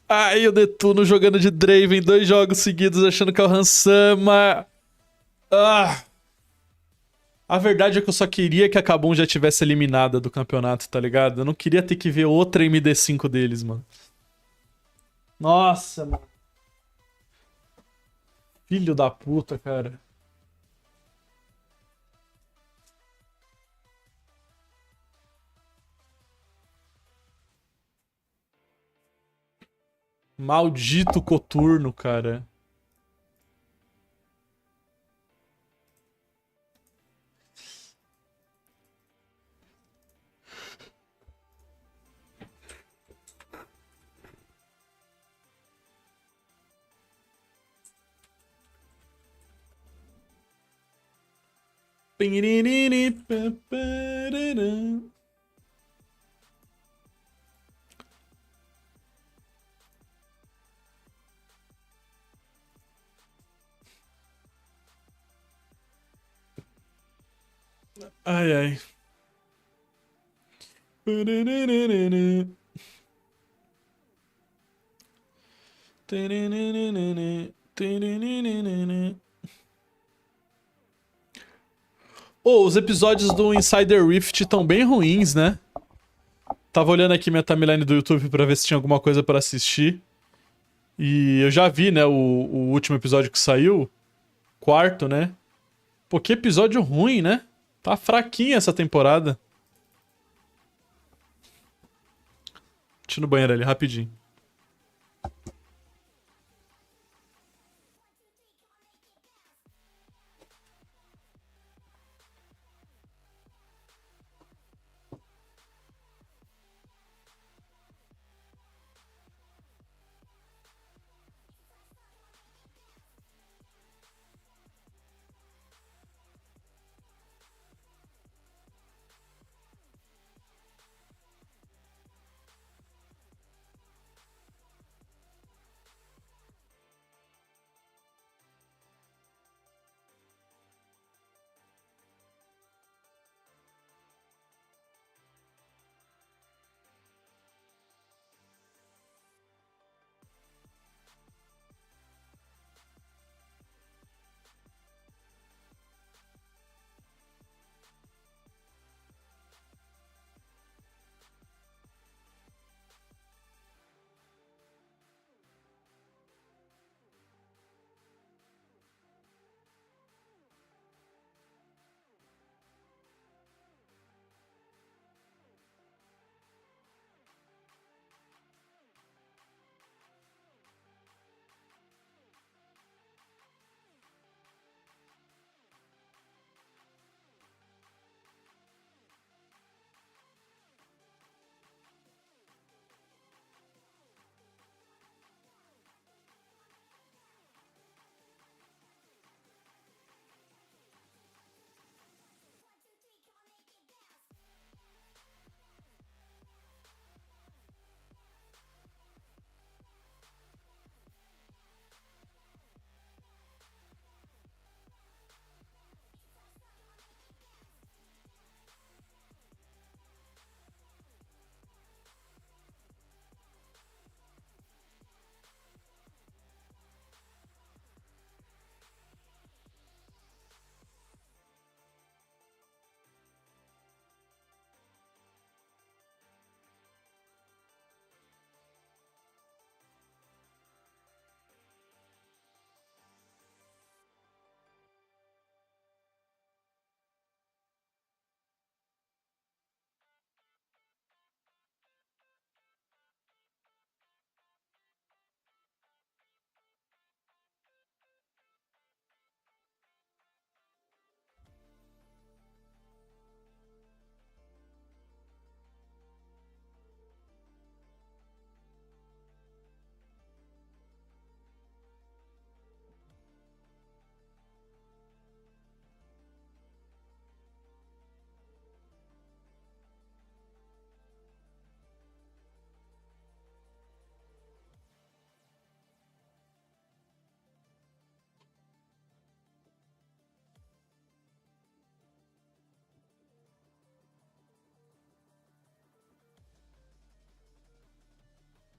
Ai, o Netuno jogando de Draven 2 jogos seguidos achando que é o Hansama. A verdade é que eu só queria que a Kabum já tivesse eliminada do campeonato, tá ligado? Eu não queria ter que ver outra MD5 deles, mano. Nossa, mano. Filho da puta, cara. Maldito coturno, cara. Ai, ai. Oh, os episódios do Insider Rift estão bem ruins, né? Tava olhando aqui minha timeline do YouTube pra ver se tinha alguma coisa pra assistir. E eu já vi, né, o último episódio que saiu. Quarto, né? Pô, que episódio ruim, né? Tá fraquinha essa temporada. Deixa eu ir no banheiro ali, rapidinho.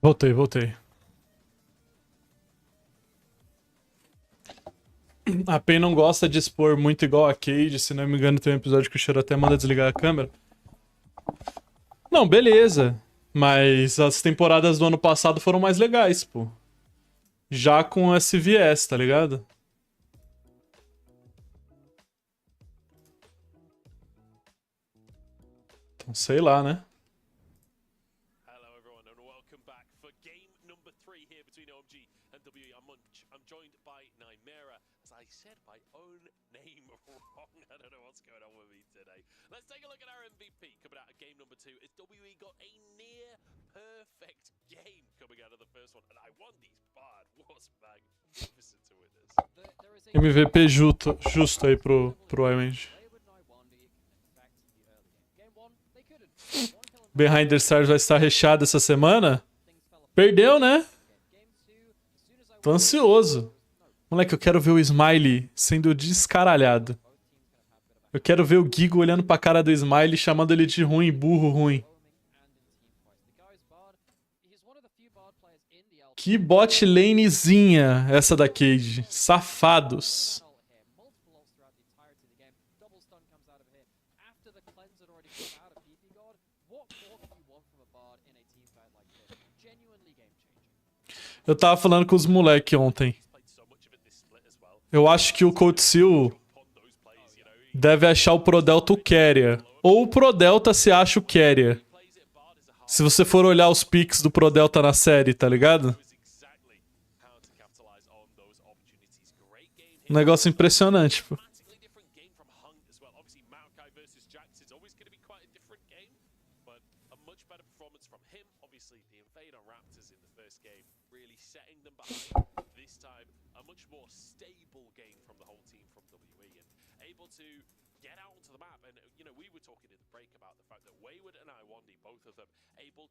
Voltei. A Pen não gosta de expor muito igual a Cade. Se não me engano, tem um episódio que o Cheiro até manda desligar a câmera. Não, beleza. Mas as temporadas do ano passado foram mais legais, pô. Já com esse viés, tá ligado? Então, sei lá, né? Hello everyone and welcome back for game number 3 here between OMG and WE. I'm joined by Nymera, as I said my own name wrong. I don't know what's going on with me today. Let's take a look at our MVP coming out of game number 2. As WE got a near perfect game coming out of the first one, and I won these bad. Was magnificent to witness. MVP justo aí pro OMG. Behind the Stars vai estar recheado essa semana? Perdeu, né? Tô ansioso. Moleque, eu quero ver o Smiley sendo descaralhado. Eu quero ver o Gigo olhando pra cara do Smiley, chamando ele de ruim, burro ruim. Que bot lanezinha essa da Cade. Safados. Eu tava falando com os moleque ontem. Eu acho que o Cold Seal deve achar o Prodelta o carrier. Ou o Prodelta se acha o carrier. Se você for olhar os picks do Prodelta na série, tá ligado? Um negócio impressionante, pô.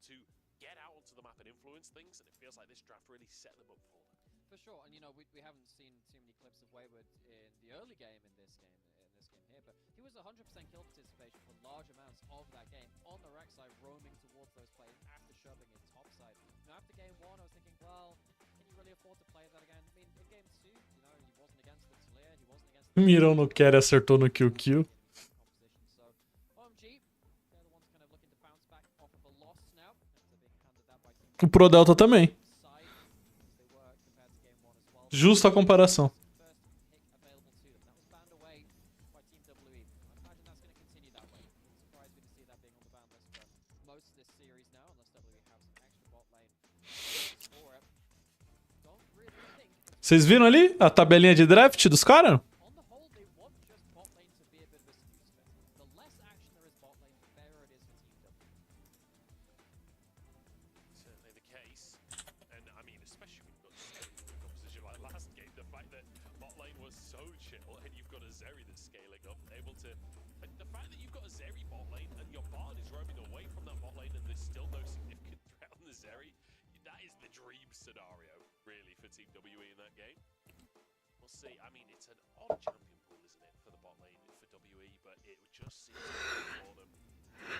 To get out onto the map and influence things, and it feels like this draft really set them up for that. For sure, and you know we haven't seen too many clips of Wayward in the early game in this game here, but he was 100% kill participation for large amounts of that game on the right side, roaming towards those players after shoving it top side. Now after game 1, I was thinking, well, can you really afford to play that again? I mean, in game 2, you know, he wasn't against the Slayer, he wasn't against the Mirou no carry, acertou no kill. O Prodelta também. Justa a comparação. Vocês viram ali a tabelinha de draft dos caras? I mean, it's an odd champion pool, isn't it, for the bot lane for WE, but it just seems to for them.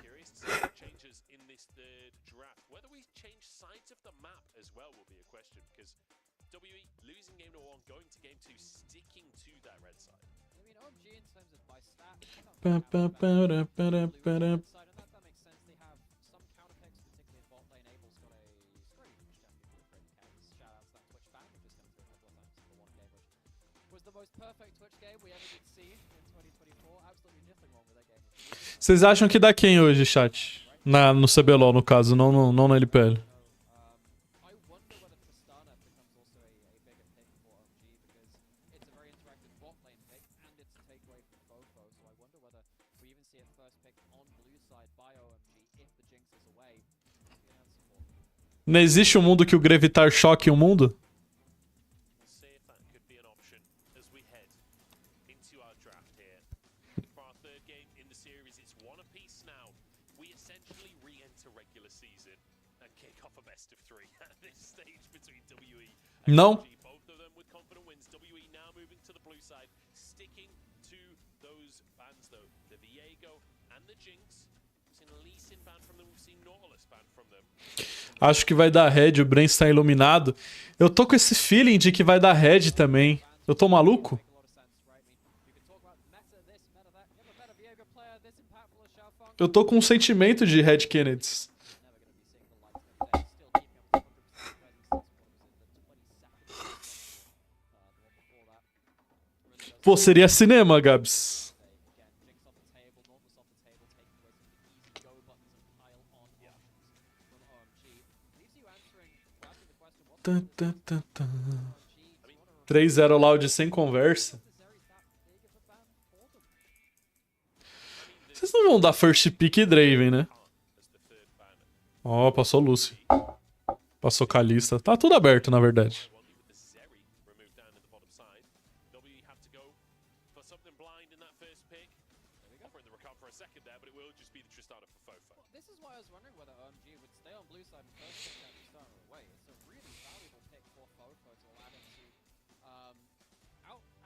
Curious to see what changes in this third draft. Whether we change sides of the map as well will be a question, because WE losing game 1, going to game 2, sticking to that red side. I mean, OMG in terms of by stats, That makes sense. They have some counter picks, particularly in bot lane. Abel's got a very huge champion pool for case. Shout out to that Twitch fan who just come through a couple of times for one game, which was the most perfect Twitch game we ever did see in 2024. Absolutely nothing wrong with that game. Vocês acham que dá quem hoje, chat? No CBLOL, no caso, não na LPL. I wonder whether Tristana becomes also a bigger pick for OMG, because it's a very interactive bot lane pick and it's a takeaway from Fofo. So I wonder whether we even see a first pick on blue side by OMG if the Jinx is away. Não existe um mundo que o Grevitar choque o mundo? Não. Acho que vai dar red, o Brent está iluminado. Eu tô com esse feeling de que vai dar red também. Eu tô maluco? Eu tô com um sentimento de Red Kennedys. Pô, seria cinema, Gabs. Tan, tan, tan, tan. 3-0 loud sem conversa. Vocês não vão dar first pick e Draven, né? Ó, passou Lucy. Passou Kalista. Tá tudo aberto, na verdade. This is why I was wondering whether OMG would stay on blue side and first pick down the start away. It's a really valuable pick for Fofo to allow him to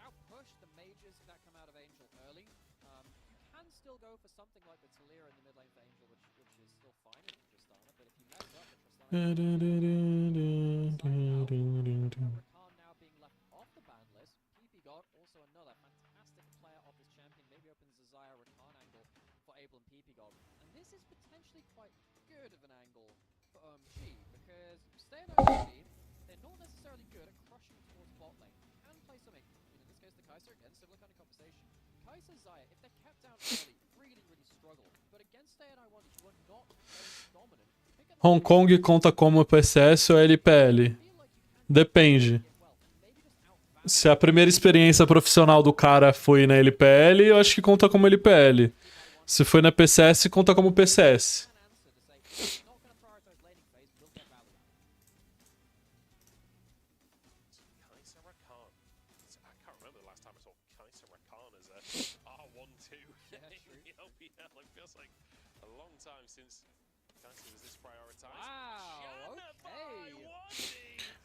out-push the mages that come out of Angel early. You can still go for something like the Talia in the mid lane for Angel, which is still fine in Tristana, but if you mess up the Tristana... Rakan now being left off the ban list. PP God, also another fantastic player of this champion, maybe opens the Xayah Rakan angle for Abel and PP God. And this is potentially quite good of an angle for OMG, because staying OMG, they're not necessarily good at crushing towards bot lane. You can play something, in this case the Kai'Sa again, similar kind of conversation. Kai'Sa Xayah, if they're kept down early, really struggle. But against Stay and I1, you are not very dominant. Hong Kong conta como PCS ou LPL? Depende. Se a primeira experiência profissional do cara foi na LPL, eu acho que conta como LPL. Se foi na PCS, conta como PCS.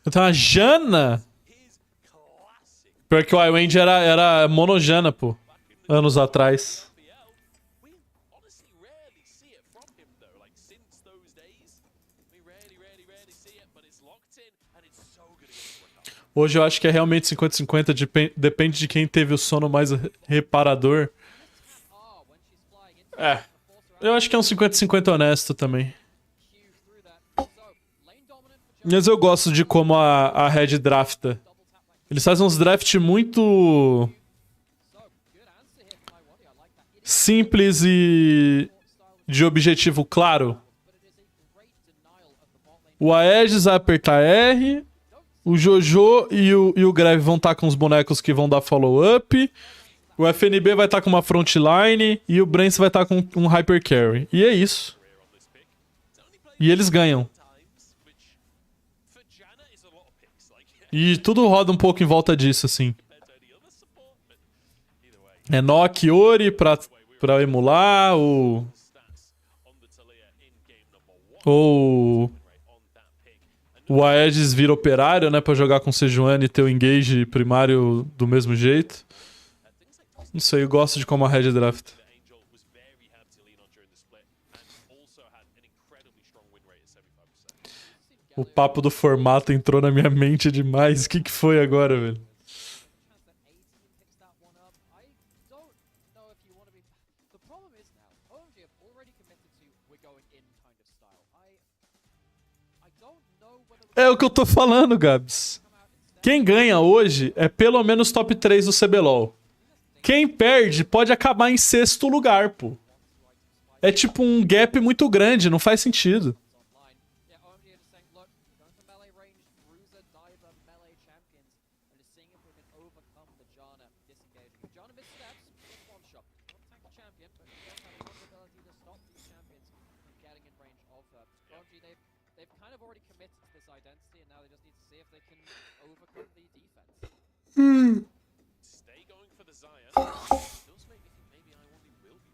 Então a Jana... Pior que o iWand era monojana, pô. Anos atrás. Hoje eu acho que é realmente 50-50, depende de quem teve o sono mais reparador. É. Eu acho que é um 50-50 honesto também. Mas eu gosto de como a Red drafta. Eles fazem uns draft muito... simples e... de objetivo claro. O Aegis vai apertar R... O Jojo e o Greve vão estar com os bonecos que vão dar follow-up. O FNB vai estar com uma frontline. E o Brence vai estar com um hyper carry. E é isso. E eles ganham. E tudo roda um pouco em volta disso, assim. É Nock, Ori pra emular. Ou... O Aegis vira operário, né, pra jogar com Sejuani e ter o engage primário do mesmo jeito. Não sei, eu gosto de como a Red draft. O papo do formato entrou na minha mente demais. O que foi agora, velho? É o que eu tô falando, Gabs. Quem ganha hoje é pelo menos top 3 do CBLOL. Quem perde pode acabar em 6º lugar, pô. É tipo um gap muito grande, não faz sentido. Stay going for the Xayah. It does make me think maybe I1 will be roaming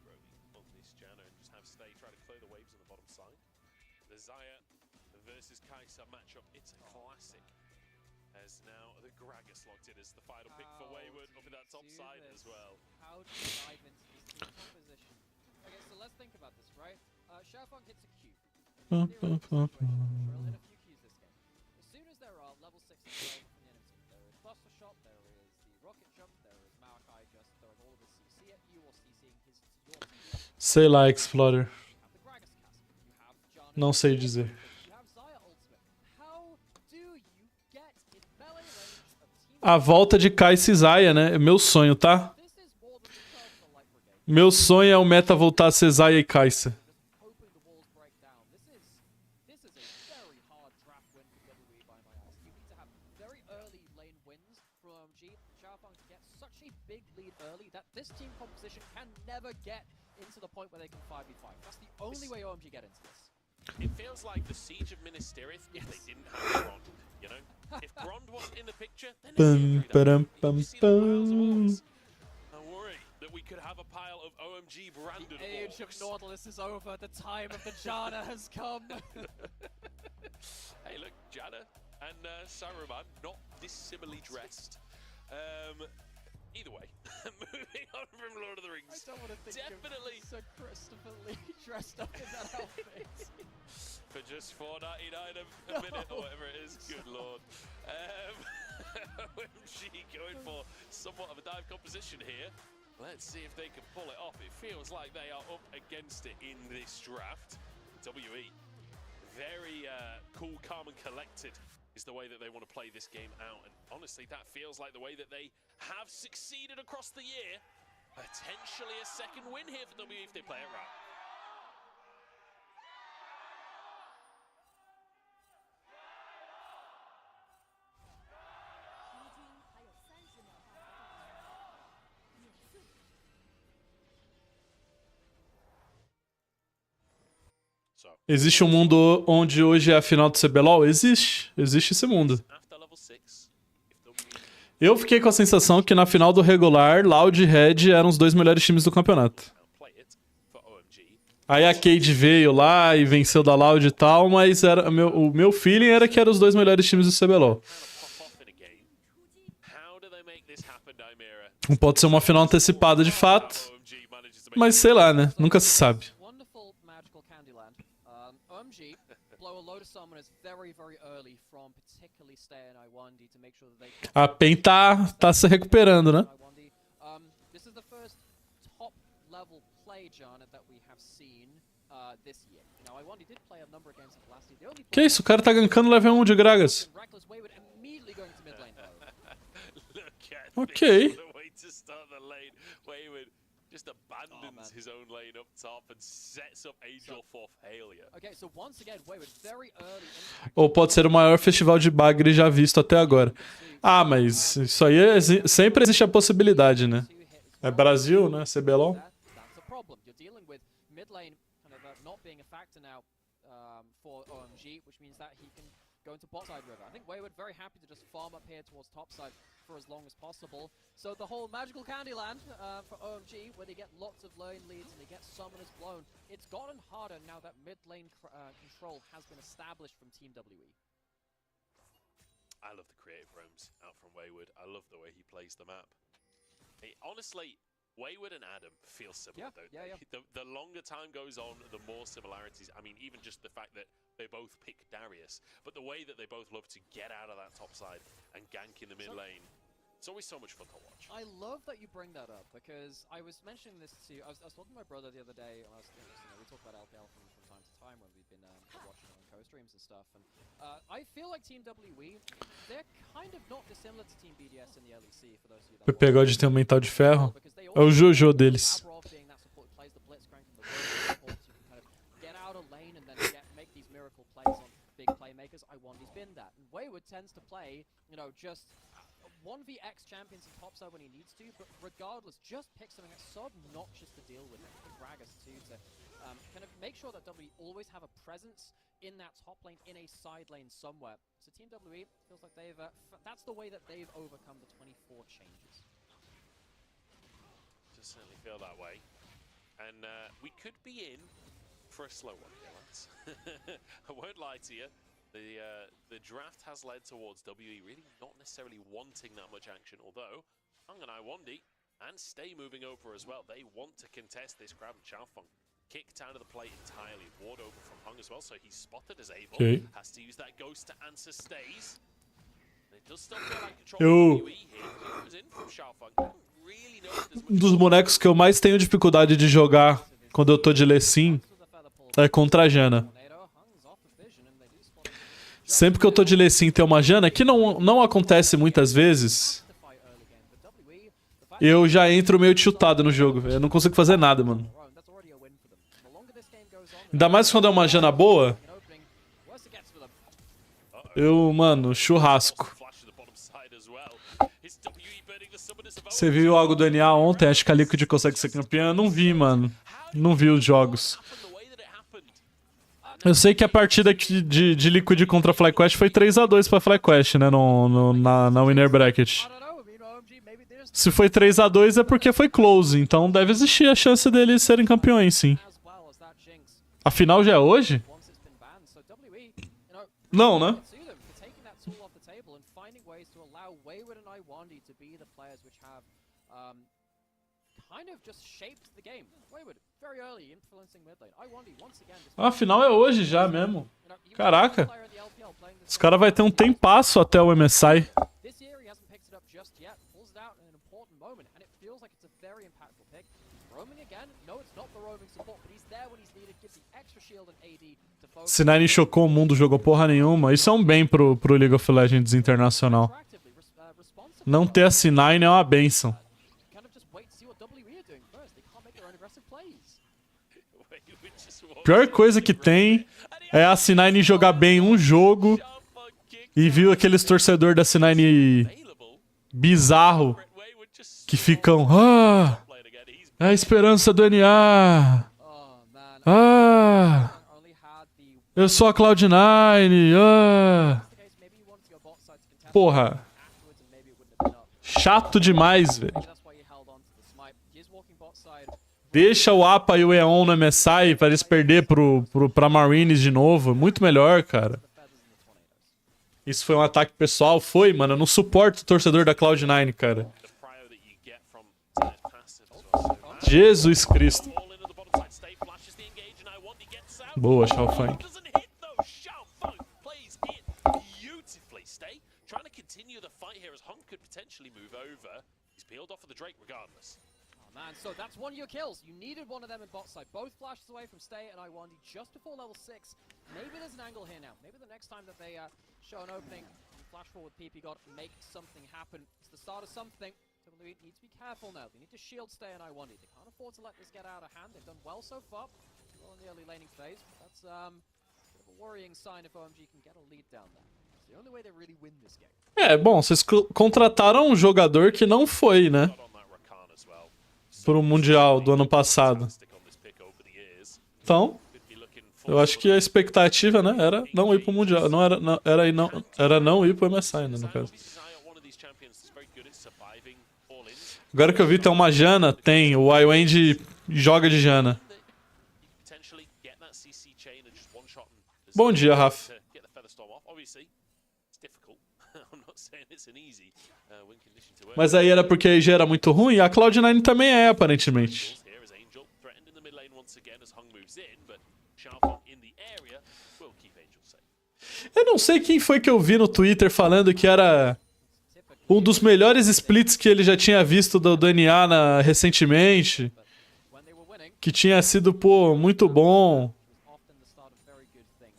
on this Janna and just have Stay try to clear the waves on the bottom side. The Xayah versus Kai'Sa matchup, it's a classic. As now the Gragas locked in as the final pick for Wayward up in that top side as well. How do you dive into this team composition? Okay, so let's think about this, right? Xiaofeng hits a Q. Pum, Theoretically, pum, situation, we'll hit a few Qs this game. As soon as there are level 6 and 12 from the enemy team, there is Buster Shot, there is the Rocket Jump, there is Maokai just throwing all of his CC at you or CCing his your team. Sei lá, Explorer. You have the Gragas Castle, you have Janus, Não sei dizer. you have Xayah Ultimate. How do you get in melee range of Team A volta de Kai'Sa e Xayah, né? É meu sonho, tá? This is more than the personal light brigade. Meu sonho é o meta voltar a ser Xayah e Kai'Sa. Just hoping the walls break down. This is a very hard draft win for WWE by my eyes. You need to have very early lane wins from OMG. Xiaofeng to get such a big lead early that this team composition can never get into the point where they can 5v5. That's the only way OMG get into this. It feels like the Siege of Minas Tirith if they didn't have Grond, you know? If Grond wasn't in the picture, then Bum, ba-dum, bum, bum. I worry that we could have a pile of OMG branded The age of orcs. Nautilus is over. The time of the Janna has come. Hey, look, Janna and Saruman, not dissimilarly dressed. Either way, moving on from Lord of the I Rings. don't want to think Definitely. of Sir Christopher Lee dressed up in that outfit. For just $4.99 a minute or whatever it is. Good lord. OMG going for somewhat of a dive composition here. Let's see if they can pull it off. It feels like they are up against it in this draft. WE, very cool, calm and collected is the way that they want to play this game out. And honestly, that feels like the way that they have succeeded across the year. Potentially a second win here for WE if they play it right. Existe um mundo onde hoje é a final do CBLOL? Existe. Existe esse mundo. After level 6, if WE Eu fiquei com a sensação que na final do regular, Loud e Red eram os dois melhores times do campeonato. play it for OMG, Aí a Cade veio lá e venceu da Loud e tal, mas o meu feeling era que eram os dois melhores times do CBLOL. pop off in a game. How do they make this happen, Dimera? Pode ser uma final antecipada de fato, OMG manages to make mas sei lá, né? Nunca se sabe. Wonderful magical Candyland. OMG blow a load of summoners very, very early from particularly stay in I1D to make sure that they can A PEN tá se recuperando, né? I1D. This is the first top level play, John, that we have seen this year. Now I1D did play a number of games last year. The only Que isso, o cara tá gankando level 1 de Gragas. Reckless Wayward immediately going to mid lane. Look at Okay. this, the way to start the lane. Wayward just abandons his own lane up top and sets up Angel for failure. Okay, so once again, Wayward very early in Ou pode ser o maior festival de bagre já visto até agora. Ah, mas isso aí sempre existe a possibilidade, né? É Brasil, né? CBLOL. That's a problem. You're dealing with mid lane kind of not being a factor now for OMG, which means that he can go into bot side river. I think Wayward very happy to just farm up here towards top side for as long as possible. So the whole magical Candyland for OMG, where they get lots of lane leads and they get summoners blown, it's gotten harder now that mid lane control has been established from Team WE. I love the creative roams out from Wayward. I love the way he plays the map. Honestly, Wayward and Adam feel similar, don't they? The longer time goes on, the more similarities. I mean, even just the fact that they both pick Darius, but the way that they both love to get out of that top side and gank in the mid lane. It's always so much fun to watch. I love that you bring that up because I was mentioning this to I was talking to my brother the other day, and we talk about LPL from time to time when we've been watching on co-streams and stuff. And I feel like Team WE, they're kind of not dissimilar to Team BDS in the LEC. For those of you that O PPG tem um mental de ferro. É o Jojo deles. being that support who plays the blitzcrank and the supports, you can kind of get out a lane and then make these miracle plays on big playmakers. I1D's been that, and Wayward tends to play, you know, just 1vx champions in topside when he needs to, but regardless, just pick something that's so obnoxious to deal with. And Gragas too, to kind of make sure that WE always have a presence in that top lane, in a side lane somewhere. So Team WE feels like they've, that's the way that they've overcome the 24 changes. Just certainly feel that way. And we could be in for a slow one here, lads. I won't lie to you. The draft has led towards WE really not necessarily wanting that much action, although Hung and I1D and Stay moving over as well. They want to contest this grab and Xiaofeng. kicked out of the plate entirely. Ward over from Hung as well, so he's spotted as able. Okay. Has to use that ghost to answer stays. It does still feel like control Eu- WWE here. He was in from Xiaofeng. Don't really know if there's Um much dos bonecos que eu mais tenho dificuldade de jogar quando eu tô de Lecim é contra a Jana. Sempre que eu tô de Lecim tem uma Jana, que não acontece muitas vezes, eu já entro meio tiltado no jogo. Eu não consigo fazer nada, mano. Ainda mais quando é uma Jana boa. Mano, churrasco. Você viu algo do NA ontem? Acho que a Liquid consegue ser campeã? Não vi, mano. Não vi os jogos. Eu sei que a partida de Liquid contra FlyQuest foi 3-2 pra FlyQuest, né? Na Winner Bracket. Se foi 3-2 é porque foi close, então deve existir a chance deles serem campeões, sim. A final já é hoje? Não, né? A final é hoje já mesmo. Caraca. Os caras vão ter um tempasso até o MSI. C9 chocou o mundo, jogou porra nenhuma. Isso é um bem pro League of Legends internacional. Não ter a C9 é uma benção. Pior coisa que tem é a C9 jogar bem um jogo e viu aqueles torcedores da C9 bizarro que ficam... é a esperança do NA. Eu sou a Cloud9. Porra. Chato demais, velho. Deixa o APA e o Eon no MSI pra eles perder pra Marines de novo. Muito melhor, cara. Isso foi um ataque pessoal? Foi, mano. Eu não suporto o torcedor da Cloud9, cara. Jesus Cristo. Boa, Xiaofeng. Man, so that's one of your kills. You needed one of them in bot side. Both flashes away from Stay and Iwandi just before level 6. Maybe there's an angle here now. Maybe the next time that they show an opening, flash forward PP God, make something happen. It's the start of something. WWE need to be careful now. They need to shield Stay and Iwandi. They can't afford to let this get out of hand. They've done well so far. Well in the early laning phase. That's a bit of a worrying sign if OMG can get a lead down there. It's the only way they really win this game. É, bom, vocês contrataram um jogador que não foi, né? Pro Mundial do ano passado. Então, eu acho que a expectativa, né, era não ir pro Mundial. Não era não ir pro MSI, né, no caso. Agora que eu vi tem uma Jana, tem. O iWend joga de Jana. Bom dia, Rafa. Mas aí era porque a IG era muito ruim, e a Cloud9 também é, aparentemente. Eu não sei quem foi que eu vi no Twitter falando que era um dos melhores splits que ele já tinha visto do NA recentemente. Que tinha sido, pô, muito bom.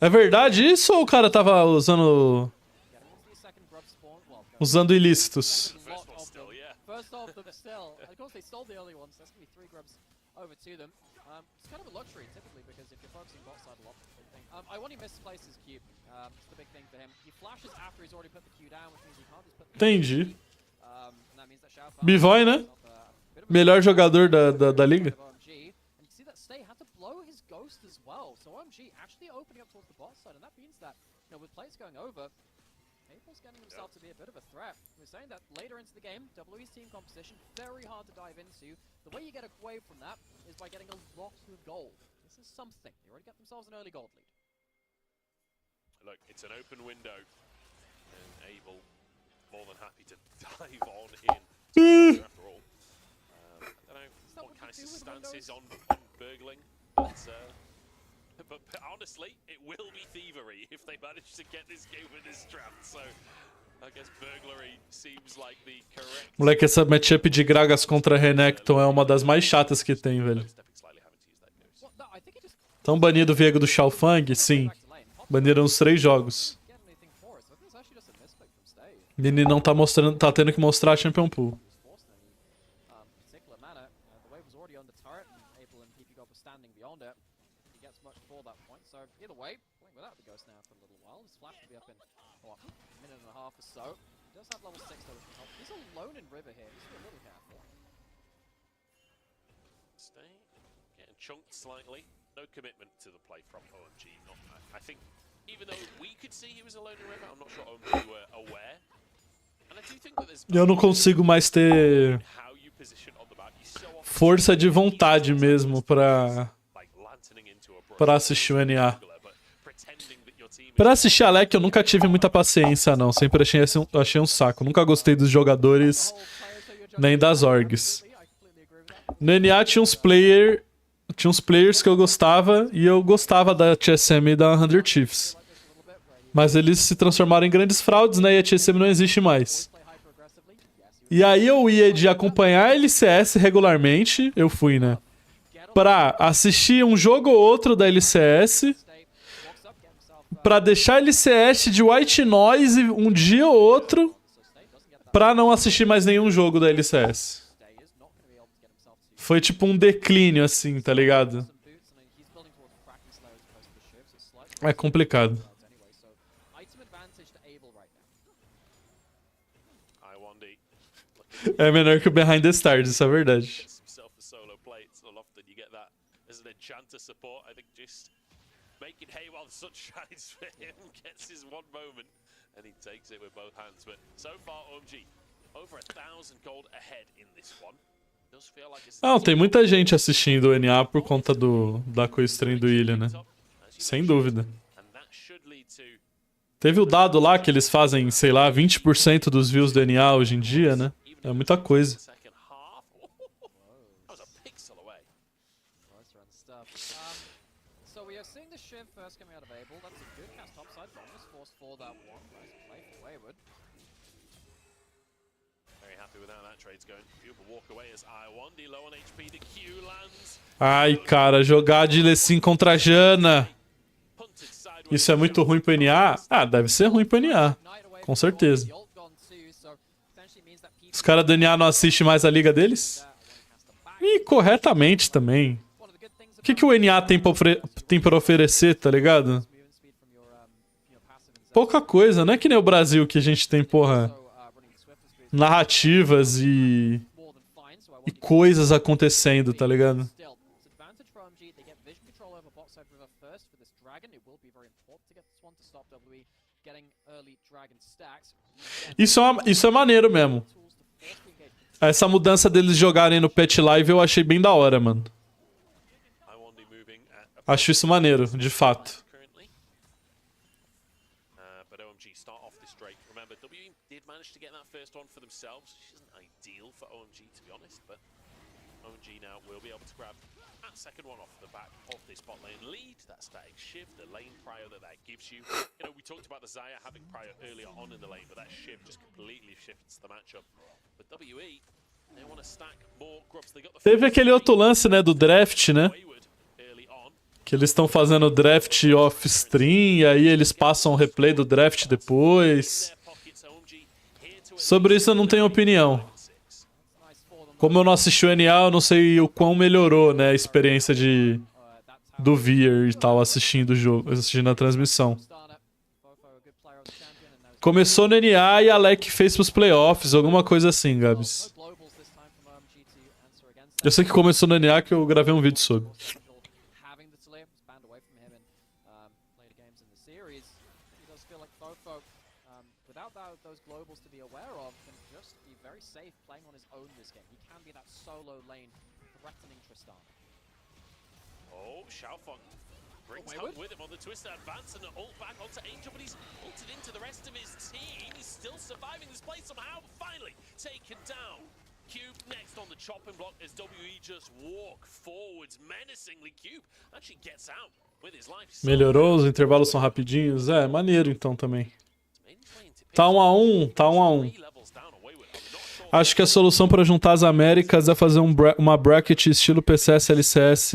É verdade isso ou o cara tava usando ilícitos? Entendi. Bivoy, né? Melhor jogador da liga. Getting himself to be a bit of a threat. We're saying that later into the game, WE's team composition, very hard to dive into. The way you get away from that is by getting a lot of gold. This is something. They already got themselves an early gold lead. Look, it's an open window. And Abel, more than happy to dive on in. After all. I don't know what Kaiser's stance is on burgling. But honestly, it will be thievery if they manage to get this game with this draft. So I guess burglary seems like the correct. Moleque, essa matchup de Gragas contra Renekton é uma das mais chatas que tem, velho. Tão banido o Viego do Xiaofang? Sim. Baniram os 3 jogos. Nini não tá mostrando, tá tendo que mostrar a Champion Pool. Getting chunked slightly. No commitment to the play from OMG. I think even though we could see he was alone in river, I'm not sure OMG were aware. And I do think that there's Eu não consigo mais ter força de vontade mesmo pra assistir o NA. Pra assistir a LEC eu nunca tive muita paciência, não. Sempre achei um saco. Nunca gostei dos jogadores nem das orgs. No NA tinha uns players que eu gostava e eu gostava da TSM e da 100 Chiefs. Mas eles se transformaram em grandes fraudes, né? E a TSM não existe mais. E aí eu ia de acompanhar a LCS regularmente, eu fui, né? Pra assistir um jogo ou outro da LCS, pra deixar a LCS de white noise um dia ou outro, pra não assistir mais nenhum jogo da LCS. Foi tipo um declínio, assim, tá ligado? É complicado. É menor que o Behind the Stars, isso é verdade. Não, tem muita gente assistindo o NA por conta da Costream do Ilha, né? Sem dúvida. Teve o dado lá que eles fazem, sei lá, 20% dos views do NA hoje em dia, né? É muita coisa. Ai, cara, jogar de Lecim contra a Jana. Isso é muito ruim pro NA? Ah, deve ser ruim pro NA. Com certeza. Os caras do NA não assistem mais a liga deles? E corretamente também. O que o NA tem pra oferecer, tá ligado? Pouca coisa, não é que nem o Brasil que a gente tem, porra, narrativas e coisas acontecendo, tá ligado? Isso é maneiro mesmo. Essa mudança deles jogarem no Pet Live eu achei bem da hora, mano. Acho isso maneiro, de fato. Second one off the back of this bot lane lead, that static shift, the lane prio that gives you. You know, we talked about the Xayah having prio earlier on in the lane, but that shift just completely shifts the matchup. But WE, they want to stack more grubs. They got the Teve aquele outro lance, né, do draft, né? Que eles estão fazendo draft off-stream, e aí eles passam o replay do draft depois. Sobre isso eu não tenho opinião. Como eu não assisti o NA, eu não sei o quão melhorou, né, a experiência do viewer e tal, assistindo o jogo, assistindo a transmissão. Começou no NA e a LEC fez pros playoffs, alguma coisa assim, Gabs. Eu sei que começou no NA que eu gravei um vídeo sobre. Oh, Xiaofeng brings home with him on the Twister advance and an ult back onto Angel, but he's ulted into the rest of his team. He's still surviving this play somehow, finally taken down. Cube next on the chopping block as WE just walk forwards menacingly. Cube actually gets out with his life. Melhorou, os intervalos são rapidinhos. É, maneiro então também. Tá 1 a 1, tá 1 a 1. Acho que a solução para juntar as Américas é fazer uma bracket estilo PCS LCS.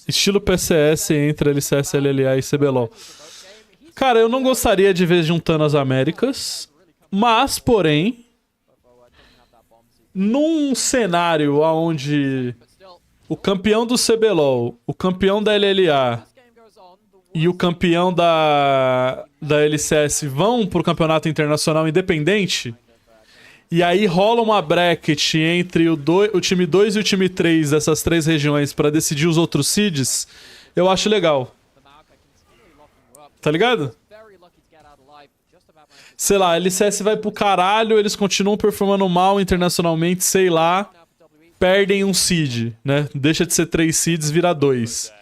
Estilo PCS entre LCS, LLA e CBLOL. Cara, eu não gostaria de ver juntando as Américas, mas, porém, num cenário onde o campeão do CBLOL, o campeão da LLA e o campeão da LCS vão pro campeonato internacional independente, e aí rola uma bracket entre o time 2 e o time 3 dessas três regiões pra decidir os outros seeds, eu acho legal. Tá ligado? Sei lá, a LCS vai pro caralho, eles continuam performando mal internacionalmente, sei lá, perdem um seed, né? Deixa de ser 3 seeds, vira 2.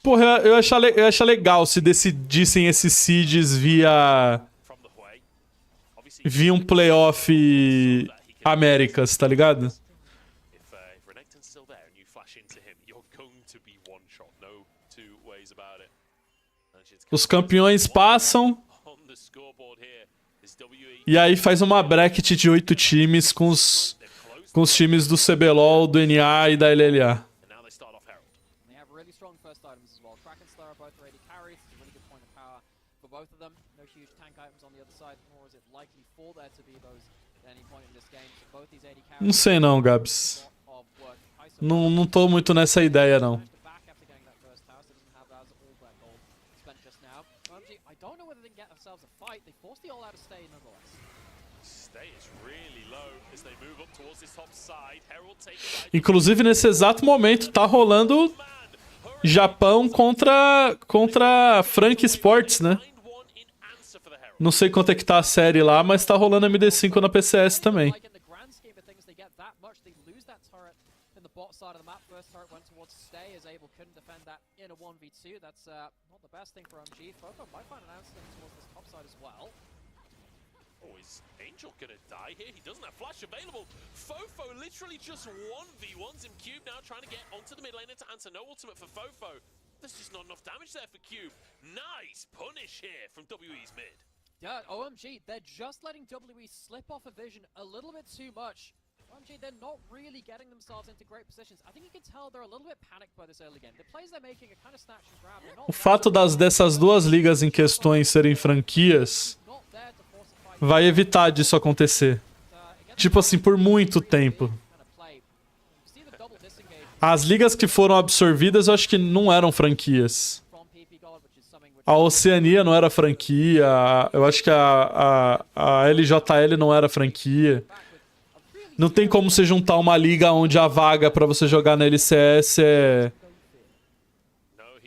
Porra, eu ia achar legal se decidissem esses seeds via um playoff Américas, tá ligado? Os campeões passam e aí faz uma bracket de 8 times com os times do CBLOL, do NA e da LLA. Não sei não, Gabs. Não tô muito nessa ideia, não. Inclusive, nesse exato momento, tá rolando Japão contra Frank Sports, né? Não sei quanto é que tá a série lá, mas tá rolando MD5 na PCS também. Angel gonna die here. He doesn't have flash available. Fofo literally just 1v1s him. Cube now trying to get onto the mid lane to answer. No ultimate for Fofo. There's just not enough damage there for Cube. Nice punish here from WE's mid. Yeah, OMG, they're just letting WE slip off a vision a little bit too much. OMG, they're not really getting themselves into great positions. I think you can tell they're a little bit panicked by this early game. The plays they're making are kind of snatch and grab. O fato dessas duas ligas em questões serem franquias vai evitar disso acontecer. Tipo assim, por muito tempo. As ligas que foram absorvidas, eu acho que não eram franquias. A Oceania não era franquia. Eu acho que a LJL não era franquia. Não tem como você juntar uma liga onde a vaga pra você jogar na LCS é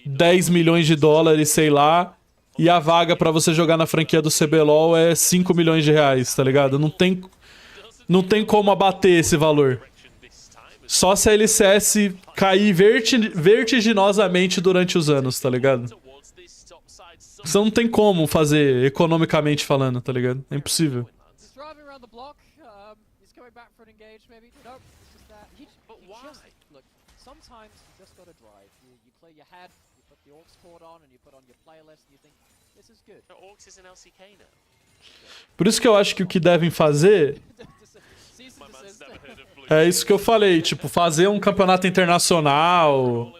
10 milhões de dólares, sei lá. E a vaga pra você jogar na franquia do CBLOL é 5 milhões de reais, tá ligado? Não tem como abater esse valor. Só se a LCS cair vertiginosamente durante os anos, tá ligado? Você não tem como fazer economicamente falando, tá ligado? É impossível. Por isso que eu acho que o que devem fazer é isso que eu falei, tipo, fazer um campeonato internacional.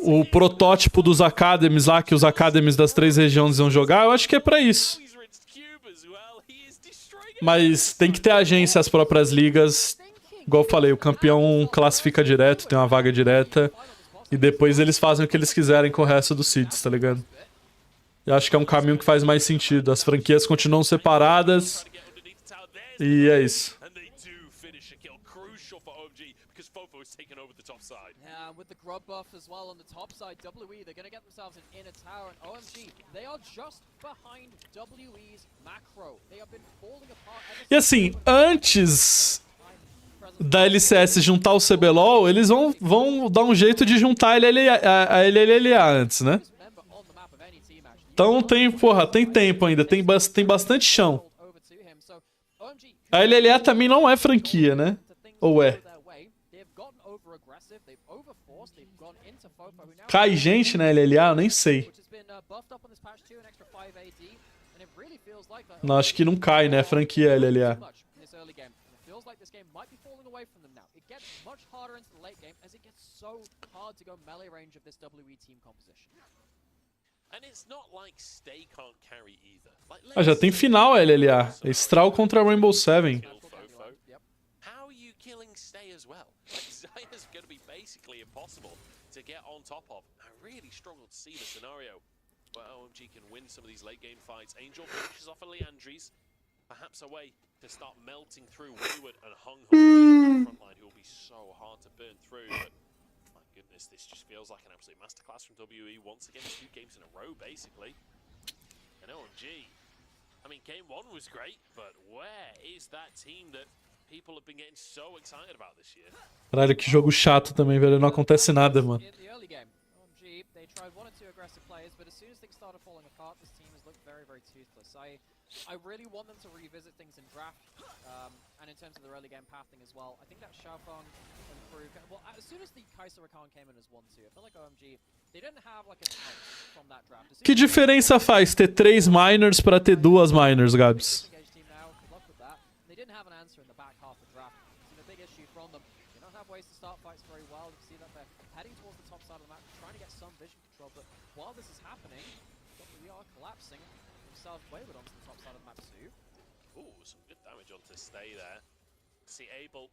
O protótipo dos academies lá, que os academies das 3 regiões vão jogar, eu acho que é pra isso. Mas tem que ter agência às próprias ligas. Igual eu falei, o campeão classifica direto, tem uma vaga direta. E depois eles fazem o que eles quiserem com o resto dos seeds, tá ligado? Eu acho que é um caminho que faz mais sentido. As franquias continuam separadas. E é isso. With the grub buff as well on the top side, WE, they're gonna get themselves an inner tower, and OMG, they are just behind WE's macro. They have been falling apart. E assim, antes da LCS juntar o CBLOL, eles vão dar um jeito de juntar a LLA antes, né? Então tem, porra, tem tempo ainda, tem bastante chão. A LLA também não é franquia, né? Ou é? Cai gente na LLA? Eu nem sei. Não, acho que não cai, né? Franquia LLA. Ah, já tem final a LLA. Straw contra Rainbow Seven. To get on top of. I really struggle to see the scenario where OMG can win some of these late game fights. Angel finishes off a Leandries, perhaps a way to start melting through Wayward and Hung Hung on the front line, who will be so hard to burn through. But my goodness, this just feels like an absolute masterclass from WE once again. 2 games in a row, basically. And OMG, I mean, game 1 was great, but where is that team that people have been getting so excited about this year? Caralho, que jogo chato também, velho. Não acontece nada, mano. I really want them to revisit things in draft, and in terms of the early game pathing as well. I think that Xiaofeng improved. Well, as soon as the Kaiser Rakan came in as 1-2, I feel like OMG, they didn't have like an out from that draft. Que diferença faz ter 3 minors pra ter 2 minors, Gabs? They didn't have an answer in the back half of the draft. It's been a big issue from them. They don't have ways to start fights very well. You can see that they're heading towards the top side of the map, trying to get some vision control. But while this is happening, we are collapsing themselves wayward onto the top side of the map too. Ooh, some good damage onto Stay there. See Abel.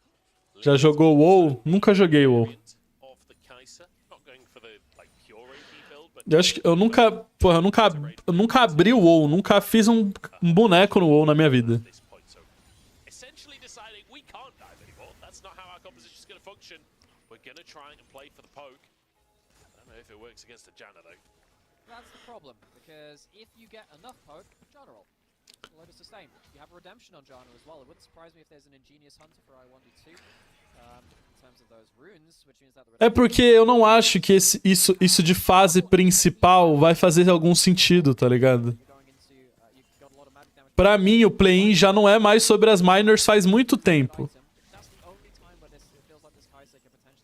Já jogou WoW? Nunca joguei WoW. Eu acho que eu nunca, porra, eu nunca abri o WoW, nunca fiz um boneco no WoW na minha vida. That's the problem, because if you get enough poke, Janna will load a sustain. You have a redemption on Janna as well. It wouldn't surprise me if there's an ingenious hunter for I1D2 in terms of those runes, which means that the É porque eu não acho que isso de fase principal vai fazer algum sentido, tá ligado? Pra mim, o play-in já não é mais sobre as minors faz muito tempo.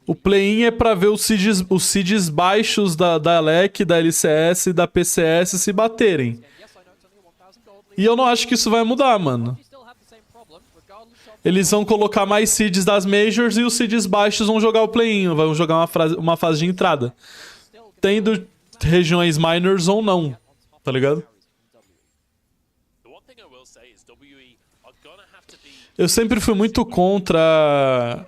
O play-in é pra ver os seeds baixos da LEC, da LCS e da PCS se baterem. E eu não acho que isso vai mudar, mano. Eles vão colocar mais seeds das Majors e os seeds baixos vão jogar o play-in, vão jogar uma fase de entrada. Tendo regiões minors ou não, tá ligado? Eu sempre fui muito contra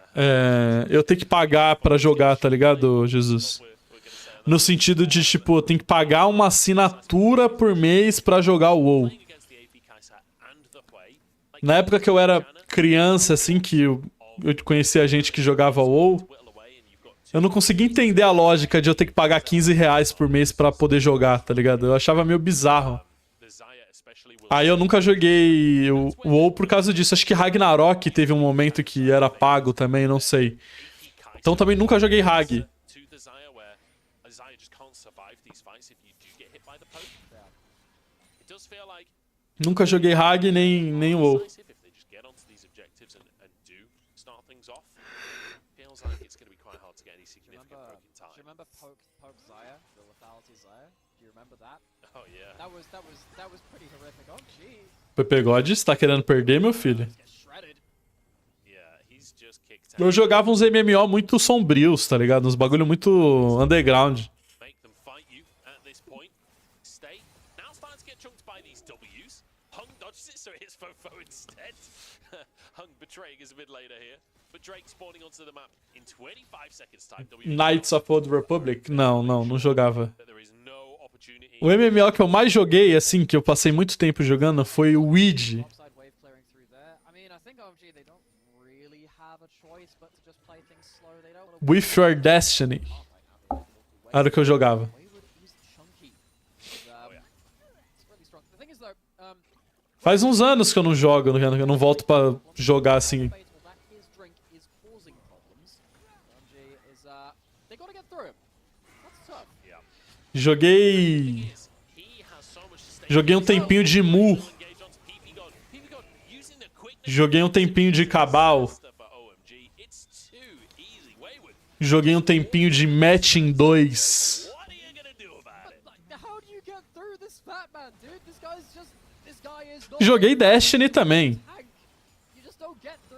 eu ter que pagar pra jogar, tá ligado, Jesus? No sentido de, tipo, eu tenho que pagar uma assinatura por mês pra jogar o WoW. Na época que eu era criança, assim, que eu conhecia gente que jogava WoW, eu não conseguia entender a lógica de eu ter que pagar 15 reais por mês pra poder jogar, tá ligado? Eu achava meio bizarro. Aí eu nunca joguei o WoW por causa disso. Acho que Ragnarok teve um momento que era pago também, não sei. Então também nunca joguei Rag. Nunca joguei Rag nem WoW. PP God está querendo perder, meu filho? Eu jogava uns MMO muito sombrios, tá ligado? Uns bagulho muito underground. Knights of Old Republic? Não jogava. O MMO que eu mais joguei, assim, que eu passei muito tempo jogando, foi o Weed. With Your Destiny. Era o que eu jogava. Faz uns anos que eu não jogo, eu não volto pra jogar assim. Joguei Joguei um tempinho de Mu. Joguei um tempinho de Cabal. Joguei um tempinho de Matching 2. Joguei Destiny também.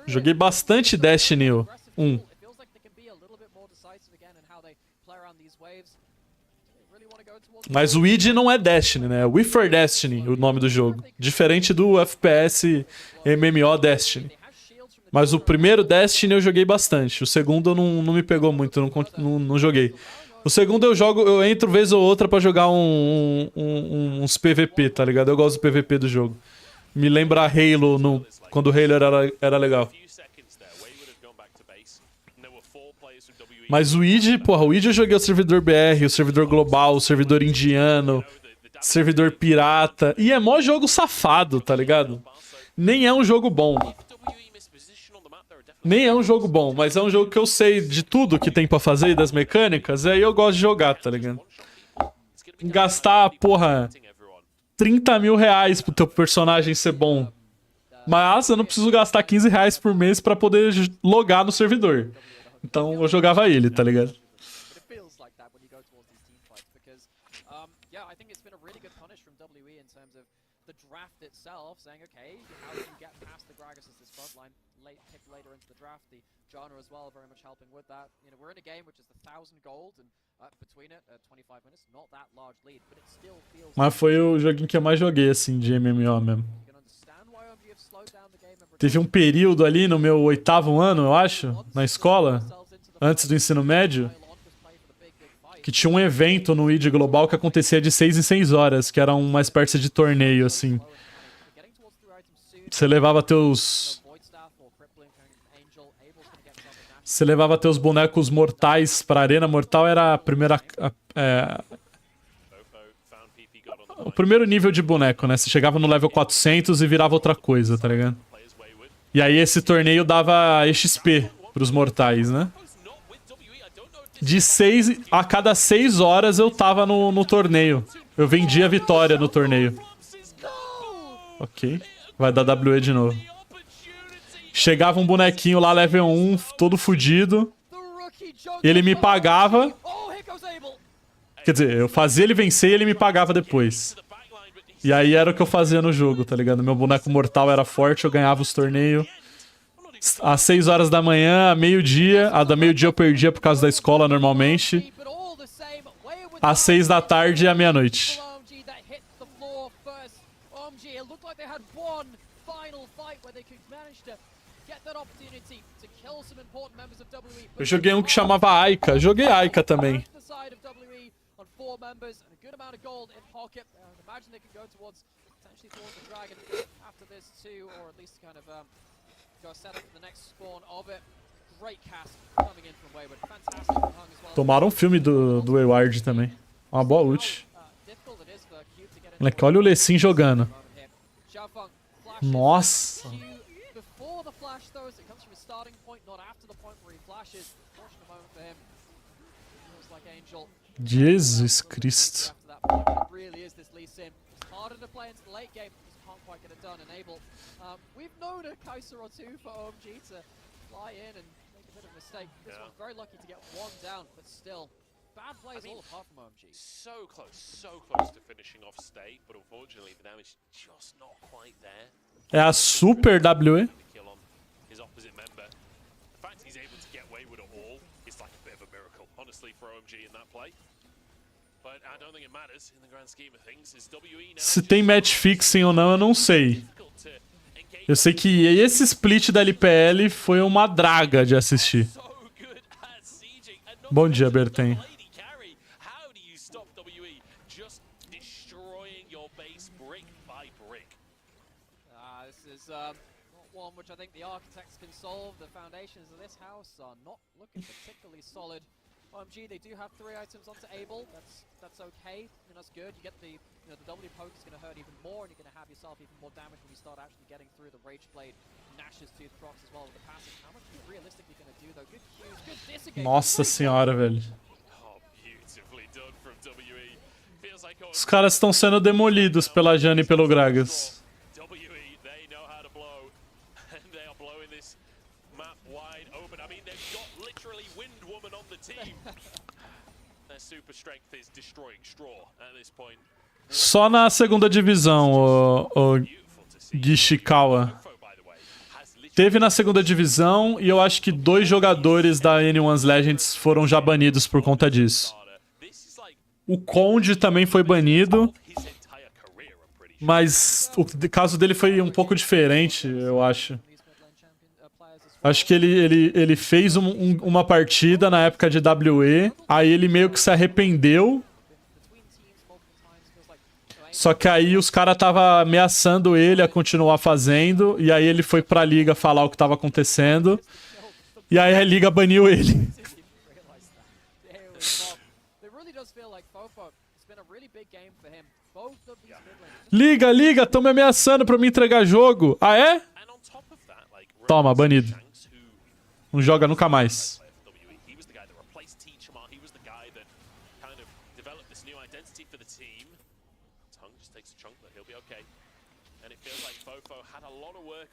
Joguei bastante Destiny 1. Mas o id não é Destiny, né? É We For Destiny, o nome do jogo. Diferente do FPS MMO Destiny. Mas o primeiro Destiny eu joguei bastante. O segundo não me pegou muito, não joguei. O segundo eu entro vez ou outra pra jogar uns PVP, tá ligado? Eu gosto do PVP do jogo. Me lembra Halo, quando o Halo era legal. Mas o id, porra, o id eu joguei o servidor BR, o servidor global, o servidor indiano, servidor pirata. E é mó jogo safado, tá ligado? Nem é um jogo bom. Nem é um jogo bom, mas é um jogo que eu sei de tudo que tem pra fazer e das mecânicas, e aí eu gosto de jogar, tá ligado? Gastar, porra, 30 mil reais pro teu personagem ser bom. Mas eu não preciso gastar 15 reais por mês pra poder logar no servidor. Então eu jogava ele, tá ligado? Mas foi o joguinho que eu mais joguei, assim, de MMO mesmo. Teve um período ali no meu 8º ano, eu acho, na escola, antes do ensino médio, que tinha um evento no id Global que acontecia de 6 em 6 horas, que era uma espécie de torneio, assim. Você levava teus bonecos mortais pra Arena Mortal, era a primeira... o primeiro nível de boneco, né? Você chegava no level 400 e virava outra coisa, tá ligado? E aí esse torneio dava XP pros mortais, né? A cada 6 horas eu tava no torneio. Eu vendia a vitória no torneio. Ok. Vai dar WE de novo. Chegava um bonequinho lá, level 1, todo fudido. Ele me pagava. Quer dizer, eu fazia ele vencer e ele me pagava depois. E aí era o que eu fazia no jogo, tá ligado? Meu boneco mortal era forte, eu ganhava os torneios. Às 6 horas da manhã, a meio-dia. A da meio-dia eu perdia por causa da escola, normalmente. Às 6 da tarde e à meia-noite. Eu joguei um que chamava Aika. Joguei Aika também. Tomaram um filme do Wayward também. Uma boa ult. Moleque, olha o Lecim jogando. Nossa. Jesus Cristo. We've known a Kaiser or two for OMG to fly in and make a bit of a mistake. This one's very lucky to get one down, but still, bad plays all apart from OMG. So close to finishing off state, but unfortunately the damage just not quite there. É a super WE. His opposite member. The fact he's able to get away with it all is like a bit of a miracle, honestly, for OMG in that play. But I don't think it matters in the grand scheme of things. Is WE now? Se tem match fixing ou não, eu não sei. Eu sei que esse split da LPL foi uma draga de assistir. Bom dia, Bertem. Which I think the architects can solve. The foundations of this house are not looking particularly solid. OMG, they do have 3 items onto Abel. That's okay, and that's good. You get the the W poke is going to hurt even more, and you're going to have yourself even more damage when you start actually getting through the Rage Blade. Nash's Tooth procs as well with the passive. How much are you realistically going to do though? Good cues, good disengage. Nossa senhora, velho. Os caras estão sendo demolidos pela Jane e pelo Gragas. WE, they know how to blow, and they are blowing this map wide open. I mean, they've got literally Wind Woman on the team. Their super strength is destroying straw at this point. Só na segunda divisão, o Gishikawa. Teve na segunda divisão e eu acho que 2 jogadores da N1's Legends foram já banidos por conta disso. O Conde também foi banido, mas o caso dele foi um pouco diferente, eu acho. Acho que ele fez uma partida na época de WE, aí ele meio que se arrependeu. Só que aí os caras estavam ameaçando ele a continuar fazendo, e aí ele foi pra liga falar o que tava acontecendo, e aí a liga baniu ele. Liga, tão me ameaçando pra me entregar jogo. Ah, é? Toma, banido. Não joga nunca mais.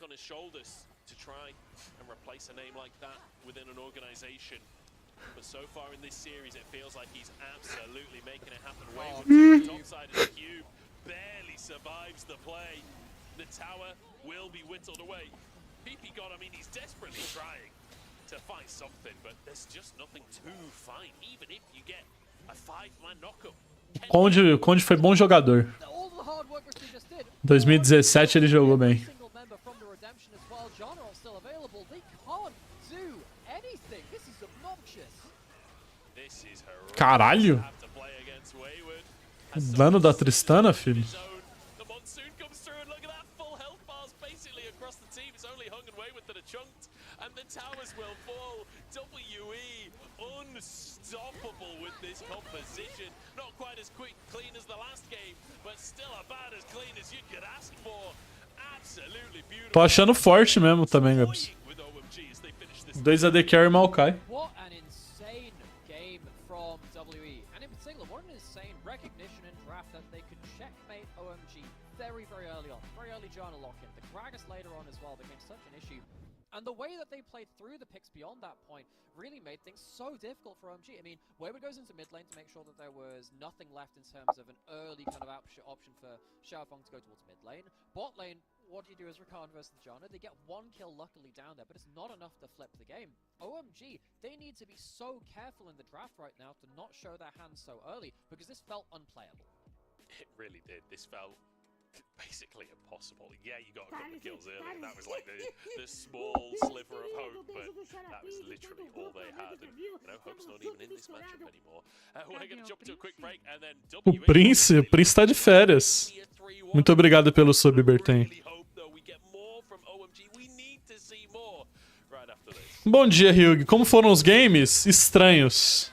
On his shoulders to try and replace a name like that within an organization. But so far in this series, it feels like he's absolutely making it happen. Wayward to the top side of the cube barely survives the play. The tower will be whittled away. PP God, I mean, he's desperately trying to find something, but there's just nothing to find. Even if you get a 5-man knockup. Conde foi bom jogador. 2017 ele jogou bem. Caralho! O dano da Tristana, filho. Tô achando forte mesmo também, Gabs. 2 AD Carry mal cai. And the way that they played through the picks beyond that point really made things so difficult for OMG. I mean, Wayward goes into mid lane to make sure that there was nothing left in terms of an early kind of option for Xiaofeng to go towards mid lane. Bot lane, what do you do as Rakan versus Janna? They get 1 kill luckily down there, but it's not enough to flip the game. OMG, they need to be so careful in the draft right now to not show their hands so early, because this felt unplayable. It really did. This felt basically impossible. Yeah, you got a couple of kills early, and that was like the small sliver of hope, but that was literally all they had. And hope's not even in this matchup anymore. We're going to jump to a quick break, and then O Prince tá de férias. Muito obrigado pelo sub, Bertem. Bom dia, Hyug. Como foram os games? Estranhos.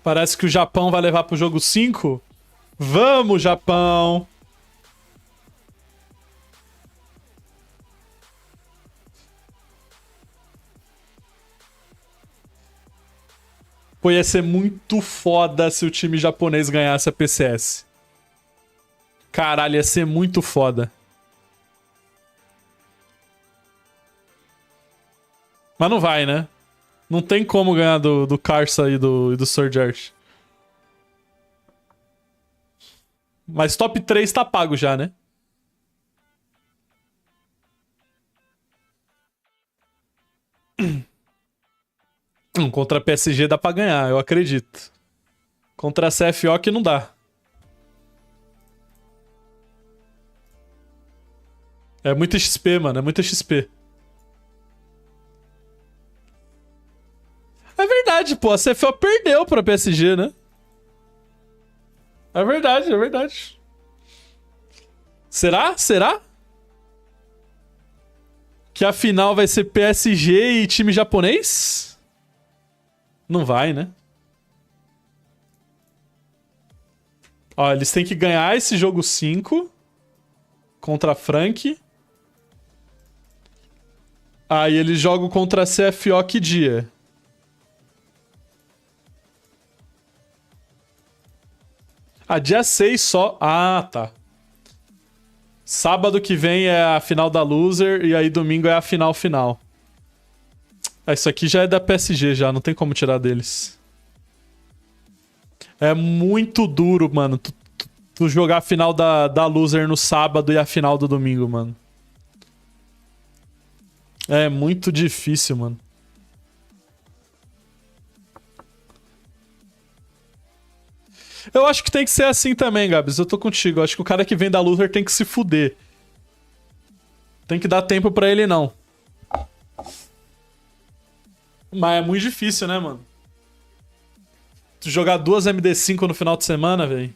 Parece que o Japão vai levar pro jogo 5. Vamos, Japão! Pô, ia ser muito foda se o time japonês ganhasse a PCS. Caralho, ia ser muito foda. Mas não vai, né? Não tem como ganhar do Karsa e do Sword Art. Mas top 3 tá pago já, né? Contra a PSG dá pra ganhar, eu acredito. Contra a CFO que não dá. É muito XP, mano. É muito XP. É verdade, pô. A CFO perdeu pra PSG, né? É verdade, é verdade. Será? Será? Que a final vai ser PSG e time japonês? Não vai, né? Ó, eles têm que ganhar esse jogo 5 contra a Frank. Aí eles jogam contra a CFO que dia? Ah, dia 6 só. Ah, tá. Sábado que vem é a final da Loser e aí domingo é a final final. Ah, isso aqui já é da PSG já, não tem como tirar deles. É muito duro, mano, tu jogar a final da Loser no sábado e a final do domingo, mano. É muito difícil, mano. Eu acho que tem que ser assim também, Gabs. Eu tô contigo. Eu acho que o cara que vem da Loser tem que se fuder. Tem que dar tempo pra ele, não. Mas é muito difícil, né, mano? Tu jogar 2 MD5 no final de semana, velho.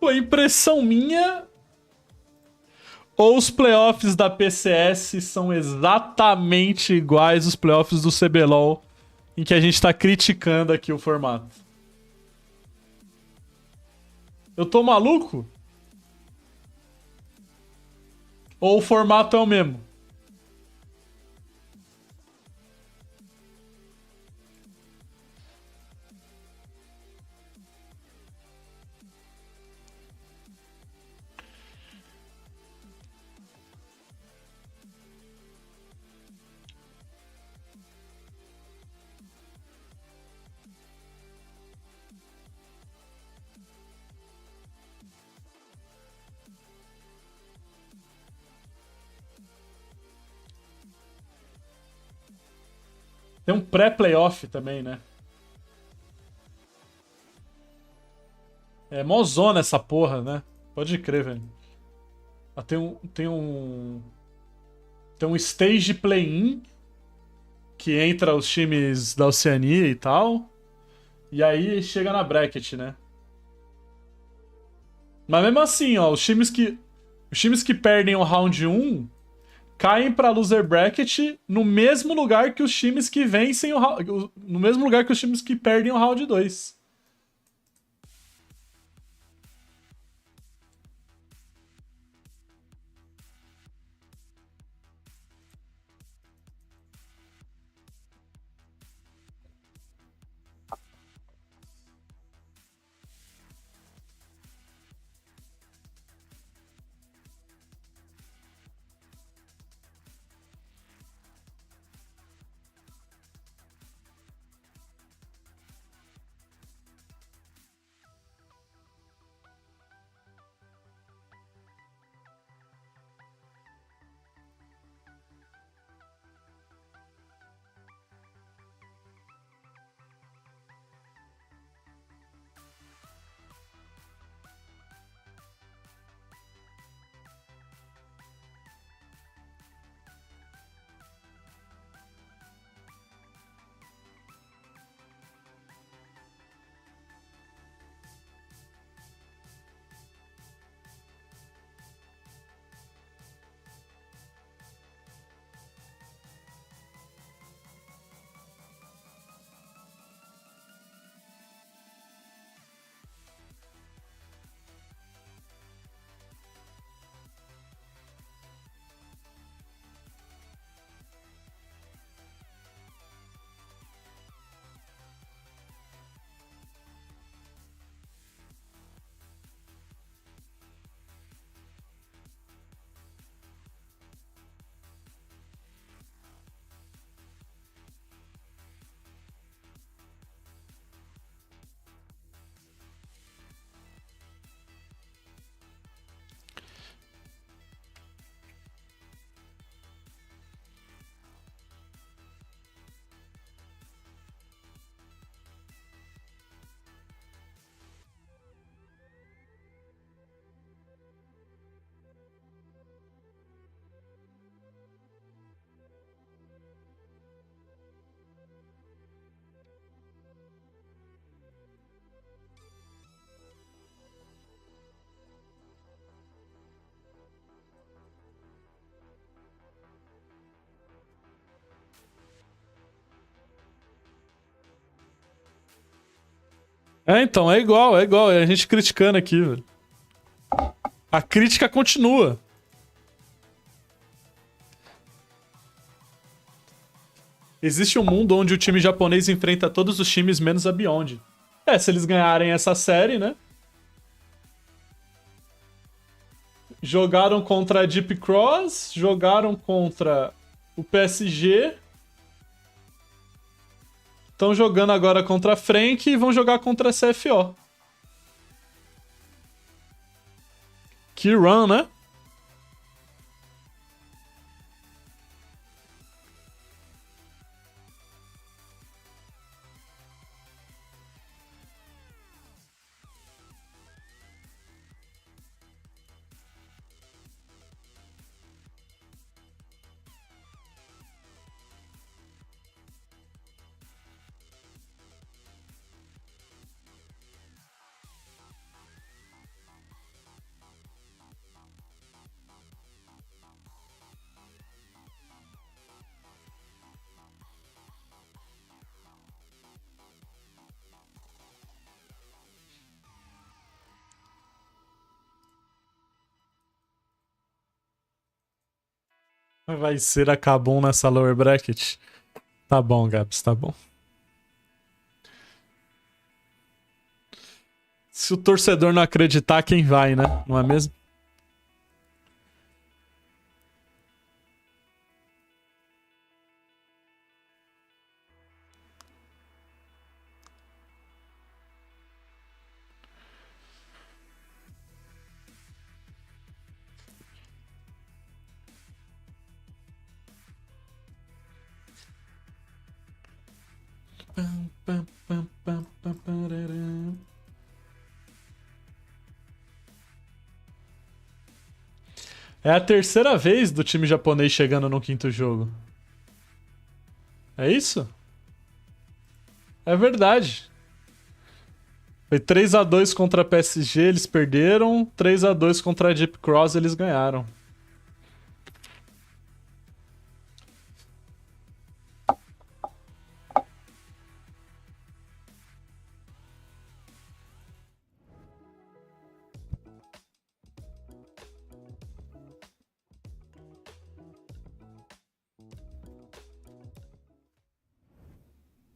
Pô, impressão minha. Ou os playoffs da PCS são exatamente iguais aos playoffs do CBLOL, em que a gente tá criticando aqui o formato. Eu tô maluco? Ou o formato é o mesmo? Tem um pré-playoff também, né? É mozona essa porra, né? Pode crer, velho. Ah, tem um stage play-in que entra os times da Oceania e tal. E aí chega na bracket, né? Mas mesmo assim, ó, os times que perdem o round 1 caem pra loser bracket no mesmo lugar que os times que vencem no mesmo lugar que os times que perdem o round 2. É, então, é igual. É a gente criticando aqui, velho. A crítica continua. Existe um mundo onde o time japonês enfrenta todos os times menos a Beyond. É, se eles ganharem essa série, né? Jogaram contra a Deep Cross, jogaram contra o PSG. Estão jogando agora contra a Frank e vão jogar contra a CFO. Que run, né? Vai ser a Kabum nessa lower bracket. Tá bom, Gabs, tá bom. Se o torcedor não acreditar, quem vai, né? Não é mesmo? É a terceira vez do time japonês chegando no quinto jogo. É isso? É verdade. Foi 3-2 contra a PSG, eles perderam. 3-2 contra a Deep Cross, eles ganharam.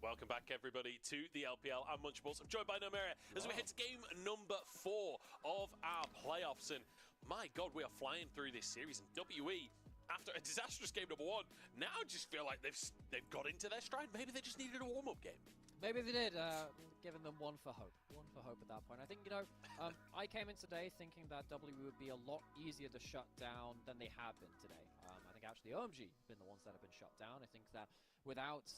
Welcome back, everybody, to the LPL. I'm Munchables. I'm joined by Nomera as we head to game number 4 of our playoffs. And my God, we are flying through this series. And WE, after a disastrous game number 1, now just feel like they've got into their stride. Maybe they just needed a warm-up game. Maybe they did, giving them one for hope. One for hope at that point. I think, you know, I came in today thinking that W would be a lot easier to shut down than they have been today. I think actually OMG have been the ones that have been shut down. I think that without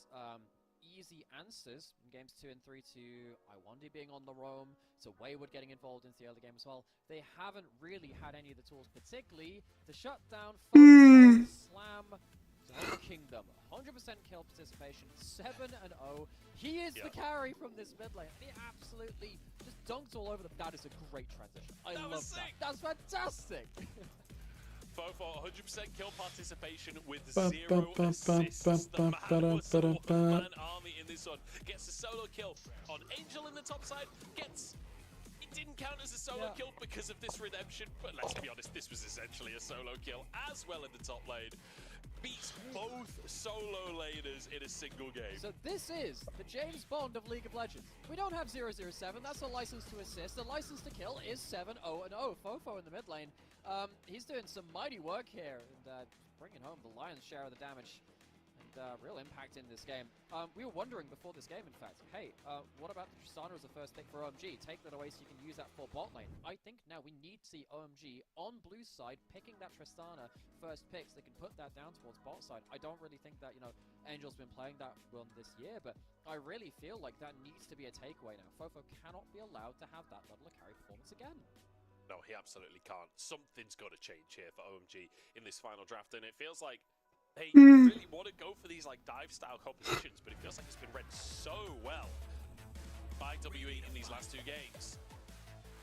easy answers in games 2 and 3 to Iwandi being on the roam, to Wayward getting involved into the early game as well, they haven't really had any of the tools, particularly to shut down Slam Zone Kingdom. 100% kill participation, 7-0. He is the carry from this mid lane. He absolutely just dunks all over them. That is a great transition. I love that. That's fantastic. Fofo, 100% kill participation with 0 assists. The man was a one-man army in this one. Gets a solo kill on Angel in the top side. It didn't count as a solo kill because of this redemption, but let's be honest, this was essentially a solo kill as well in the top lane. Beats both solo laners in a single game. So this is the James Bond of League of Legends. We don't have 007, that's a license to assist. The license to kill is 7-0-0. Fofo in the mid lane. He's doing some mighty work here and bringing home the lion's share of the damage and real impact in this game. We were wondering before this game, in fact, hey, what about the Tristana as a first pick for OMG? Take that away so you can use that for bot lane. I think now we need to see OMG on blue side picking that Tristana first pick so they can put that down towards bot side. I don't really think that, you know, Angel's been playing that one this year, but I really feel like that needs to be a takeaway now. Fofo cannot be allowed to have that level of carry performance again. No, he absolutely can't. Something's got to change here for OMG in this final draft, and it feels like they really want to go for these like dive-style compositions, but it feels like it's been read so well by WE in these last 2 games.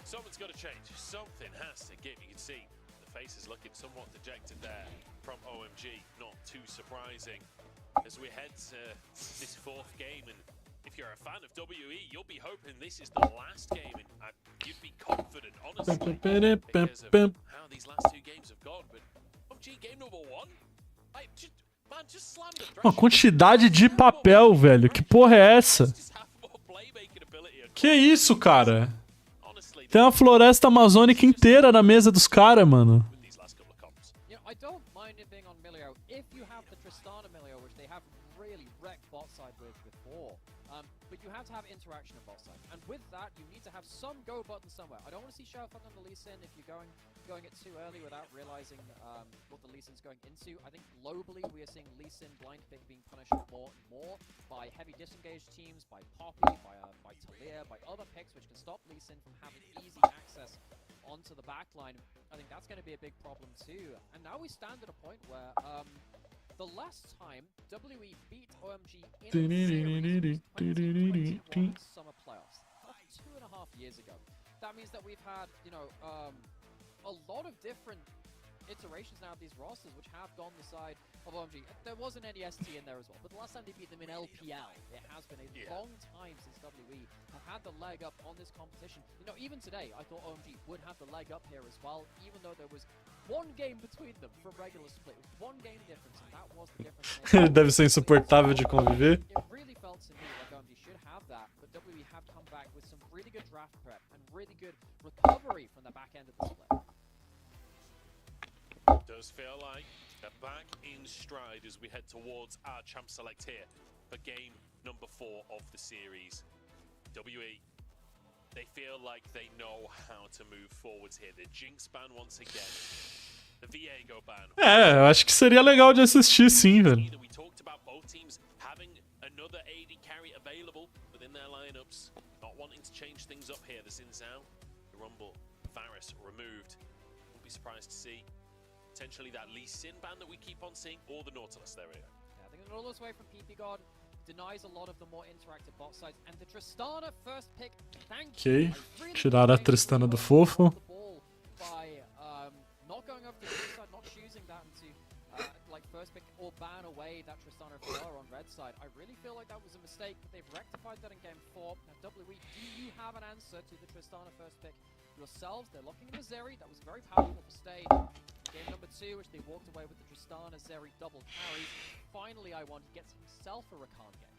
Something's got to change. Something has to give. You can see the face is looking somewhat dejected there from OMG. Not too surprising as we head to this 4th game, and it if you're a fan of WE, you'll be hoping this is the last game, and you'd be confident, honestly, because of how these last two games have gone. But OMG game number 1, man, just slammed the Uma threshold. quantidade de papel, velho. Que porra é essa? Que isso, cara? Tem uma floresta amazônica inteira na mesa dos caras, mano. You know, I don't mind it being on Milio if you have the Tristana Milio, which they have really wrecked bot side with before. But you have to have interaction on bot side, and with that, you need to have some go button somewhere. I don't want to see Shao Feng on the Lee Sin if you're going it too early without realizing what the Lee Sin's going into. I think globally we are seeing Lee Sin blind pick being punished more and more by heavy disengaged teams, by Poppy, by Talia, by other picks which can stop Lee Sin from having easy access onto the backline. I think that's going to be a big problem too. And now we stand at a point where the last time WE beat OMG in the series was 2021 summer playoffs. That's 2.5 years ago. That means that we've had, you know, a lot of different iterations now of these rosters which have gone the side of OMG. There wasn't any ST in there as well, but the last time they beat them in LPL, it has been a long time since WE have had the leg up on this competition. You know, even today, I thought OMG would have the leg up here as well, even though there was one game between them from regular split. One game difference, and that was the difference. Deve ser insuportável de conviver. It really felt to me like OMG should have that, but WE have come back with some really good draft prep and really good recovery from the back end of the split. Does feel like they're back in stride as we head towards our champ select here for game number 4 of the series. WE, they feel like they know how to move forwards here. The Jinx ban once again. The Viego ban. É, eu acho que seria legal de assistir sim, velho. We talked about both teams having another AD carry available within their lineups. Not wanting to change things up here. The Xin Zhao, the Rumble, Varus removed. Won't be surprised to see potentially that Lee Sin ban that we keep on seeing, or the Nautilus. There we go. Yeah, I think the Nautilus way from PP God denies a lot of the more interactive bot sides, and the Tristana first pick. Thank you. Tiraram a Tristana do fofo. By not going up to the side, not choosing that into like first pick or ban away that Tristana floor on red side. I really feel like that was a mistake, but they've rectified that in game 4. Now, WE, do you have an answer to the Tristana first pick yourselves? They're locking in the Zeri. That was very powerful to stay. Game number 2, which they walked away with the Tristana Zeri double carries. Finally, I want he gets himself a Rakan game.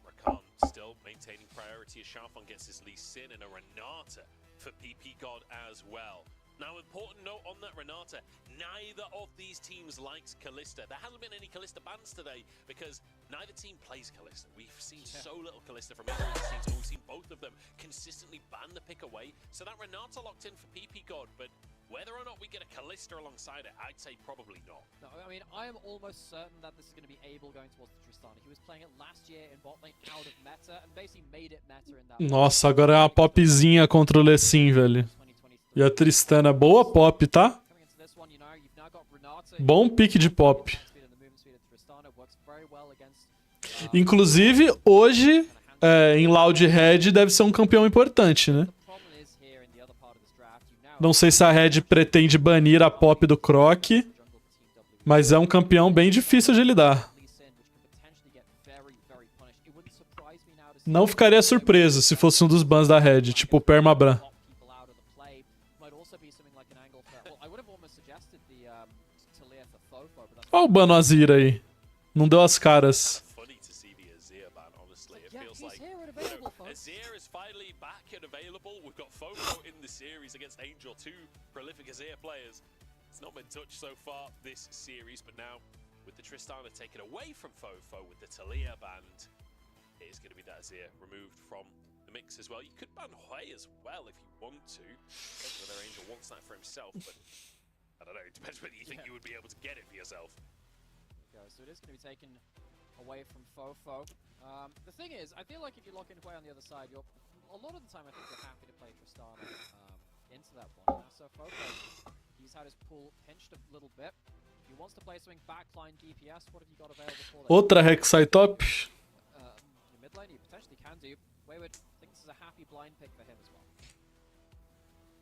Rakan still maintaining priority as Sharfon gets his Lee Sin and a Renata for PP God as well. Now, important note on that Renata, neither of these teams likes Kalista. There hasn't been any Kalista bans today because neither team plays Kalista. We've seen so little Kalista from either of these teams, and we've seen both of them consistently ban the pick away. So that Renata locked in for PP God, but whether or not we get a Kalista alongside it, I'd say probably not. No, I mean, I am almost certain that this is going to be Abel going towards the Tristana. He was playing it last year in bot lane out of meta and basically made it meta in that. Nossa, agora é uma popzinha contra o Lecim, velho. E a Tristana, boa pop, tá? Bom pique de pop. Inclusive, hoje, em Loud Red, deve ser um campeão importante, né? Não sei se a Red pretende banir a pop do Croc, mas é um campeão bem difícil de lidar. Não ficaria surpreso se fosse um dos bans da Red, tipo o Permabran. Olha o ban Azir aí. Não deu as caras. Azir is finally back and available. We've got Fofo in the series against Angel, 2 prolific Azir players. It's not been touched so far this series, but now with the Tristana taken away from Fofo with the Talia banned, it is going to be that Azir removed from the mix as well. You could ban Hui as well if you want to. I don't know whether Angel wants that for himself, but I don't know. It depends whether you think you would be able to get it for yourself. So it is going to be taken away from Fofo. The thing is, I feel like if you lock in Hui on the other side, you're a lot of the time I think you're happy to play Tristana into that one. Now, so Fofo, he's had his pool pinched a little bit. He wants to play something backline DPS. What have you got available for that? Outra Rek'Sai top. Mid lane, you potentially can do. Wayward thinks this is a happy blind pick for him as well.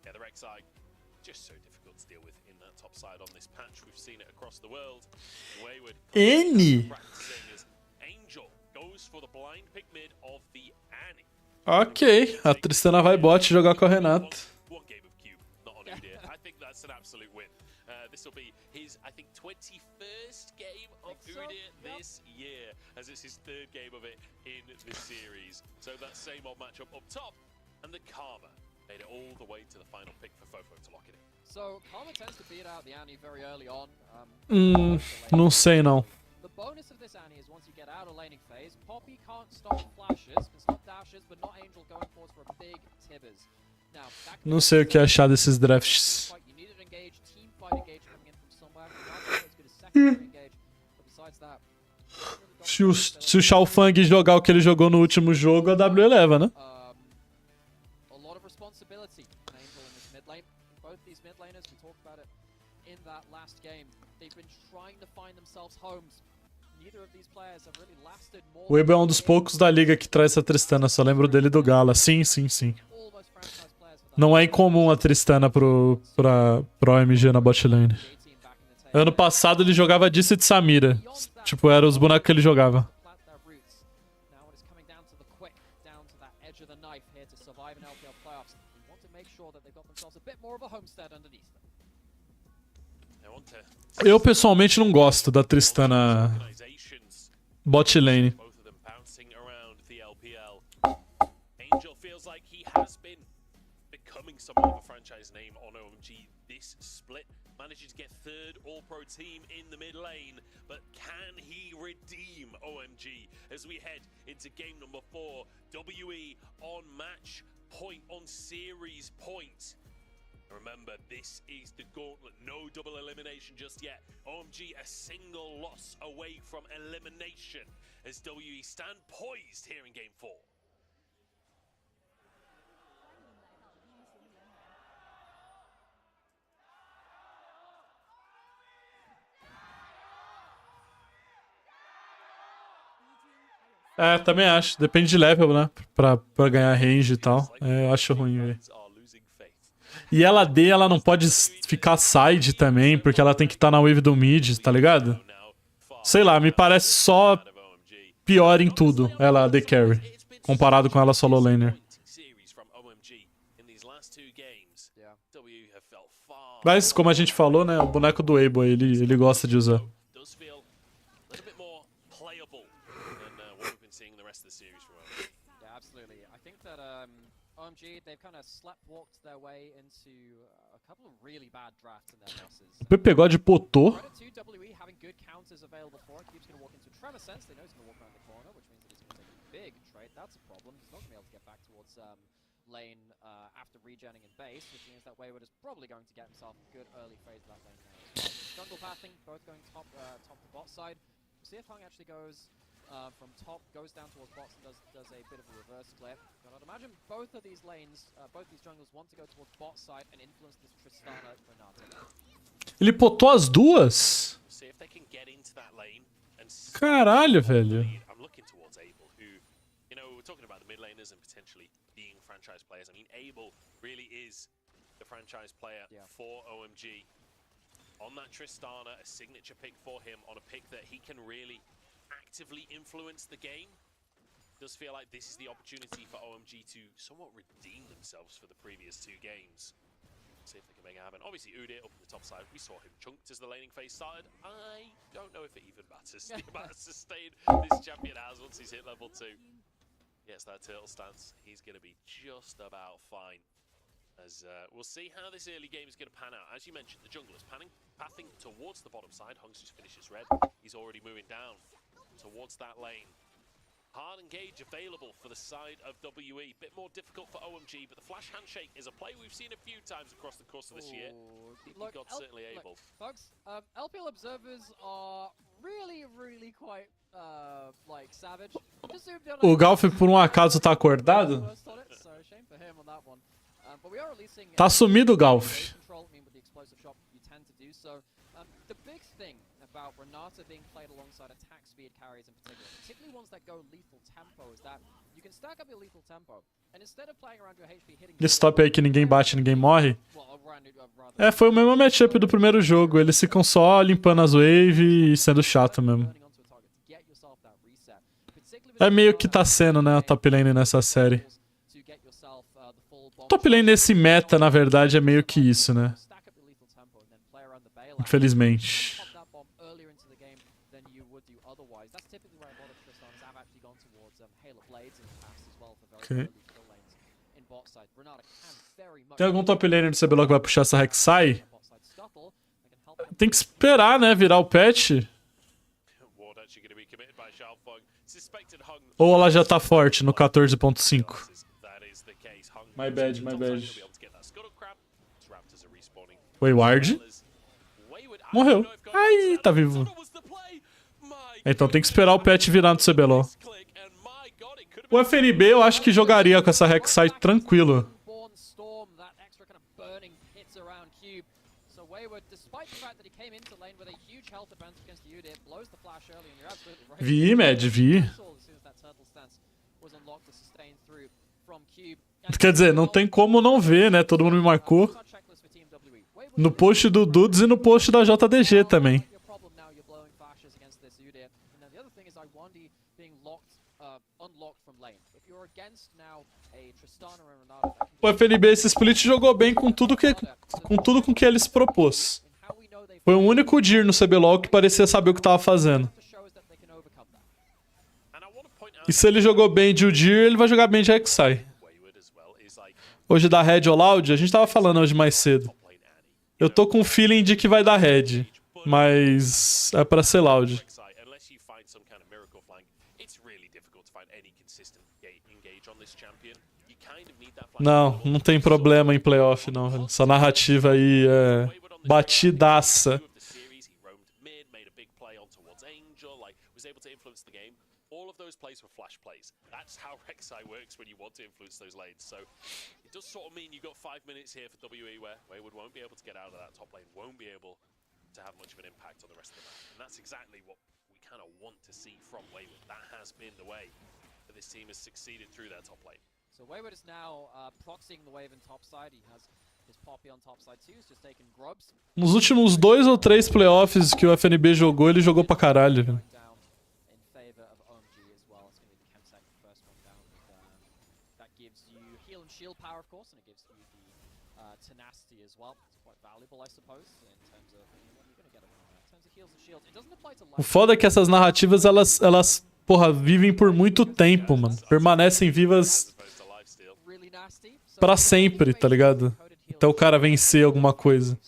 Yeah, the Rek'Sai just so difficult to deal with in that top side on this patch. We've seen it across the world. Wayward N. practicing as Angel goes for for the blind pick mid of the Annie. Ok, a Tristana vai bot jogar com a Renata. One game of Cube, not on Udyr. I think that's an absolute win. This will be his, I think, 21st game of Udyr this year, as it's his third game of it in the series. So that same old matchup up top, and the Karma made it all the way to the final pick for Fofo to lock it in. So Karma tends to beat out the Annie very early on. Não sei não. The bonus of this Annie is once you get out of laning phase, Poppy can't stop flashes, can stop dashes, but not Angel going forward for a big Tibbers. Now, Não sei o que achar desses drafts. you needed to engage, team fight engage coming in from somewhere. Not as good as secondary engage, but besides that, Se o Shao Fang jogar o que ele jogou no último jogo, a W leva, né? a lot of responsibility. Angel in this mid lane. Both these mid laners, we talked about it in that last game. They've been trying to find themselves homes. Neither of these players have really lasted more. O Ebo é um dos poucos da liga que traz essa Tristana, só lembro dele do Gala. Sim, sim, sim. Almost franchise players for that. Não é incomum a Tristana pro OMG na bot lane. Ano passado ele jogava Dice de Samira. Tipo, eram os bonecos que ele jogava. Plant their roots. Now it is coming down to the quick, down to that edge of the knife here to survive in LPL playoffs. They want to make sure that they've got themselves a bit more of a homestead underneath them. Eu pessoalmente não gosto da Tristana bot lane. Both of them bouncing around the LPL. Angel feels like he has been becoming somewhat of a franchise name on OMG this split. Manages to get third All-Pro team in the mid lane, but can he redeem OMG as we head into game number 4? WE on match point, on series point. Remember, this is the gauntlet. No double elimination just yet. OMG a single loss away from elimination as WE stand poised here in game 4. É, também acho. Depende de level, né? Pra ganhar range e tal. É, eu acho ruim, velho. E ela D, ela não pode ficar side também, porque ela tem que estar na wave do mid, tá ligado? Sei lá, me parece só pior em tudo, ela AD carry, comparado com ela solo laner. Mas, como a gente falou, né, o boneco do Abo, ele gosta de usar. Yeah, absolutely. I think that OMG, they've kind of sleepwalked their way into a couple of really bad drafts in their losses. O Pepegode potou. Credit to WE having good counters available for it. Cube's going to walk into a Tremor Sense. They know he's going to walk around the corner, which means that he's going to take a big trade. That's a problem. He's not going to be able to get back towards lane after regenning in base, which means that Wayward is probably going to get himself a good early phase of that lane now as well. Jungle pathing, both going top to bot side. We'll see if Hung actually goes from top, goes down towards bots and does a bit of a reverse split. But I'd imagine both of these lanes, both these junglers want to go towards bot side and influence this Tristana Renata. Ele potou as duas? Caralho, velho. I'm looking towards Abel, who, you know, we're talking about the mid laners and potentially being franchise players. I mean, Abel really is the franchise player for OMG. On that Tristana, a signature pick for him, on a pick that he can really actively influence the game. Does feel like this is the opportunity for OMG to somewhat redeem themselves for the previous 2 games. See if they can make it happen. Obviously, Udyr up on the top side. We saw him chunked as the laning phase started. I don't know if it even matters. The amount of sustain this champion has once he's hit level 2. Yes, that turtle stance. He's going to be just about fine. As we'll see how this early game is going to pan out. As you mentioned, the jungle is pathing towards the bottom side. Hung's just finished his red. He's already moving down towards that lane. Hard engage available for the side of WE. Bit more difficult for OMG, but the flash handshake is a play we've seen a few times across the course of this year. Look, Certainly able. Folks, LPL observers are really quite, like, savage. O Galf, por um acaso, tá acordado? Tá sumido o Galf. The big thing about Renata being played alongside attack speed carries in particularly ones that go lethal tempo, is that you can stack up your lethal tempo, and instead of playing around your HP hitting... Esse top aí que ninguém bate, ninguém morre. É, foi o mesmo matchup do primeiro jogo. Eles ficam só limpando as waves e sendo chato mesmo. É meio que tá sendo, né, a top lane nessa série. Top lane nesse meta, na verdade, é meio que isso, né? Infelizmente. Ok. Tem algum top laner do CBLOL que vai puxar essa Rek'Sai? Tem que esperar, né, virar o patch. Ou ela já tá forte no 14.5? My bad, my bad. Wayward? Morreu. Ai, tá vivo. Então tem que esperar o patch virar no CBLOL. O FNB eu acho que jogaria com essa Rek'Sai tranquilo. Vi, Mad, vi. Quer dizer, não tem como não ver, né? Todo mundo me marcou. No post do Dudes e no post da JDG também. O FNB, esse split jogou bem com tudo com que ele se propôs. Foi o único Dir no CBLOL que parecia saber o que tava fazendo. E se ele jogou bem de Udyr, ele vai jogar bem de Rek'Sai. Hoje da Red ou Loud, a gente tava falando hoje mais cedo. Eu tô com o feeling de que vai dar Red, mas é pra ser Loud. Não, não tem problema em playoff, não, velho. Essa narrativa aí é batidaça. All of those plays were flash plays. That's how Rek'Sai works when you want to influence those lanes. So it does sort of mean you've got 5 minutes here for WE where Wayward won't be able to get out of that top lane, won't be able to have much of an impact on the rest of the map. And that's exactly what we kind of want to see from Wayward. That has been the way that this team has succeeded through their top lane. So Wayward is now proxying the wave in top side. He has his Poppy on top side too. He's just taking grubs. Nos últimos 2 ou 3 playoffs que o FNB jogou, ele jogou pra caralho, velho. Shield power, of course, and it gives you the tenacity as well. It's quite valuable, I suppose, in terms of what you're going to get around that. In terms of heals and shields, it doesn't apply to life. O foda é que essas narrativas, elas, porra, vivem por muito tempo, mano. Permanecem vivas pra sempre, tá ligado? Até o cara vencer alguma coisa.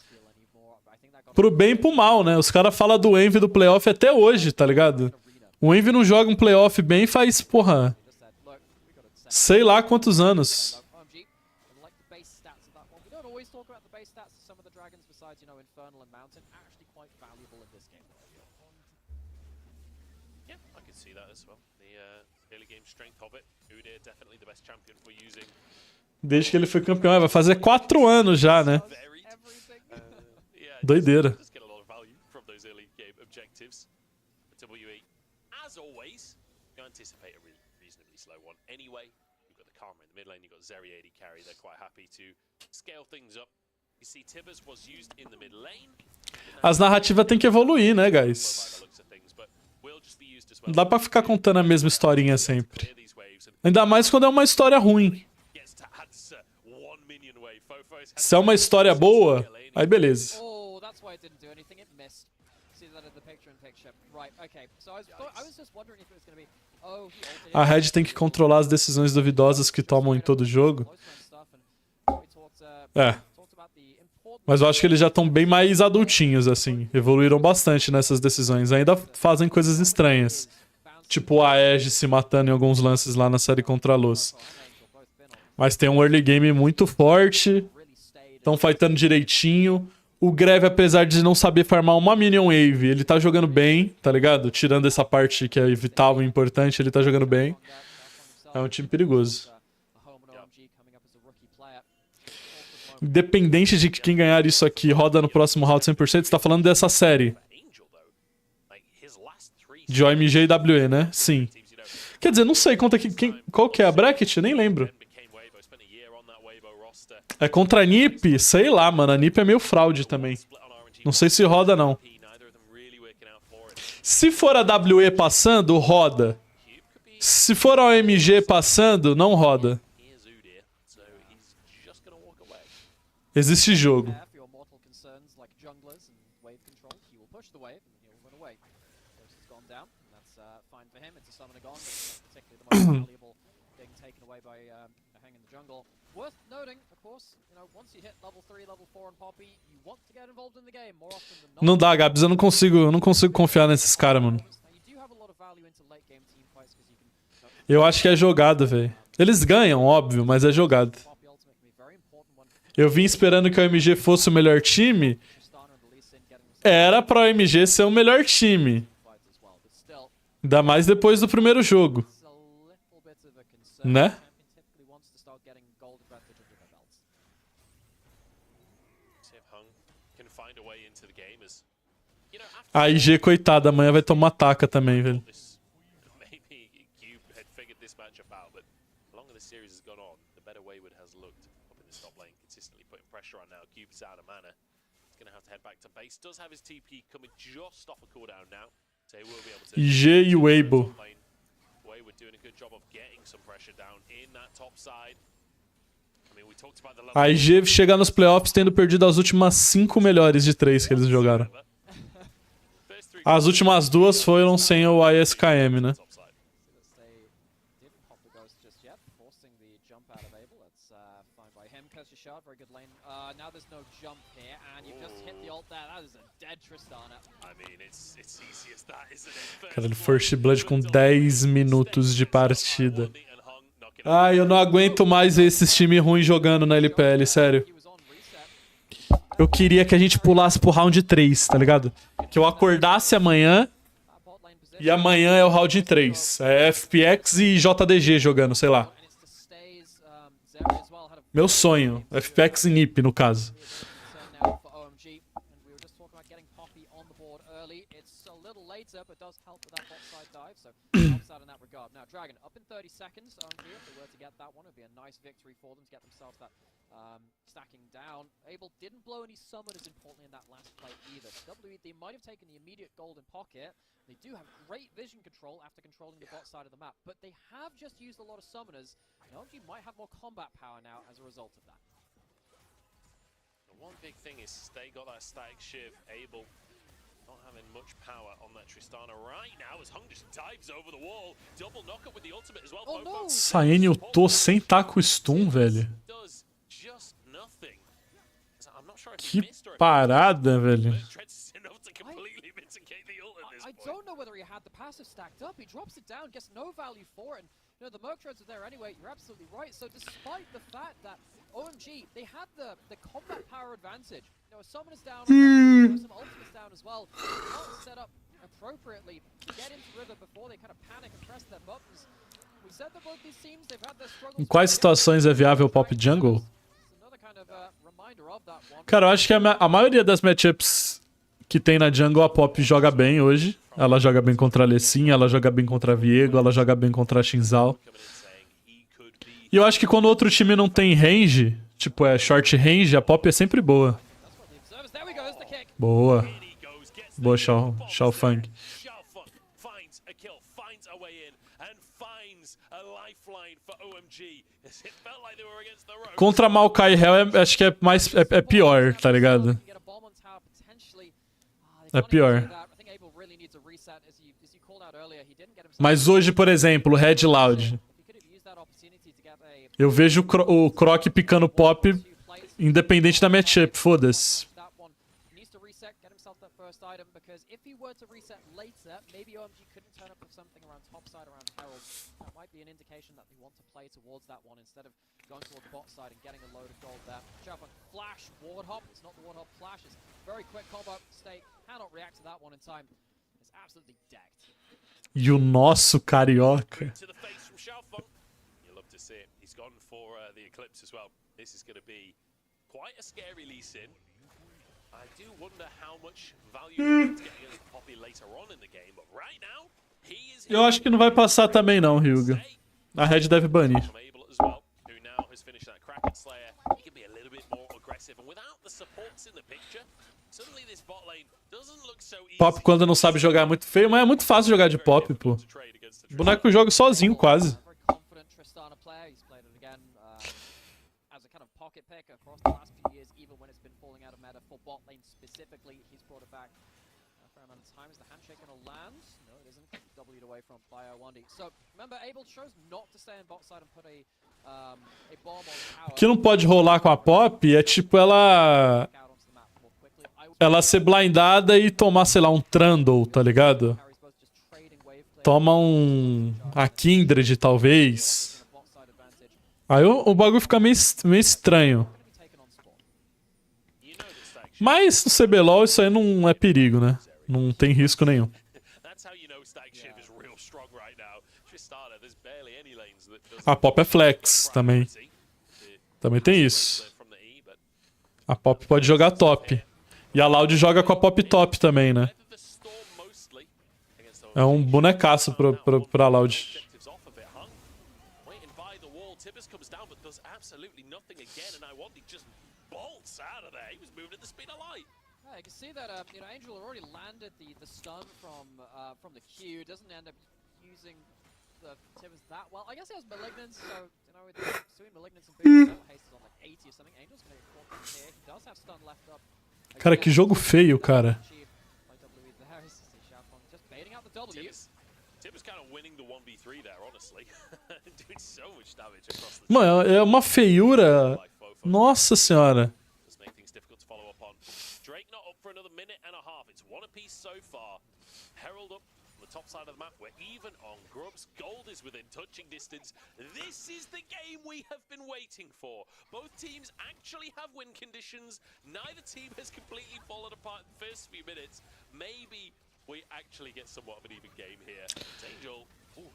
Pro bem e pro mal, né? Os caras falam do Envy do playoff até hoje, tá ligado? O Envy não joga um playoff bem faz, porra, sei lá quantos anos. Desde que ele foi campeão, vai fazer 4 anos já, né? Doideira. As narrativas têm que evoluir, né, guys? Não dá pra ficar contando a mesma historinha sempre. Ainda mais quando é uma história ruim. Se é uma história boa, aí beleza. A Red tem que controlar as decisões duvidosas que tomam em todo jogo. É. Mas eu acho que eles já estão bem mais adultinhos, assim. Evoluíram bastante nessas decisões. Ainda fazem coisas estranhas. Tipo a Edge se matando em alguns lances lá na série contra a Luz. Mas tem um early game muito forte. Estão fightando direitinho. O Greve, apesar de não saber farmar uma minion wave, ele tá jogando bem, tá ligado? Tirando essa parte que é vital e importante, ele tá jogando bem. É um time perigoso. Independente de quem ganhar isso aqui roda no próximo round 100%, você tá falando dessa série. De OMG e WE, né? Sim. Quer dizer, não sei qual que é a bracket, nem lembro. É contra a NiP? Sei lá, mano. A NiP é meio fraude também. Não sei se roda, não. Se for a WE passando, roda. Se for a OMG passando, não roda. Existe jogo. Não dá, Gabs, eu não consigo confiar nesses caras, mano. Eu acho que é jogado, velho. Eles ganham, óbvio, mas é jogado. Eu vim esperando que a OMG fosse o melhor time. Era pra OMG ser o melhor time. Ainda mais depois do primeiro jogo. Né? A IG, coitada, amanhã vai tomar taca também, velho. IG e o Weibo. A IG chega nos playoffs tendo perdido as últimas 5 melhores de 3 que eles jogaram. As últimas 2 foram sem o ISKM, né? Caralho, First Blood com 10 minutos de partida. Ai, eu não aguento mais ver esses times ruins jogando na LPL, sério. Eu queria que a gente pulasse pro round 3, tá ligado? Que eu acordasse amanhã e amanhã é o round 3. É FPX e JDG jogando, sei lá. Meu sonho. FPX e NiP, no caso. Dragon up in 30 seconds. OMG, if they were to get that one, it'd be a nice victory for them to get themselves that stacking down. Abel didn't blow any summoners importantly in that last play either. WWE, they might have taken the immediate golden pocket. They do have great vision control after controlling the bot side of the map, but they have just used a lot of summoners. And OMG might have more combat power now as a result of that. The one big thing is they got that static shiv. Abel not having much power on that Tristana right now as Hung just dives over the wall. Double knockup with the ultimate as well. Oh, no. Saene ultou sem taco stun, velho. Que parada, velho. I don't know whether he had the passive stacked up. He drops it down, gets no value for it. And, you know, the Merc Treads are there anyway. You're absolutely right. So despite the fact that OMG, they had the combat power advantage. You know, a summoner's down, some ultimates down as well. Not set up appropriately to get into River before they kind of panic and press their buttons. We said that both these teams, they've had their struggles. Em quais situações é viável pop jungle? Cara, eu acho que a maioria das matchups que tem na jungle, a Pop joga bem hoje. Ela joga bem contra a Lecin, ela joga bem contra a Viego, ela joga bem contra a Shinzal. E eu acho que quando outro time não tem range, tipo short range, a Pop é sempre boa. Boa. Boa, Xiao Fang. Contra Maokai Hell, acho que é pior, tá ligado? É pior. Mas hoje, por exemplo, Red Loud. Eu vejo o Croc picando pop independente da matchup, foda-se. Going towards the bot side and getting a load of gold there. Sharpon flash, ward hop. It's not the ward hop flash. It's very quick combo. Stake cannot react to that one in time. It's absolutely decked. E o nosso carioca. You love to see it. He's gone for the eclipse as well. This is going to be quite a scary Lee Sin. I do wonder how much value he's getting as Poppy later on in the game, but right now he is. Eu acho que não vai passar também não, Ryuga. A Red deve banir. Pop quando não sabe jogar é muito feio, mas é muito fácil jogar de pop, pô. O boneco joga sozinho, quase. O que não pode rolar com a Pop é tipo ela ser blindada e tomar, sei lá, um Trundle, tá ligado? Toma a Kindred, talvez. Aí o bagulho fica meio estranho. Mas no CBLOL isso aí não é perigo, né? Não tem risco nenhum. A Pop é flex também. Também tem isso. A Pop pode jogar top. E a Loud joga com a Pop top também, né? É um bonecaço pra Loud. You can see that Angel already landed the stun from the Q. Doesn't end up using the Tibbers that well. I guess he has Malignance, so with between Malignance and Boots, Haste is on like 80 or something. Angel's gonna get caught here. He does have stun left up. Cara, que jogo feio, cara. Just baiting out the W. Tibbers kind of winning the 1v3 there, honestly. Doing so much damage across the Mano, é uma feiura. Nossa senhora. Drake not up for another minute and a half. It's one apiece so far. Herald up on the top side of the map. We're even on Grubs. Gold is within touching distance. This is the game we have been waiting for. Both teams actually have win conditions. Neither team has completely fallen apart in the first few minutes. Maybe we actually get somewhat of an even game here. Angel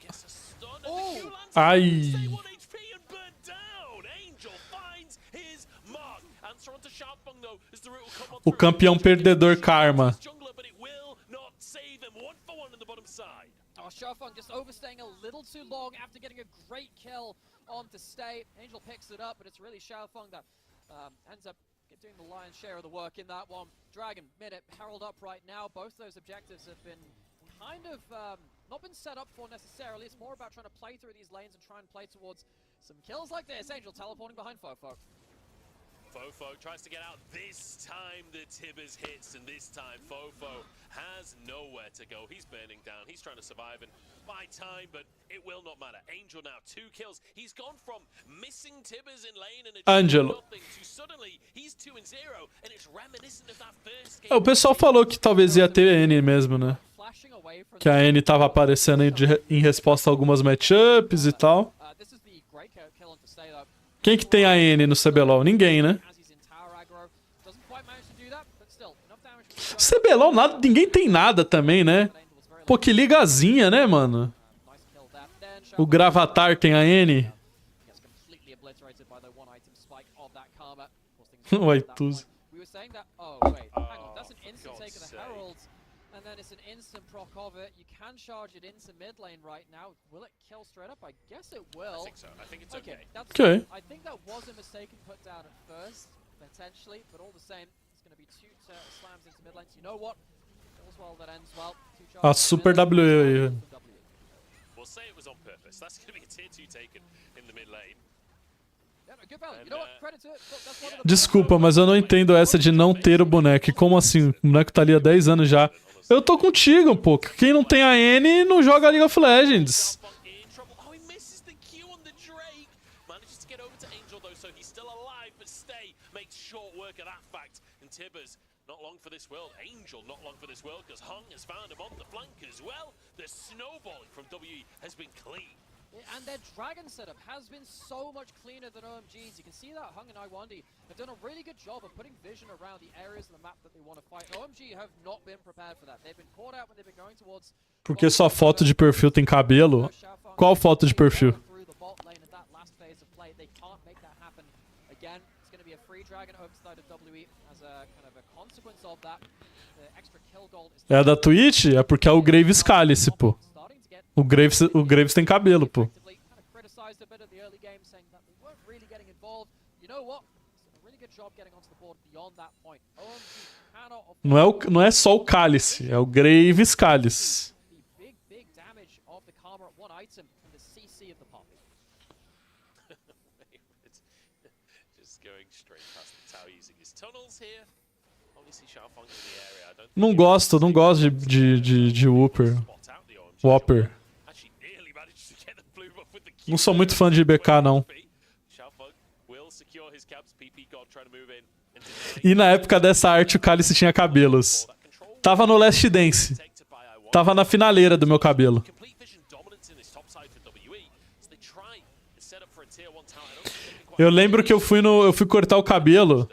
gets a stun and the Q lands. Stay 1 HP and burn down. Angel finds his mark. Answer onto Sharpbung though as the root will come on O campeão perdedor Karma. but it will not save them. 1 for 1 on the bottom side. Sharpbung just overstaying a little too long after getting a great kill on to stay. Angel picks it up, but it's really Sharpbung that ends up doing the lion's share of the work in that one. Dragon, minute, Herald up right now. Both those objectives have been kind of not been set up for necessarily. It's more about trying to play through these lanes and try and play towards some kills like this. Angel teleporting behind Fofo. Fofo tries to get out. This time the Tibbers hits, and this time Fofo has nowhere to go. He's burning down. He's trying to survive and buy time, but it will not matter. Angel now 2 kills. He's gone from missing Tibbers in lane and Angelo. nothing to suddenly he's 2-0, and it's reminiscent of that first game. O pessoal falou que talvez ia ter N mesmo, né? Que a N tava aparecendo em resposta a algumas matchups e tal. Quem que tem a N no CBLOL? Ninguém, né? CBLOL, ninguém tem nada também, né? Pô, que ligazinha, né, mano? O Gravatar tem a N. O Aituz. Then it's an instant proc of it. You can charge it into mid lane right now. Will it kill straight up? I guess it will. I think so. I think it's okay. Okay. I think that was a mistaken put down at first, potentially, but all the same, it's going to be 2 slams into mid lane. So you know what? All's well that ends well. A super W. We'll say it was on purpose. That's going to be a tier 2 taken in the mid lane. Desculpa, mas eu não entendo essa de não ter o boneco. Como assim? O boneco tá ali há 10 anos já. Eu tô contigo, pô. Quem não tem a N não joga League of Legends. Not long for this world. Angel not long for this world because Hung has found him on the flank as well. The snowballing from WE has been clean. And their dragon setup has been so much cleaner than OMG's. You can see that Hung and Iwandi have done a really good job of putting vision around the areas of the map that they want to fight. OMG have not been prepared for that. They've been caught out when they've been going towards. Porque sua foto de perfil tem cabelo? Qual foto de perfil? É da Twitch? É porque é o DarkCalise, pô. O Graves tem cabelo, pô. Não é só o Cálice, é o DarkCalise. damage of the Karma at one item and the CC of the Poppy. It's just going straight past the tower using his tunnels here. Obviously, Xiaofeng in the area. I don't Não gosto de Whopper. Whopper. Não sou muito fã de BK, não. E na época dessa arte, o Cálice tinha cabelos. Tava no Last Dance. Tava na finaleira do meu cabelo. Eu lembro que eu fui cortar o cabelo.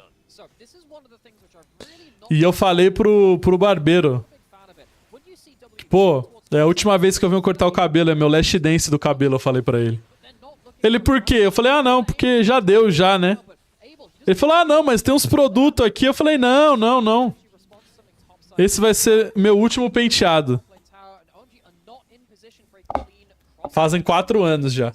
E eu falei pro barbeiro. Pô, é a última vez que eu venho cortar o cabelo, é meu Last Dance do cabelo, eu falei pra ele. Ele, por quê? Eu falei, ah não, porque já deu já, né? Ele falou, ah não, mas tem uns produtos aqui. Eu falei, não, não, não. Esse vai ser meu último penteado. Fazem 4 anos já.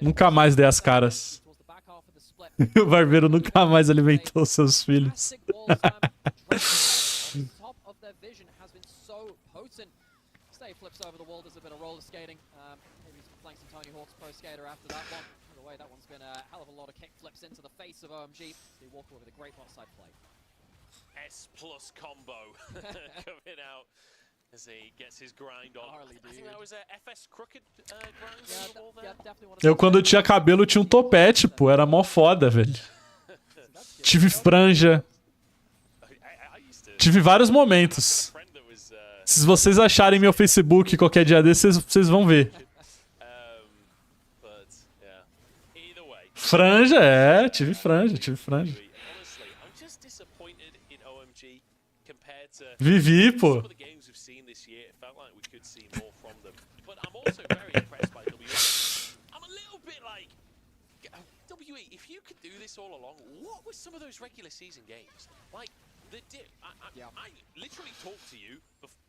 Nunca mais dei as caras. O barbeiro nunca mais alimentou seus filhos. Flips over the wall, does a bit of roller skating. Maybe he's playing some Tony Hawk's Pro Skater after that one. By the way, that one's been a hell of a lot of kick flips into the face of OMG. They walk away with a great bot side play. S plus combo coming out as he gets his grind on. I think that was a FS crooked grind on the wall there. Eu, quando eu tinha cabelo, tinha um topete, pô. Era mó foda, velho. Tive franja. Tive vários momentos. Se vocês acharem meu Facebook qualquer dia desses, vocês vão ver. Franja, tive franja. Vivi, pô. I literally talked to you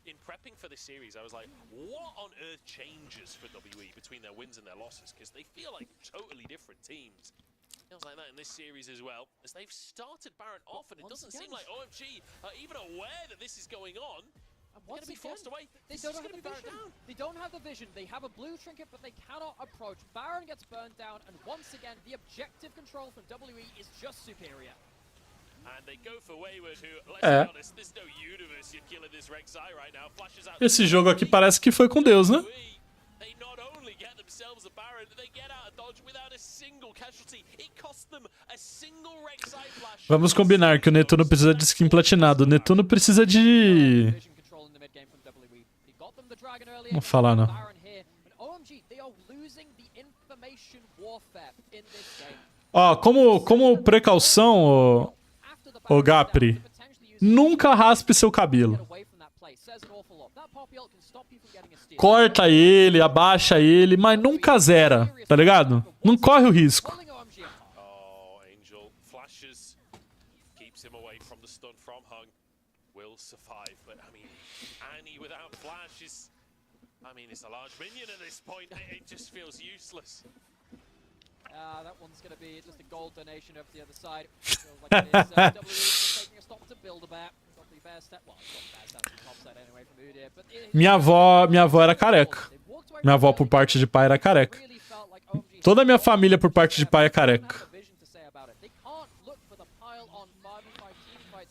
in prepping for this series. I was like, what on earth changes for WE between their wins and their losses? Because they feel like totally different teams. Feels like that in this series as well, as they've started Baron off, and it doesn't seem like OMG are even aware that this is going on. They're going to be forced away. This is going to be Baron down. They don't have the vision. They have a blue trinket, but they cannot approach. Baron gets burned down, and once again, the objective control from WE is just superior. And they go for Wayward, who, let's be honest, there's no universe you're killing this Rek'Sai right now. Flashes out. Esse jogo aqui parece que foi com Deus, né? They not only get themselves a Baron, they get out of dodge without a single casualty. It cost them a single Rek'Sai flash. Vamos combinar que o Netuno precisa de skin platinado. O Netuno precisa de... Não vou falar, não. Ó, como precaução, ô Gapri, nunca raspe seu cabelo. Corta ele, abaixa ele, mas nunca zera, tá ligado? Não corre o risco. It's a large minion at this point. It just feels useless. That one's going to be just a gold donation over to the other side. Feels like it is WE just taking a stop to build a bear. Probably bear step. Well, it's not bear step from top side anyway from Udyr, but minha avó era careca. Minha avó por parte de pai era careca. Toda a minha família por parte de pai é careca.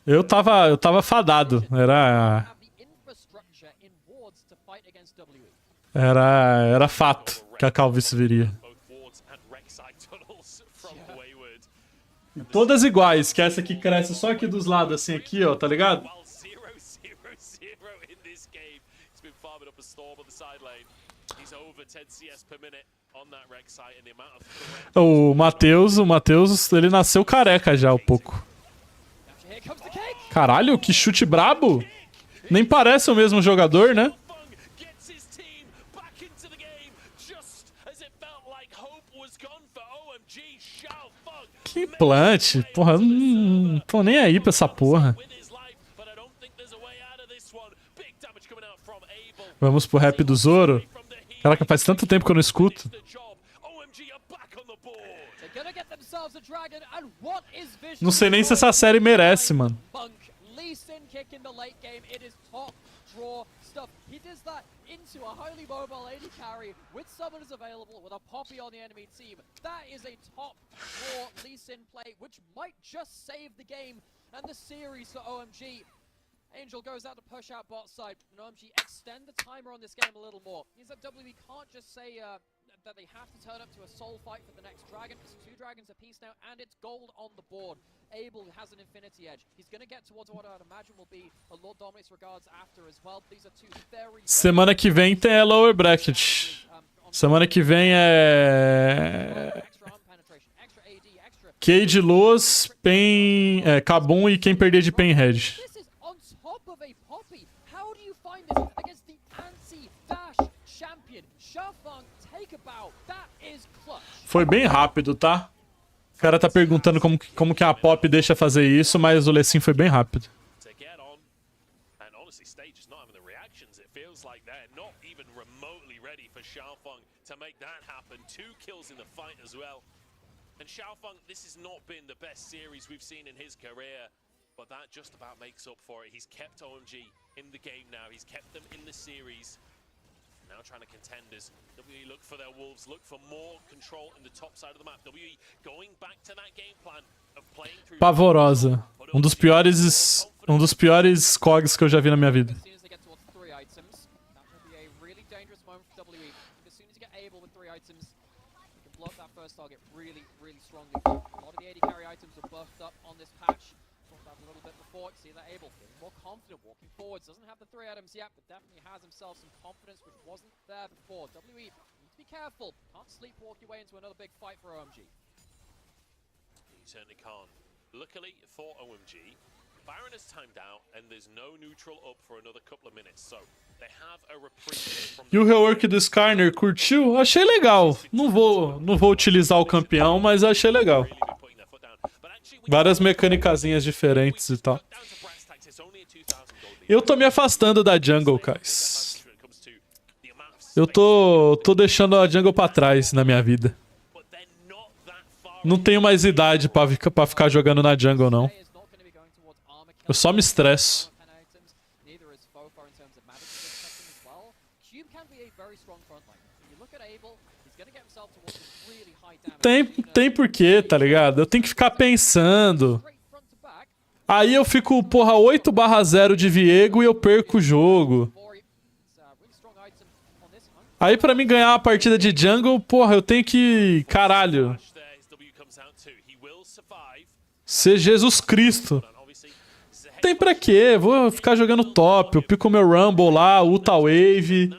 Eu tava fadado. Era fato que a calvície viria. E todas iguais, que essa aqui cresce só aqui dos lados, assim, aqui, ó, tá ligado? O Matheus, ele nasceu careca já, um pouco. Caralho, que chute brabo! Nem parece o mesmo jogador, né? Que implante, porra, não tô nem aí pra essa porra. Vamos pro rap do Zoro. Caraca, faz tanto tempo que eu não escuto. Não sei nem se essa série merece, mano. He does that into a highly mobile AD carry with summoners available with a Poppy on the enemy team. That is a top draw Lee Sin play, which might just save the game and the series for OMG. Angel goes out to push out bot side, and OMG extend the timer on this game a little more. Means that WE can't just say that they have to turn up to a soul fight for the next dragon. It's 2 dragons apiece now, and it's gold on the board. Abel has an infinity edge. He's going to get towards what I'd imagine will be a Lord Dominate's regards after as well. These are 2 very... Semana que vem tem a lower bracket. Semana que vem é... Cade, Luz, Pen, Kabum e quem perder de Penhead. Foi bem rápido, tá? O cara tá perguntando como que a Pop deixa fazer isso, mas o Lecim foi bem rápido. And Xiaofeng, this has not been the best series we've seen in his career, but that just about makes up for it. He's kept OMG in the game now. He's kept them in the series. Now trying to contend as WE look for their wolves, look for more control in the top side of the map. WE going back to that game plan of playing through... Pavorosa. Um dos piores cogs que eu já vi na minha vida. First target really strongly. A lot of the AD carry items are buffed up on this patch. Talked about a little bit before. See that Abel feeling more confident walking forwards. Doesn't have the 3 items yet, but definitely has himself some confidence which wasn't there before. WE need to be careful. Can't sleepwalk your way into another big fight for OMG. You certainly can't. Luckily for OMG, Baron has timed out and there's no neutral up for another couple of minutes, so they have a reprieve from... E o rework do Skarner, curtiu? Achei legal. Não vou utilizar o campeão, mas achei legal. Várias mecânicazinhas diferentes e tal. Eu tô me afastando da jungle, guys. Eu tô deixando a jungle pra trás na minha vida. Não tenho mais idade pra ficar jogando na jungle, não. Eu só me estresso. Tem porquê, tá ligado? Eu tenho que ficar pensando. Aí eu fico, porra, 8/0 de Viego e eu perco o jogo. Aí pra mim ganhar uma partida de jungle, porra, eu tenho que... Caralho. Ser Jesus Cristo. Tem pra quê? Vou ficar jogando top. Eu pico meu Rumble lá, Uta Wave.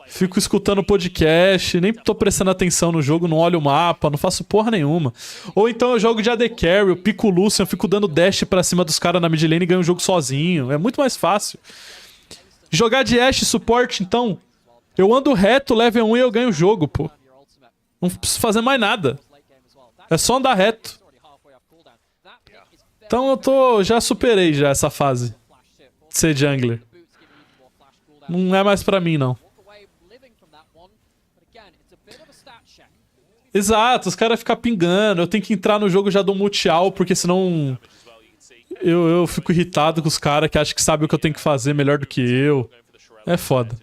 Fico escutando podcast. Nem tô prestando atenção no jogo, não olho o mapa, não faço porra nenhuma. Ou então eu jogo de AD Carry, eu pico o Lucian, fico dando dash pra cima dos caras na mid lane e ganho o jogo sozinho. É muito mais fácil. Jogar de Ashe suporte, então. Eu ando reto, level 1 e eu ganho o jogo, pô. Não preciso fazer mais nada. É só andar reto. Então já superei já essa fase de ser jungler. Não é mais pra mim, não. Exato, os caras ficam pingando. Eu tenho que entrar no jogo e já dou multi-all, porque senão eu fico irritado com os caras que acham que sabem o que eu tenho que fazer melhor do que eu. É foda.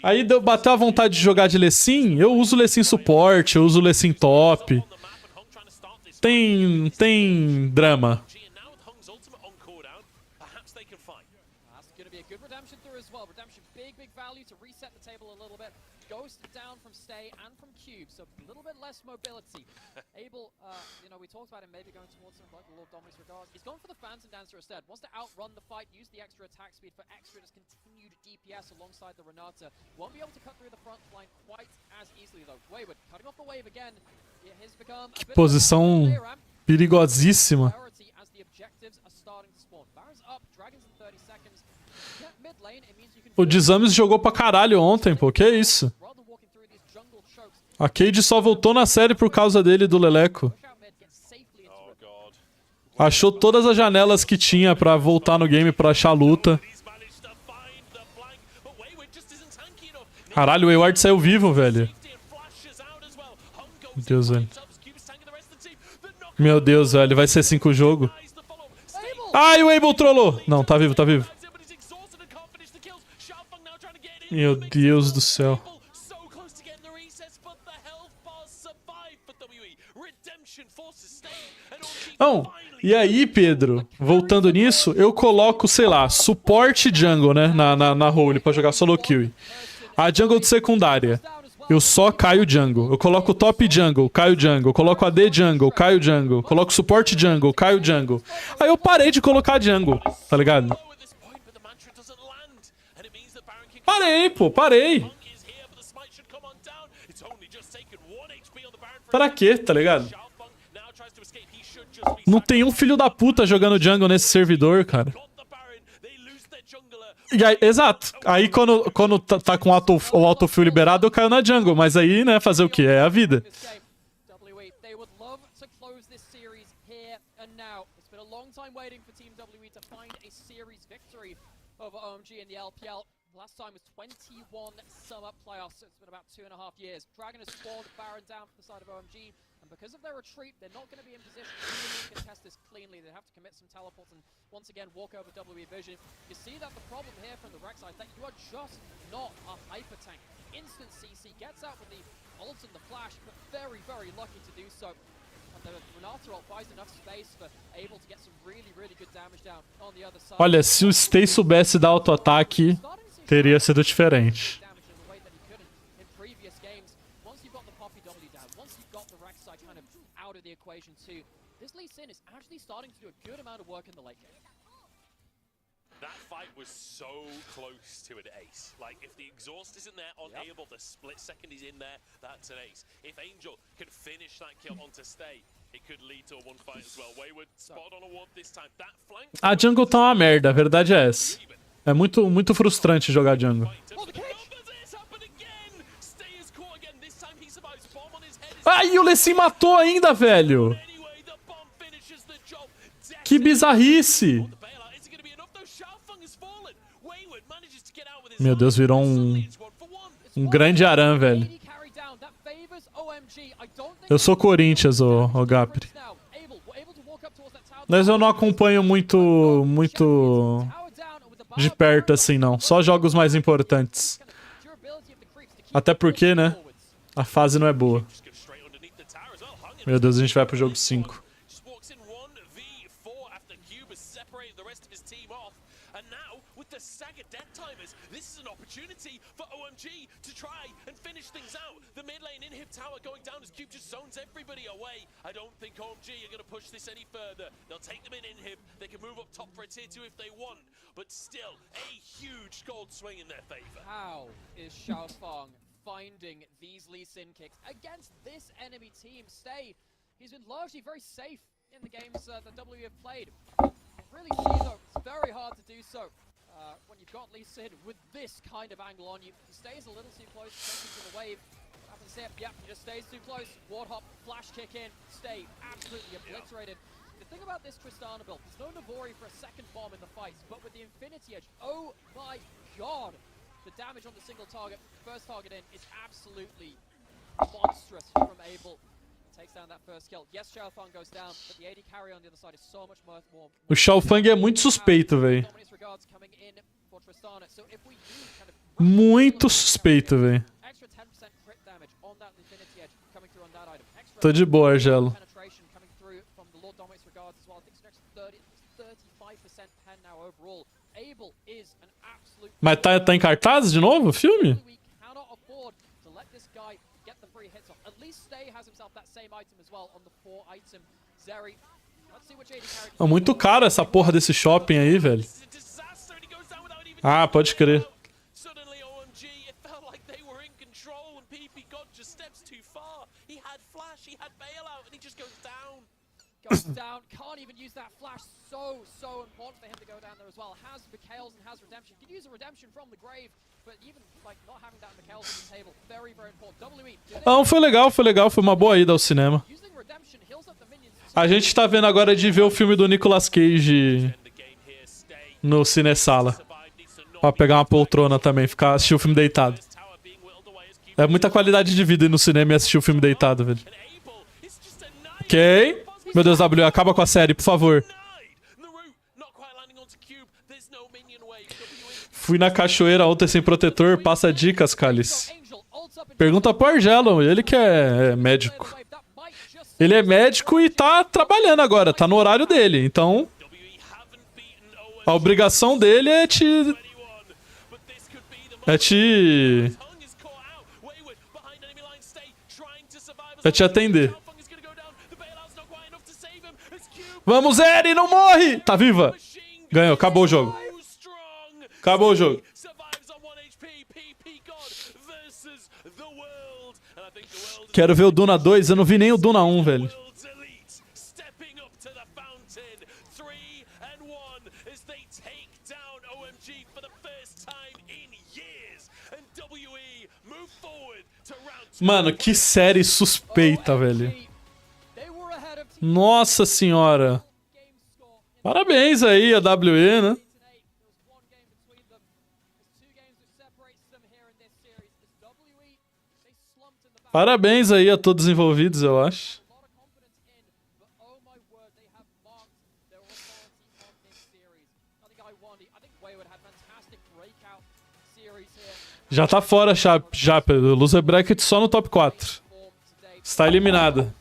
Aí bateu a vontade de jogar de Lecim, eu uso Lecim suporte, eu uso Lecim top. Tem drama. Mobility. Abel, we talked about him maybe going towards something like the Lord Dominate's regards. He's gone for the Phantom Dancer instead. Wants to outrun the fight, use the extra attack speed for Extra's continued DPS alongside the Renata. Won't be able to cut through the front line quite as easily though. Wayward cutting off the wave again. It has become a bit posição perigosíssima. O Dizames jogou pra caralho ontem, pô. Que isso? A Cade só voltou na série por causa dele, do Leleco. Achou todas as janelas que tinha pra voltar no game pra achar a luta. Caralho, o Wayward saiu vivo, velho. Meu Deus, velho. Meu Deus, velho. Vai ser 5 o jogo. Ai, o Abel trollou. Não, tá vivo, tá vivo. Meu Deus do céu. Não, e aí, Pedro, voltando nisso, eu coloco, sei lá, suporte jungle, né, na role pra jogar solo kill. A jungle de secundária, eu só caio jungle. Eu coloco top jungle, caio jungle. Eu coloco AD jungle, caio jungle. Eu coloco suporte jungle, caio jungle. Aí eu parei de colocar jungle, tá ligado? Parei, pô, parei. Pra quê, tá ligado? Não tem um filho da puta jogando jungle nesse servidor, cara. E aí, exato. Aí quando tá com o autofill liberado, eu caio na jungle. Mas aí, né, fazer o quê? É a vida. Over OMG in the LPL. Last time was 21 summer playoffs, so it's been about 2.5 years. Dragon has spawned Baron down from the side of OMG, and because of their retreat, they're not going to be in position to really contest this cleanly. They have to commit some teleports and once again walk over WE Vision. You see that the problem here from the Rek'Sai is that you are just not a hyper tank. Instant CC gets out with the ult and the flash, but very, very lucky to do so. Olha, se o Stay soubesse dar auto-ataque, teria sido diferente. That fight was so close to an ace. Like, if the exhaust isn't there on Abel, the split second he's in there, that's an ace. If Angel can finish that kill onto Stay, it could lead to a one fight as well. Wayward spot on a ward this time. That flank... A jungle tá uma merda, a verdade é essa. É muito frustrante jogar jungle. Ai, o Lecim matou ainda, velho! Que bizarrice! Meu Deus, virou um grande aran, velho. Eu sou Corinthians, ô Gapri. Mas eu não acompanho muito de perto assim, não. Só jogos mais importantes. Até porque, né, a fase não é boa. Meu Deus, a gente vai pro jogo 5. This is an opportunity for OMG to try and finish things out. The mid lane inhib tower going down as Cube just zones everybody away. I don't think OMG are going to push this any further. They'll take them in inhib. They can move up top for a tier 2 if they want. But still, a huge gold swing in their favor. How is Xiaofeng finding these Lee Sin kicks against this enemy team? Stay, he's been largely very safe in the games that W have played. Really, though, it's very hard to do so. When you've got Lee Sin with this kind of angle on you, he stays a little too close to the wave. What happens here? Yep, he just stays too close. Ward hop, flash kick in, Stay absolutely obliterated. The thing about this Tristana build, there's no Navori for a second bomb in the fight, but with the Infinity Edge, oh my god! The damage on the single target, first target in, is absolutely monstrous from Abel. Takes down that first kill. Yes, Xiaofeng goes down, but the AD carry on the other side is so much more. O Xiaofeng é muito suspeito, velho. Muito suspeito, velho. Tô de boa, Argelo. Mas tá em cartaz de novo o filme? É muito caro essa porra desse shopping aí, velho. Ah, pode crer. Goes down, can't even use that flash. So important for him to go down there as well. Has Mikhails and has redemption. Can use a redemption from the grave, but even like not having that Mikhails on the table, very important. WE. Não, foi legal, foi uma boa ida ao cinema. A gente tá vendo agora de ver o filme do Nicolas Cage no Cinesala. Pra pegar uma poltrona também, assistir o filme deitado. É muita qualidade de vida ir no cinema e assistir o filme deitado, velho. Ok. Meu Deus, W, acaba com a série, por favor. Fui na cachoeira ontem sem protetor, passa dicas, Calise. Pergunta pro Argelo, ele que é médico. Ele é médico e tá trabalhando agora, tá no horário dele, então... A obrigação dele é te... É te atender. Vamos, Eri, não morre! Tá viva. Ganhou, acabou o jogo. Acabou o jogo. Quero ver o Duna 2, eu não vi nem o Duna 1, velho. Mano, que série suspeita, velho. Nossa senhora. Parabéns aí a WE, né? Parabéns aí a todos os envolvidos, eu acho. Já tá fora, Japa. Loser Bracket só no top 4. Está eliminada.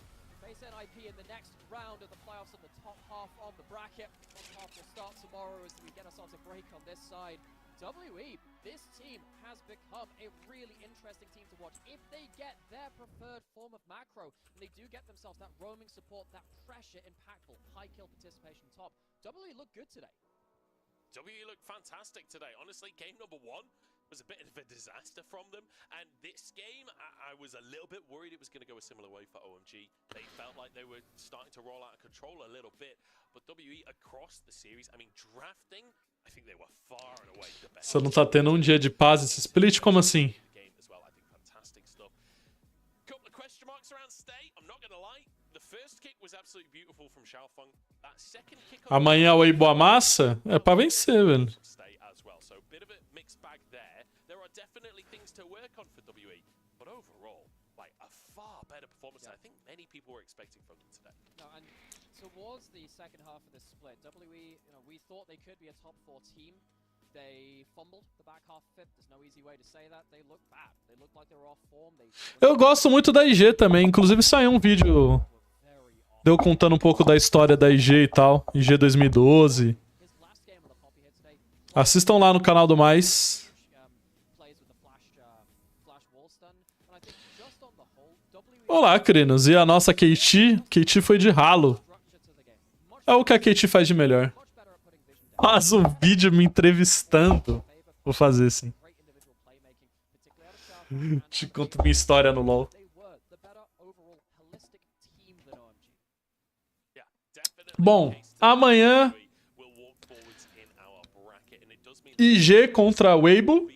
WE looked fantastic today. Honestly, game number 1 was a bit of a disaster from them. And this game, I was a little bit worried it was going to go a similar way for OMG. They felt like they were starting to roll out of control a little bit. But WE across the series, I mean, drafting, I think they were far and away the best. Você não tá tendo um dia de paz esse split? Como assim? Fantastic stuff. Couple of question marks around stay. I'm not going to lie. The first kick was absolutely beautiful from Xiaofeng. That second kick Amanhã o Weibo amassa? É pra vencer, velho. stay as well. So bit of a mixed bag there. There are definitely things to work on for WE, but overall, like a far better performance than I think many people were expecting from them today. No, and towards the second half of this split, WE, we thought they could be a top 4 team. They fumbled the back half of it. There's no easy way to say that. They look bad. They look like they were off form. Eu gosto muito da IG também. Inclusive saiu um vídeo deu contando um pouco da história da IG e tal. IG 2012. Assistam lá no canal do Mais. Olá, Crinos. E a nossa KT? KT foi de ralo. É o que a KT faz de melhor. Faz um vídeo me entrevistando. Vou fazer sim. Te conto minha história no LoL. Bom, amanhã IG contra a Weibo.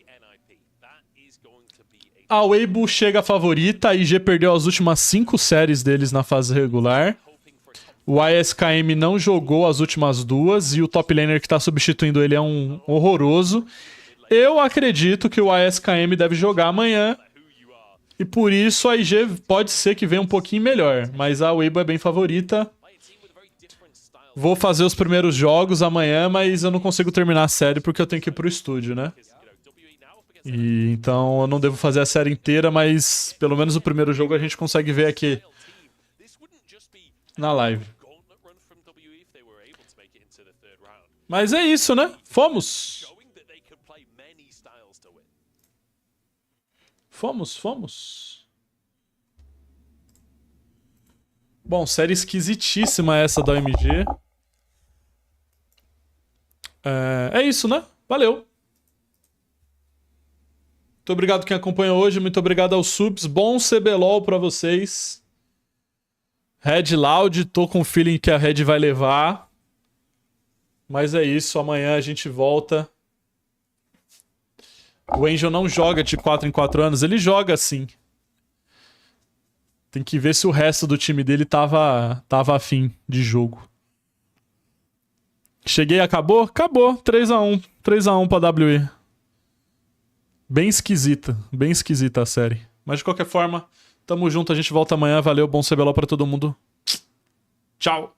A Weibo chega favorita, a IG perdeu as últimas 5 séries deles na fase regular. O ISKM não jogou as últimas 2 e o top laner que tá substituindo ele é um horroroso. Eu acredito que o ISKM deve jogar amanhã e por isso a IG pode ser que venha um pouquinho melhor, mas a Weibo é bem favorita. Vou fazer os primeiros jogos amanhã, mas eu não consigo terminar a série porque eu tenho que ir pro estúdio, né? E então eu não devo fazer a série inteira, mas pelo menos o primeiro jogo a gente consegue ver aqui na live. Mas é isso, né? Fomos! Fomos. Bom, série esquisitíssima essa da OMG. É isso, né? Valeu. Muito obrigado quem acompanhou hoje. Muito obrigado aos subs. Bom CBLOL pra vocês. Red Loud. Tô com o feeling que a Red vai levar. Mas é isso. Amanhã a gente volta. O Angel não joga de 4 em 4 anos. Ele joga sim. Tem que ver se o resto do time dele tava afim de jogo. Cheguei, acabou? Acabou. 3-1. 3-1 pra WE. Bem esquisita a série. Mas de qualquer forma, tamo junto, a gente volta amanhã. Valeu, bom CBLOL pra todo mundo. Tchau!